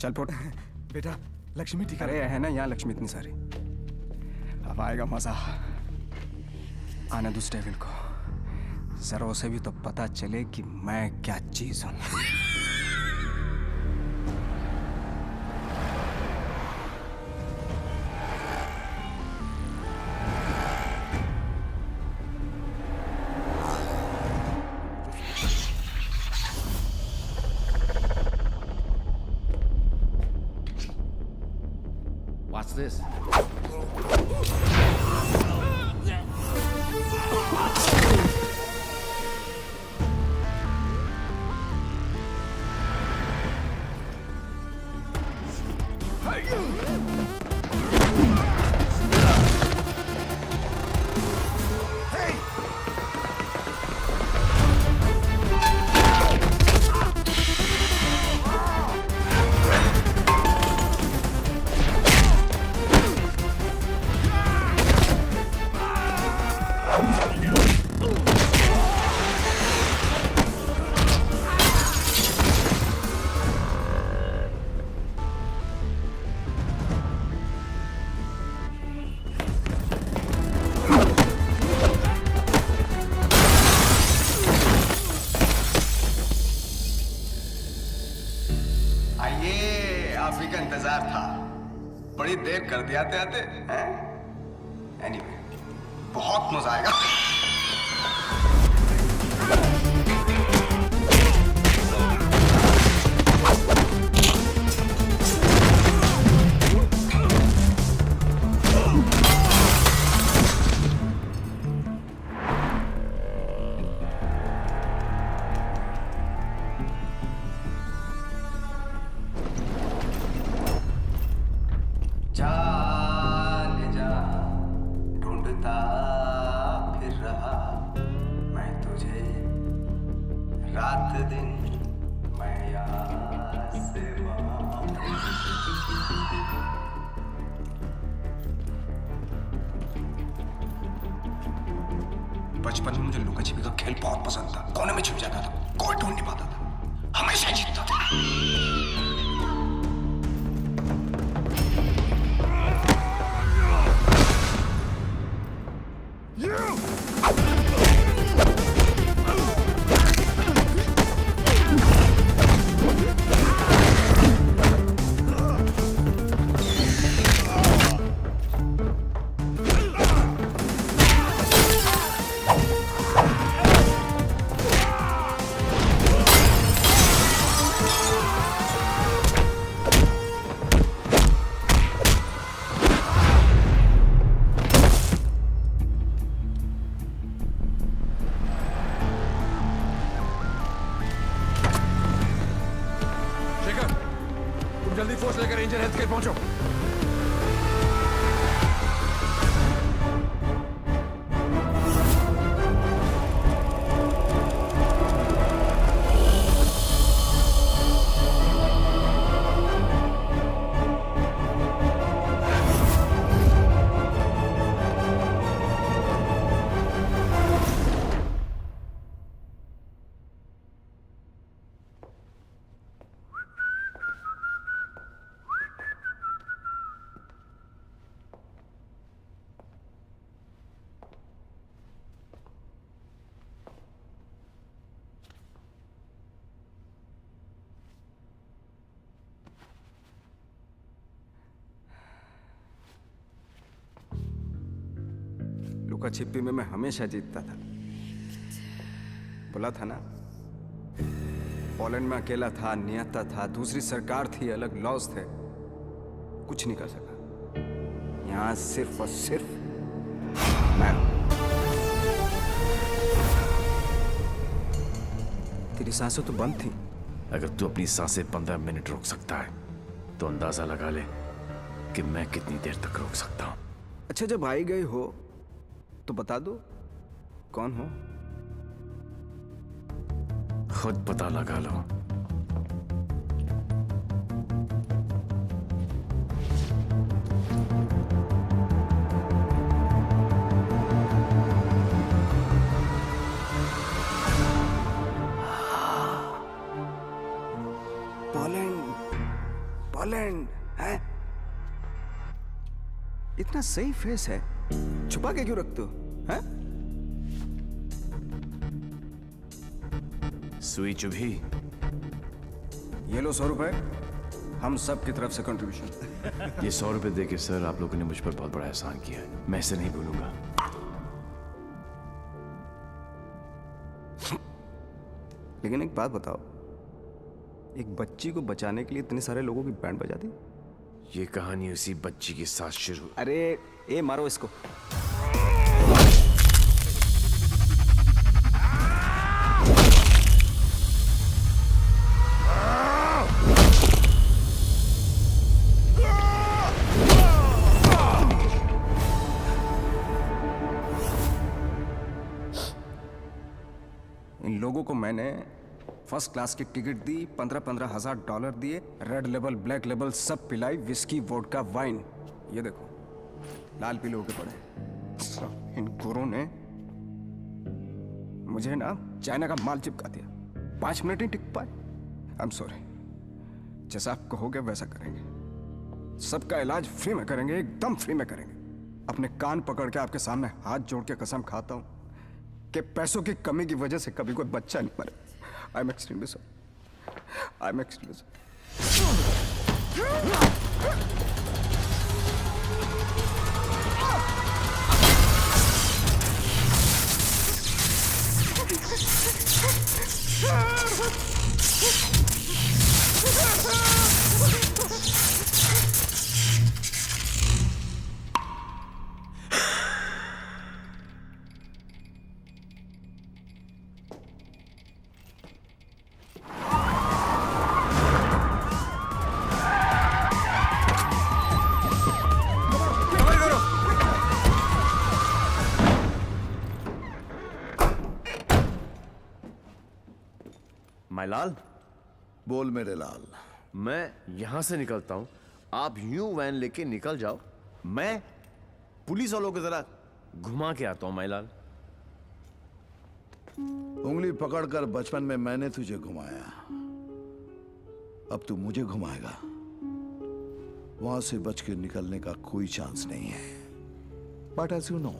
[SPEAKER 22] चल फोट।
[SPEAKER 16] बेटा लक्ष्मी ठीक
[SPEAKER 22] अरे है ना यहाँ लक्ष्मी इतनी सारी। अब आएगा मजा। आने दो डेविल को, जरा उसे भी तो पता चले कि मैं क्या चीज हूं।
[SPEAKER 8] What's this?
[SPEAKER 22] इंतजार था, बड़ी देर कर दिया आते हैं। एनीवे, बहुत मजा आएगा। बचपन में मुझे लुका छिपी का खेल बहुत पसंद था। कोने में छिप जाता था, कोई ढूंढ नहीं पाता था, हमेशा जीतता था।
[SPEAKER 5] तुम जल्दी फोर्स लेकर रेंजर हेल्थ केयर पहुंचो।
[SPEAKER 22] लुका छिपी में मैं हमेशा जीतता था। बोला था ना, पोलैंड में अकेला था, नियता था, दूसरी सरकार थी, अलग लॉज थे, कुछ नहीं कर सका। यहां सिर्फ और सिर्फ मैं। तेरी सांसें तो बंद थी।
[SPEAKER 13] अगर तू अपनी सांसें 15 मिनट रोक सकता है तो अंदाजा लगा ले कि मैं कितनी देर तक रोक सकता हूं।
[SPEAKER 22] अच्छा, जब आई गई हो तो बता दो कौन हो।
[SPEAKER 13] खुद पता लगा लो।
[SPEAKER 22] पोलैंड है? इतना सही फेस है, छुपा के क्यों रखते हो? हैं?
[SPEAKER 13] सुई चुभी।
[SPEAKER 22] ये लो 100 रुपए, हम सब की तरफ से कंट्रीब्यूशन।
[SPEAKER 13] ये 100 रुपए देके सर, आप लोगों ने मुझ पर बहुत बड़ा एहसान किया है, मैं इसे नहीं भूलूंगा।
[SPEAKER 22] लेकिन एक बात बताओ, एक बच्ची को बचाने के लिए इतने सारे लोगों की बैंड बजा दी?
[SPEAKER 13] ये कहानी उसी बच्ची के साथ शुरू।
[SPEAKER 22] अरे ए मारो इसको। इन लोगों को मैंने फर्स्ट क्लास की टिकट दी, 15-15 हजार डॉलर दिए, रेड लेबल ब्लैक लेबल सब पिलाई, विस्की वोडका वाइन। ये देखो लाल पीले होके पड़े। इन गुरों ने मुझे ना चाइना का माल चिपका दिया, 5 मिनट ही टिक पाए। आई एम सॉरी, जैसा आप कहोगे वैसा करेंगे। सबका इलाज फ्री में करेंगे, एकदम फ्री में करेंगे। अपने कान पकड़ के आपके सामने हाथ जोड़ के कसम खाता हूं कि पैसों की कमी की वजह से कभी कोई बच्चा नहीं मरे। I am extremely sorry, I am extremely
[SPEAKER 13] my lal.
[SPEAKER 19] बोल मेरे लाल।
[SPEAKER 13] मैं यहां से निकलता हूं, आप यूं वैन लेके निकल जाओ, मैं पुलिस वालों को जरा घुमा के आता हूं माय लाल।
[SPEAKER 19] उंगली पकड़कर बचपन में मैंने तुझे घुमाया, अब तू मुझे घुमाएगा। वहां से बच के निकलने का कोई चांस नहीं है। बट एज यू नो,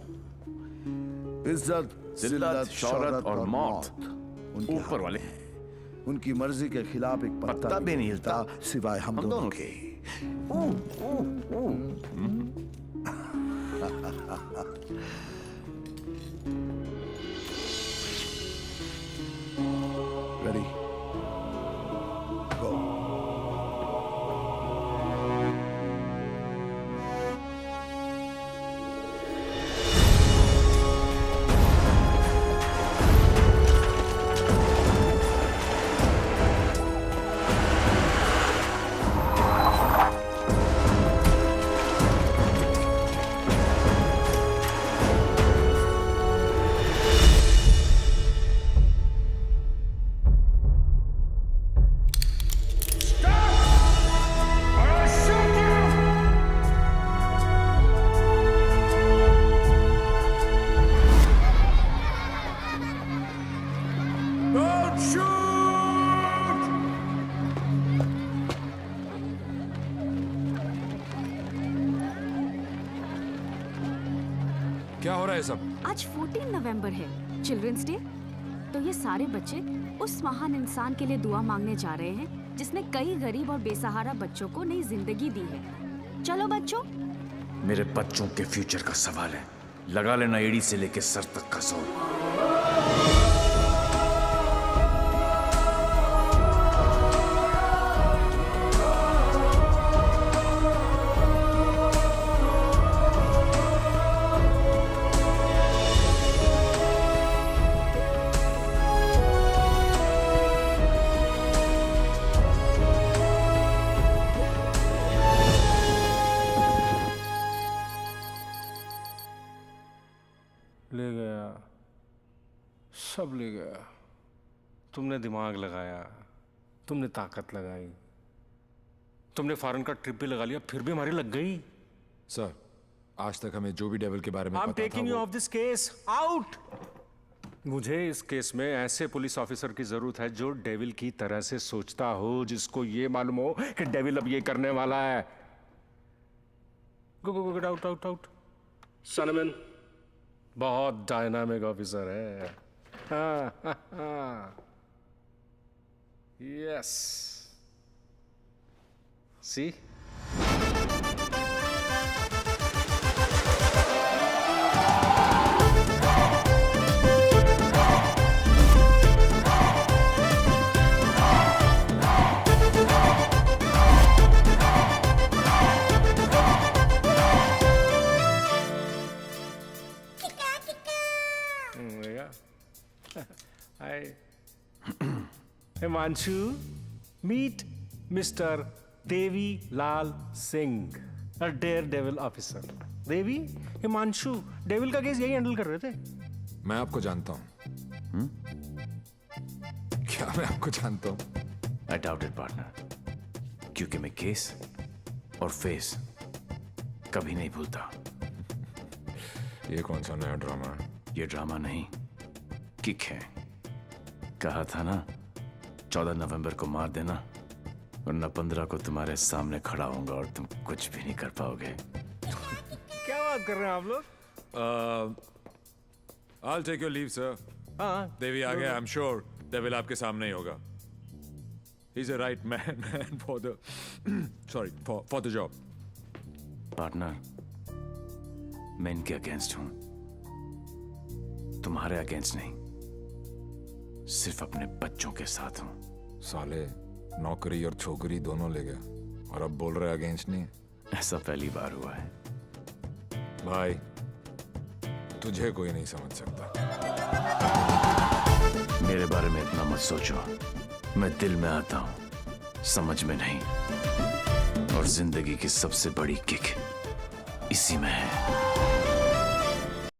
[SPEAKER 19] इज्जत, जिल्लत, शौहरत और मौत
[SPEAKER 13] ऊपर वाले हैं।
[SPEAKER 19] उनकी मर्जी के खिलाफ एक पत्ता भी नहीं हिलता सिवाय हम दोनों के। रेडी, गो।
[SPEAKER 5] क्या हो रहा है सब?
[SPEAKER 17] आज 14 नवंबर है, चिल्ड्रंस डे। तो ये सारे बच्चे उस महान इंसान के लिए दुआ मांगने जा रहे हैं जिसने कई गरीब और बेसहारा बच्चों को नई जिंदगी दी है। चलो बच्चों।
[SPEAKER 13] मेरे बच्चों के फ्यूचर का सवाल है, लगा लेना एड़ी से लेके सर तक का जोर।
[SPEAKER 3] ले गया, सब ले गया। तुमने दिमाग लगाया, तुमने ताकत लगाई, तुमने फॉरेन का ट्रिप भी लगा लिया, फिर भी हमारी लग गई।
[SPEAKER 5] सर, आज तक हमें जो भी डेविल के बारे में
[SPEAKER 3] I'm
[SPEAKER 5] पता था
[SPEAKER 3] taking you off this case. Out! मुझे इस केस में ऐसे पुलिस ऑफिसर की जरूरत है जो डेविल की तरह से सोचता हो, जिसको ये मालूम हो कि डेविल अब ये करने वाला है। Go go go, get out out out. सनमैन बहुत डायनामिक ऑफिसर है। Yes, see Himanshu, meet Mr. Devi Lal Singh, a daredevil officer. Devi, Himanshu, devil का केस यही हैंडल कर रहे थे।
[SPEAKER 5] मैं आपको जानता हूं। क्या मैं आपको जानता हूं?
[SPEAKER 13] I doubt it, partner. क्योंकि मैं केस और फेस कभी नहीं भूलता।
[SPEAKER 5] ये कौन सा नया ड्रामा है?
[SPEAKER 13] ये ड्रामा नहीं, किक है। कहा था ना, 14 नवंबर को मार देना, वरना 15 को तुम्हारे सामने खड़ा होऊंगा और तुम कुछ भी नहीं कर पाओगे।
[SPEAKER 3] क्या बात कर रहे हैं आप लोग?
[SPEAKER 5] I'll take your leave, sir.
[SPEAKER 3] हाँ,
[SPEAKER 5] देवी आ गया। I'm sure डेविल आपके सामने ही होगा। He's a right man for the for the job.
[SPEAKER 13] Partner, मैं इनके अगेंस्ट हूं, तुम्हारे अगेंस्ट नहीं, सिर्फ अपने बच्चों के साथ हूं।
[SPEAKER 5] साले नौकरी और छोकरी दोनों ले गया और अब बोल रहे अगेंस्ट नहीं।
[SPEAKER 13] ऐसा पहली बार हुआ है।
[SPEAKER 5] भाई, तुझे कोई नहीं समझ सकता।
[SPEAKER 13] मेरे बारे में इतना मत सोचो, मैं दिल में आता हूं, समझ में नहीं। और जिंदगी की सबसे बड़ी किक इसी में है।